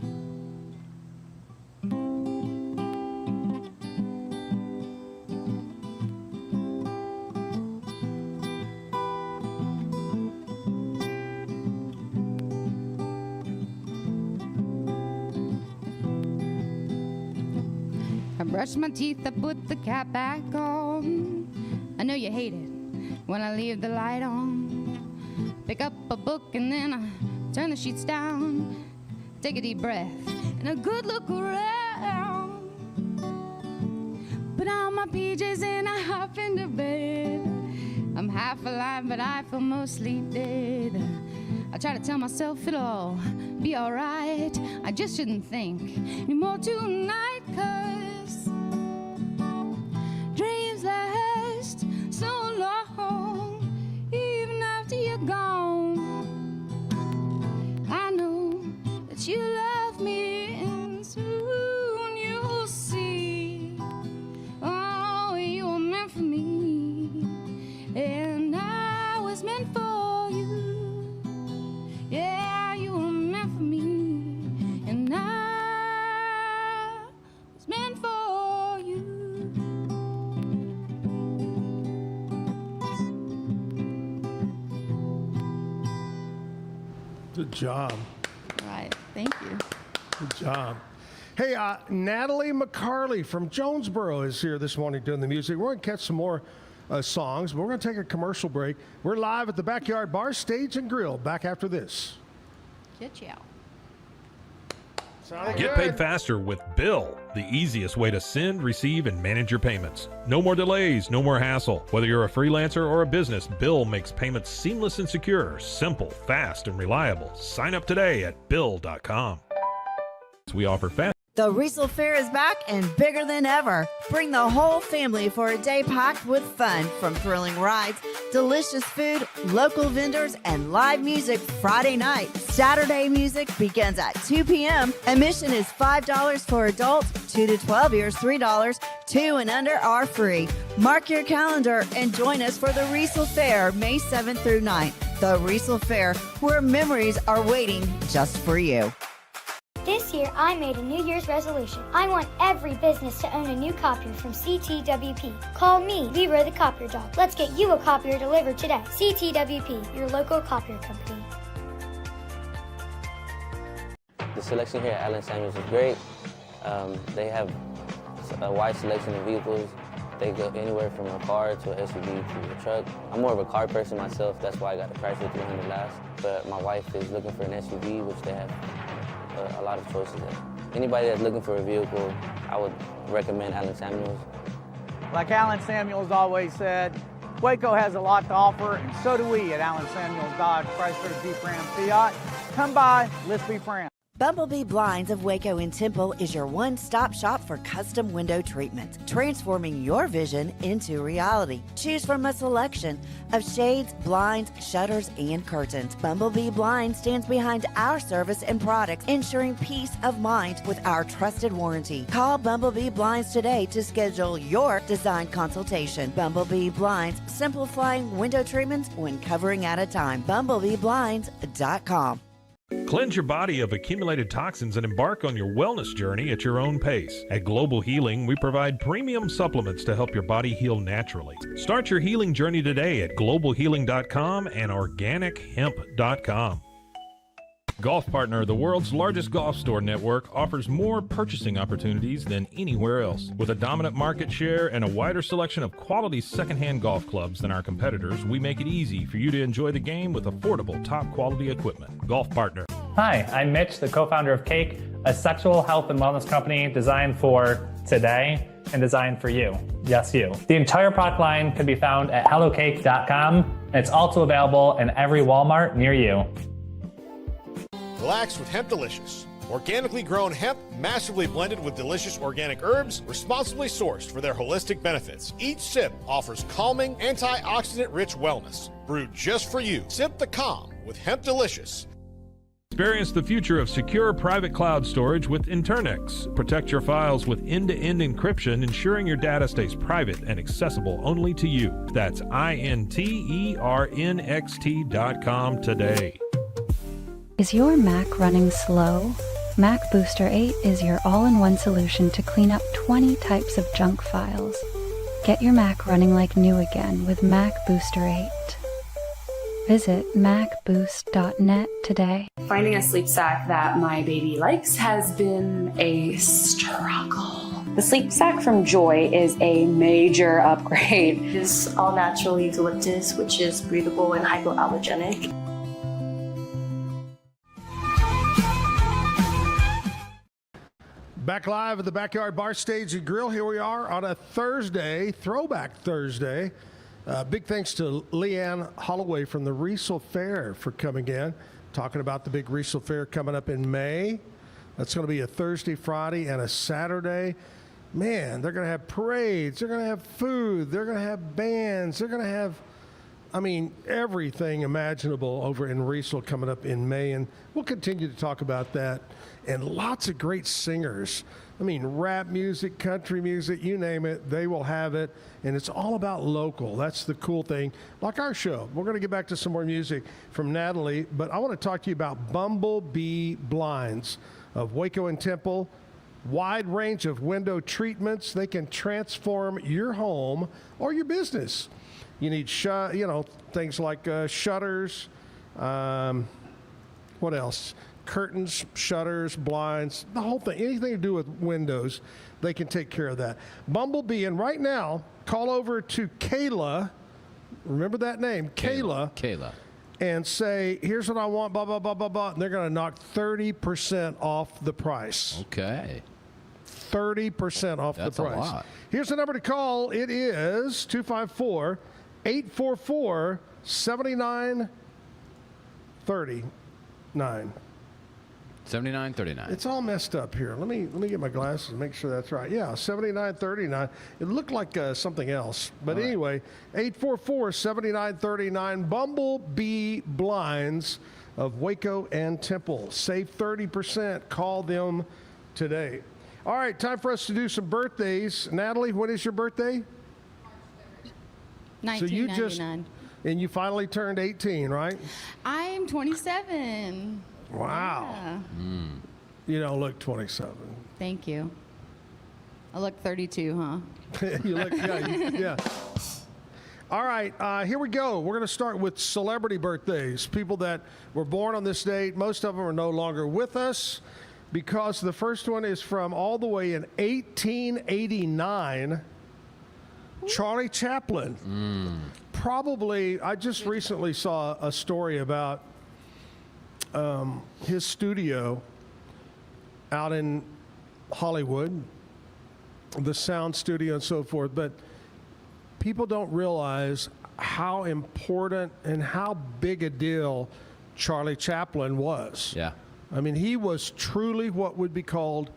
Speaker 27: I brush my teeth, I put the cap back on. I know you hate it when I leave the light on. Pick up a book and then I turn the sheets down. Take a deep breath and a good look around. Put on my PJs and I hop into bed. I'm half alive, but I feel mostly dead. I try to tell myself it'll all be alright. I just shouldn't think anymore tonight, 'cause dreams last so long, even after you're gone. I know that you love me, and soon you'll see. Oh, you were meant for me, and I was meant for you. Yeah, you were meant for me, and I was meant for you.
Speaker 1: Good job.
Speaker 27: Right, thank you.
Speaker 1: Good job. Hey, Natalie McCarley from Jonesboro is here this morning doing the music. We're going to catch some more songs, but we're going to take a commercial break. We're live at the Backyard Bar, Stage and Grill. Back after this.
Speaker 27: Get you out.
Speaker 9: Get paid faster with Bill, the easiest way to send, receive, and manage your payments. No more delays, no more hassle. Whether you're a freelancer or a business, Bill makes payments seamless and secure, simple, fast, and reliable. Sign up today at Bill.com. We offer fast.
Speaker 3: The Riesel Fair is back and bigger than ever. Bring the whole family for a day packed with fun, from thrilling rides, delicious food, local vendors, and live music Friday night. Saturday music begins at 2 p.m. Admission is $5 for adults, 2 to 12 years, $3. 2 and under are free. Mark your calendar and join us for the Riesel Fair, May 7th through 9th. The Riesel Fair, where memories are waiting just for you.
Speaker 13: This year, I made a New Year's resolution. I want every business to own a new copier from CTWP. Call me, Leroy the Copier Dog. Let's get you a copier delivered today. CTWP, your local copier company.
Speaker 14: The selection here at Allen Samuels is great. They have a wide selection of vehicles. They go anywhere from a car to an SUV to a truck. I'm more of a car person myself. That's why I got the Chrysler 300 last. But my wife is looking for an SUV, which they have a lot of choices there. Anybody that's looking for a vehicle, I would recommend Allen Samuels.
Speaker 15: Like Allen Samuels always said, Waco has a lot to offer, and so do we at Allen Samuels Dodge, Chrysler, Jeep, Ram, Fiat. Come by, let's be friends.
Speaker 3: Bumblebee Blinds of Waco and Temple is your one-stop shop for custom window treatment, transforming your vision into reality. Choose from a selection of shades, blinds, shutters, and curtains. Bumblebee Blinds stands behind our service and products, ensuring peace of mind with our trusted warranty. Call Bumblebee Blinds today to schedule your design consultation. Bumblebee Blinds, simplifying window treatments one covering at a time. BumblebeeBlinds.com.
Speaker 9: Cleanse your body of accumulated toxins and embark on your wellness journey at your own pace. At Global Healing, we provide premium supplements to help your body heal naturally. Start your healing journey today at globalhealing.com and organichemp.com. Golf Partner, the world's largest golf store network, offers more purchasing opportunities than anywhere else. With a dominant market share and a wider selection of quality secondhand golf clubs than our competitors, we make it easy for you to enjoy the game with affordable, top-quality equipment. Golf Partner.
Speaker 6: Hi, I'm Mitch, the co-founder of Cake, a sexual health and wellness company designed for today and designed for you. Yes, you. The entire product line can be found at hellocake.com, and it's also available in every Walmart near you.
Speaker 10: Relax with Hemp Delicious. Organically grown hemp, massively blended with delicious organic herbs, responsibly sourced for their holistic benefits. Each sip offers calming, antioxidant-rich wellness. Brewed just for you. Sip the calm with Hemp Delicious.
Speaker 9: Experience the future of secure private cloud storage with Internix. Protect your files with end-to-end encryption, ensuring your data stays private and accessible only to you. That's INTERNXT.com today.
Speaker 11: Is your Mac running slow? Mac Booster 8 is your all-in-one solution to clean up 20 types of junk files. Get your Mac running like new again with Mac Booster 8. Visit macboost.net today.
Speaker 16: Finding a sleep sack that my baby likes has been a struggle.
Speaker 17: The sleep sack from Joy is a major upgrade.
Speaker 16: It is all natural eucalyptus, which is breathable and hypoallergenic.
Speaker 1: Back live at the Backyard Bar Stage and Grill. Here we are on a Thursday, Throwback Thursday. Big thanks to Leigh Ann Holloway from the Riesel Fair for coming in, talking about the big Riesel Fair coming up in May. That's going to be a Thursday, Friday, and a Saturday. Man, they're going to have parades. They're going to have food. They're going to have bands. They're going to have, everything imaginable over in Riesel coming up in May. And we'll continue to talk about that. And lots of great singers. Rap music, country music, you name it, they will have it. And it's all about local. That's the cool thing. Like our show. We're going to get back to some more music from Natalie, but I want to talk to you about Bumblebee Blinds of Waco and Temple. Wide range of window treatments. They can transform your home or your business. You need, things like shutters. What else? Curtains, shutters, blinds, the whole thing. Anything to do with windows, they can take care of that. Bumblebee, and right now, call over to Kayla. Remember that name, Kayla. And say, here's what I want, blah, blah, blah, blah, blah. And they're going to knock 30% off the price.
Speaker 2: Okay.
Speaker 1: 30% off the price.
Speaker 2: That's a lot.
Speaker 1: Here's the number to call. It is 254-844-7939.
Speaker 2: 7939.
Speaker 1: It's all messed up here. Let me get my glasses and make sure that's right. Yeah, 7939. It looked like something else. But anyway, 844-7939. Bumblebee Blinds of Waco and Temple. Save 30%. Call them today. All right, time for us to do some birthdays. Natalie, when is your birthday?
Speaker 27: March 3rd. 1999.
Speaker 1: And you finally turned 18, right?
Speaker 27: I'm 27.
Speaker 1: Wow.
Speaker 27: Yeah.
Speaker 1: You don't look 27.
Speaker 27: Thank you. I look 32, huh?
Speaker 1: You look, yeah. All right, here we go. We're going to start with celebrity birthdays. People that were born on this date. Most of them are no longer with us because the first one is from all the way in 1889. Charlie Chaplin. Probably, I just recently saw a story about his studio out in Hollywood, the sound studio and so forth, but people don't realize how important and how big a deal Charlie Chaplin was.
Speaker 2: Yeah.
Speaker 1: He was truly what would be called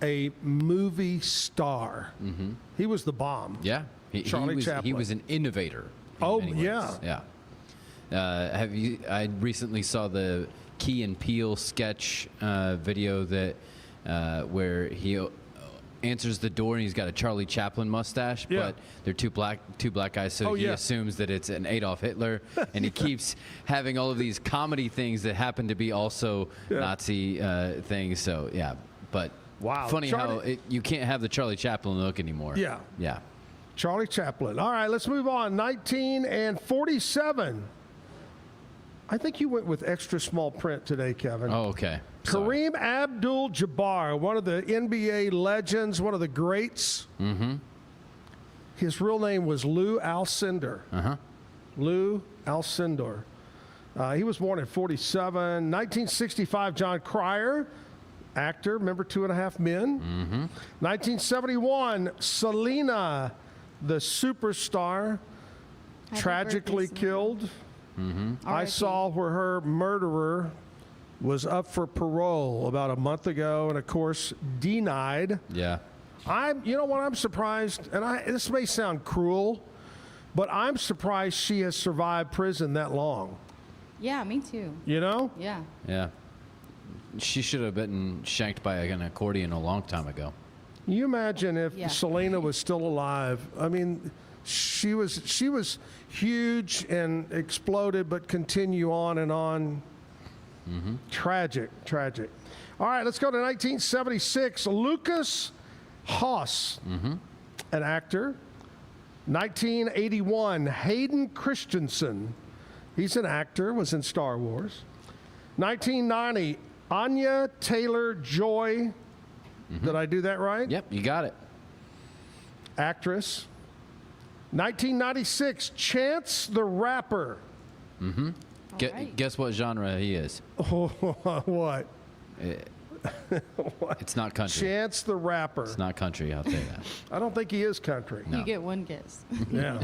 Speaker 1: a movie star. Mm-hmm. He was the bomb.
Speaker 2: Yeah.
Speaker 1: Charlie Chaplin.
Speaker 2: He was an innovator.
Speaker 1: Oh, yeah.
Speaker 2: Yeah. I recently saw the Key and Peele sketch video that where he answers the door, and he's got a Charlie Chaplin mustache,
Speaker 1: Yeah.
Speaker 2: but they're two black guys, so he assumes that it's an Adolf Hitler, and he keeps having all of these comedy things that happen to be also Nazi things. So yeah, but funny how you can't have the Charlie Chaplin look anymore.
Speaker 1: Yeah.
Speaker 2: Yeah.
Speaker 1: Charlie Chaplin. All right, let's move on. 1947. I think you went with extra small print today, Kevin.
Speaker 2: Oh, okay.
Speaker 1: Kareem Abdul-Jabbar, one of the NBA legends, one of the greats.
Speaker 2: Mm-hmm.
Speaker 1: His real name was Lou Alcindor.
Speaker 2: Uh-huh.
Speaker 1: Lou Alcindor. He was born in 47. 1965, John Cryer, actor, remember 2.5 Men?
Speaker 2: Mm-hmm.
Speaker 1: 1971, Selena, the superstar, tragically killed.
Speaker 2: Mm-hmm.
Speaker 1: I saw where her murderer was up for parole about a month ago, and of course denied.
Speaker 2: Yeah.
Speaker 1: You know what? I'm surprised, and this may sound cruel, but I'm surprised she has survived prison that long.
Speaker 27: Yeah, me too.
Speaker 1: You know?
Speaker 27: Yeah.
Speaker 2: Yeah. She should have been shanked by an accordion a long time ago.
Speaker 1: Can you imagine if Selena was still alive? I mean, she was huge and exploded, but continue on and on.
Speaker 2: Mm-hmm.
Speaker 1: Tragic. All right, let's go to 1976. Lucas Haas, an actor. 1981, Hayden Christensen. He's an actor, was in Star Wars. 1990, Anya Taylor-Joy. Did I do that right?
Speaker 2: Yep, you got it.
Speaker 1: Actress. 1996, Chance the Rapper.
Speaker 2: Mm-hmm. Guess what genre he is?
Speaker 1: What?
Speaker 2: It's not country.
Speaker 1: Chance the Rapper.
Speaker 2: It's not country, I'll tell you that.
Speaker 1: I don't think he is country.
Speaker 2: No.
Speaker 27: You get one guess.
Speaker 1: Yeah.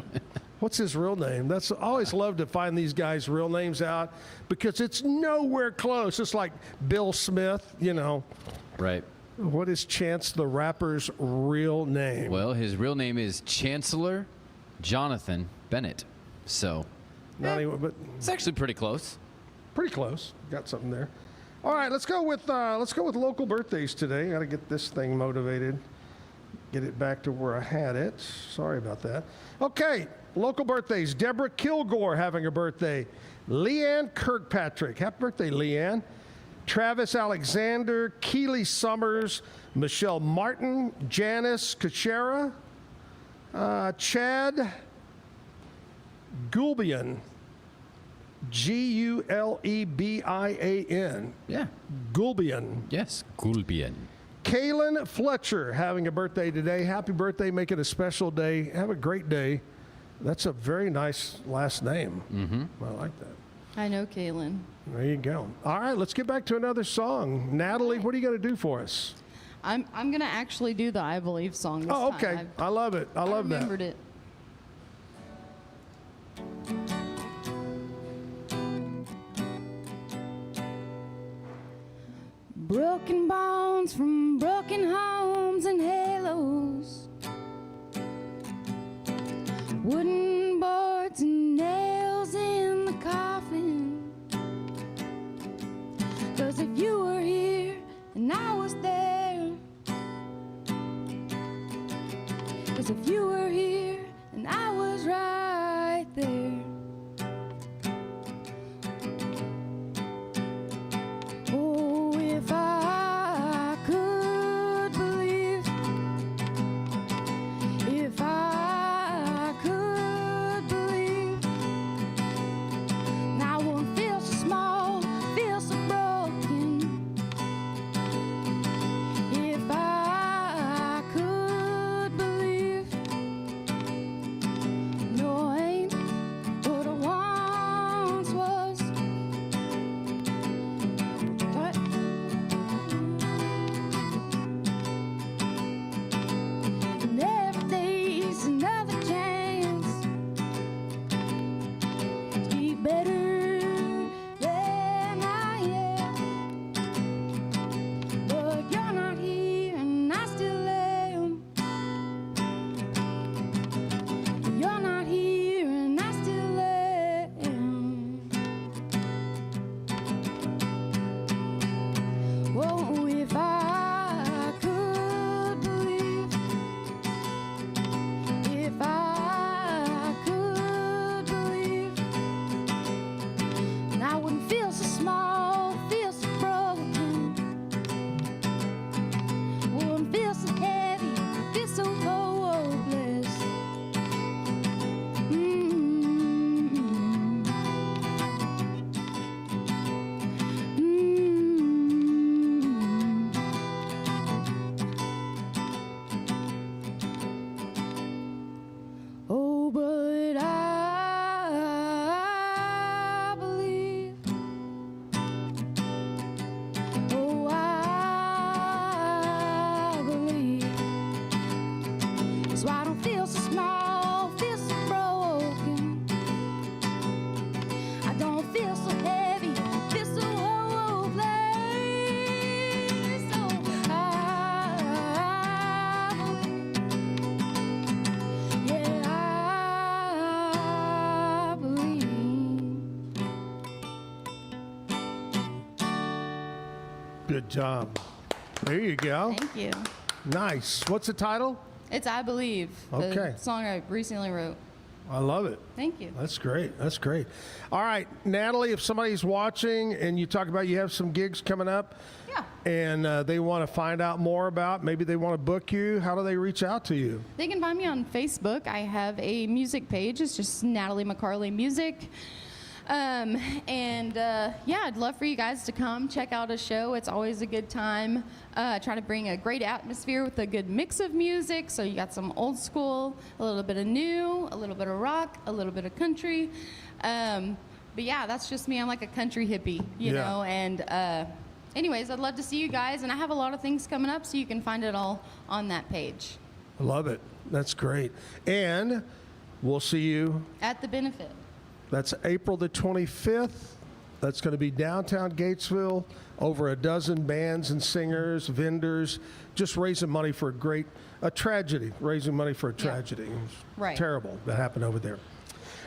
Speaker 1: What's his real name? I always love to find these guys' real names out because it's nowhere close. It's like Bill Smith, you know.
Speaker 2: Right.
Speaker 1: What is Chance the Rapper's real name?
Speaker 2: Well, his real name is Chancellor Jonathan Bennett. So,
Speaker 1: but
Speaker 2: it's actually pretty close.
Speaker 1: Pretty close. Got something there. All right, let's go with local birthdays today. Got to get this thing motivated. Get it back to where I had it. Sorry about that. Okay, local birthdays. Deborah Kilgore having a birthday. Leigh Ann Kirkpatrick. Happy birthday, Leigh Ann. Travis Alexander, Keely Summers, Michelle Martin, Janice Kachera, Chad Gulbian, Gulebian.
Speaker 2: Yeah.
Speaker 1: Gulbian.
Speaker 2: Yes, Gulbian.
Speaker 1: Kaylin Fletcher having a birthday today. Happy birthday. Make it a special day. Have a great day. That's a very nice last name.
Speaker 2: Mm-hmm.
Speaker 1: I like that.
Speaker 27: I know Kaylin.
Speaker 1: There you go. All right, let's get back to another song. Natalie, what are you going to do for us?
Speaker 27: I'm going to actually do the I Believe song this time.
Speaker 1: Oh, okay. I love it. I love that.
Speaker 27: remembered it. Broken bones from broken homes and halos, wooden boards and nails in the coffin. 'Cause if you were here and I was there, 'cause if you were here and I was right there, oh, if I could believe, if I could believe, now I won't feel so small, feel so broken. If I could believe,
Speaker 1: Good job. There you go.
Speaker 27: Thank you.
Speaker 1: Nice. What's the title?
Speaker 27: It's I Believe,
Speaker 1: Okay.
Speaker 27: the song I recently wrote.
Speaker 1: I love it.
Speaker 27: Thank you.
Speaker 1: That's great. That's great. All right, Natalie, if somebody's watching and you talk about you have some gigs coming up, and they want to find out more about, maybe they want to book you, how do they reach out to you?
Speaker 27: They can find me on Facebook. I have a music page. It's just Natalie McCarley Music. I'd love for you guys to come check out a show. It's always a good time. Try to bring a great atmosphere with a good mix of music. So you got some old school, a little bit of new, a little bit of rock, a little bit of country. That's just me. I'm like a country hippie, you know. And anyways, I'd love to see you guys. And I have a lot of things coming up, so you can find it all on that page.
Speaker 1: I love it. That's great. And we'll see you
Speaker 27: at the benefit.
Speaker 1: That's April the 25th. That's going to be downtown Gatesville. Over a dozen bands and singers, vendors, just raising money for a tragedy. Raising money for a tragedy.
Speaker 27: Right.
Speaker 1: Terrible that happened over there.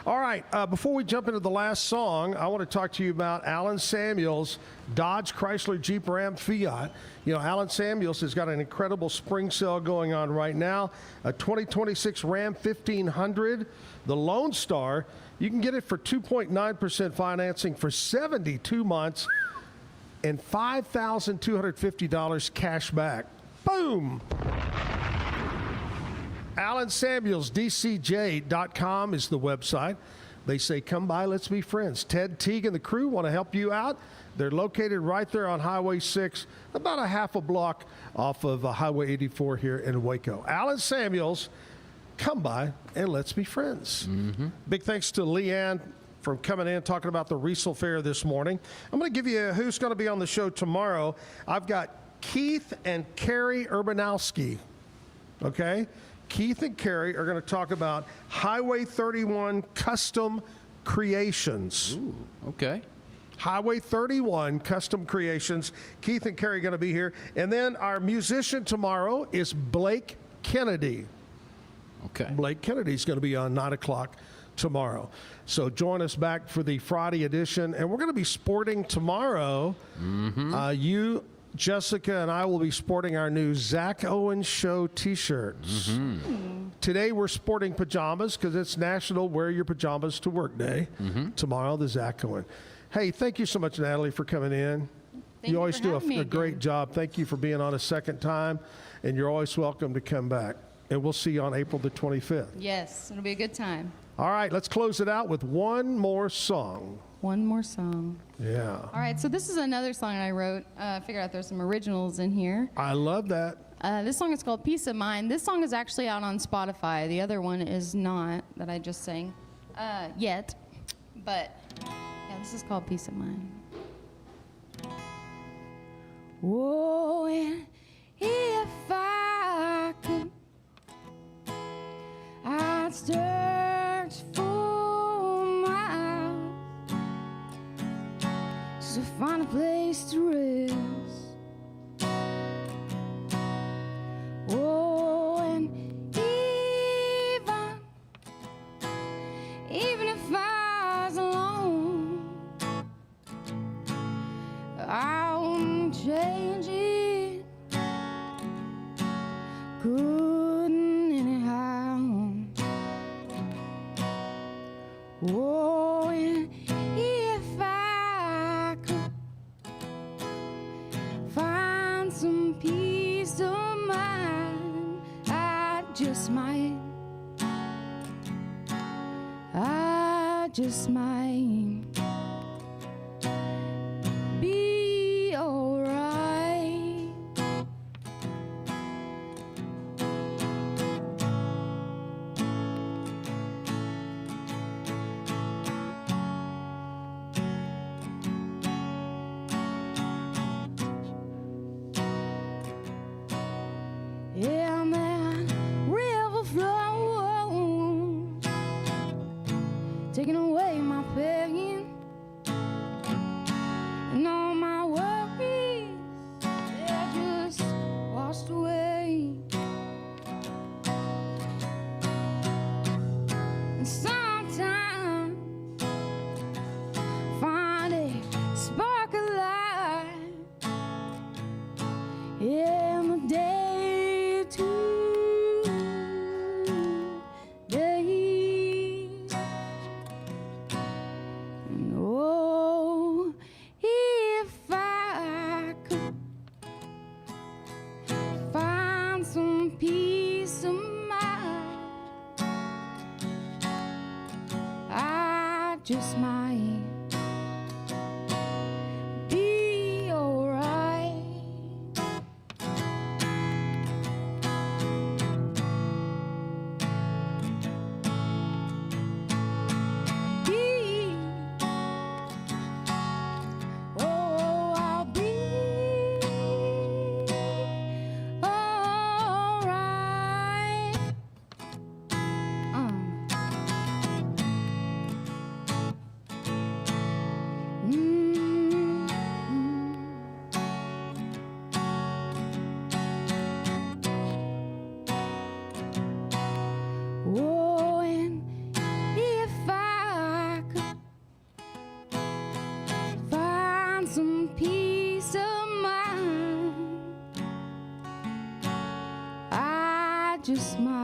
Speaker 1: All right. Before we jump into the last song, I want to talk to you about Alan Samuels' Dodge Chrysler Jeep Ram Fiat. You know, Alan Samuels has got an incredible spring sale going on right now. A 2026 Ram 1500, the Lone Star. You can get it for 2.9% financing for 72 months and $5,250 cash back. Boom! Alan Samuels, DCJ.com is the website. They say, come by, let's be friends. Ted Teague and the crew want to help you out. They're located right there on Highway 6, about a half a block off of Highway 84 here in Waco. Alan Samuels, come by and let's be friends. Big thanks to Leigh Ann for coming in, talking about the Riesel Fair this morning. I'm going to give you who's going to be on the show tomorrow. I've got Keith and Carrie Urbanowski. Okay? Keith and Carrie are going to talk about Highway 31 Custom Creations.
Speaker 2: Ooh, okay.
Speaker 1: Highway 31 Custom Creations. Keith and Carrie are going to be here. And then our musician tomorrow is Blake Kennedy.
Speaker 2: Okay.
Speaker 1: Blake Kennedy's going to be on 9 o'clock tomorrow. So join us back for the Friday edition. And we're going to be sporting tomorrow. You, Jessica, and I will be sporting our new Zack Owen Show t-shirts. Today we're sporting pajamas because it's National Wear Your Pajamas to Work Day. Tomorrow, the Zack Owen. Hey, thank you so much, Natalie, for coming in. You always do a great job. Thank you for being on a second time. And you're always welcome to come back. And we'll see you on April the 25th.
Speaker 27: Yes, it'll be a good time.
Speaker 1: All right, let's close it out with one more song.
Speaker 27: One more song.
Speaker 1: Yeah.
Speaker 27: All right, so this is another song I wrote. I figured out there's some originals in here.
Speaker 1: I love that.
Speaker 27: This song is called Peace of Mind. This song is actually out on Spotify. The other one is not, that I just sang yet. But yeah, this is called Peace of Mind. Oh, and if I could, I'd search for miles to find a place to rest. Oh, and even if I was alone, I wouldn't change it. Couldn't anyhow. Oh, and if I could find some peace of mind, I just might be alright. Yeah, man, river flow, taking away my pain and all my worries, they're just washed away. And sometimes find a spark of light just might be alright. I'll be alright. Oh, and if I could find some peace of mind, I just might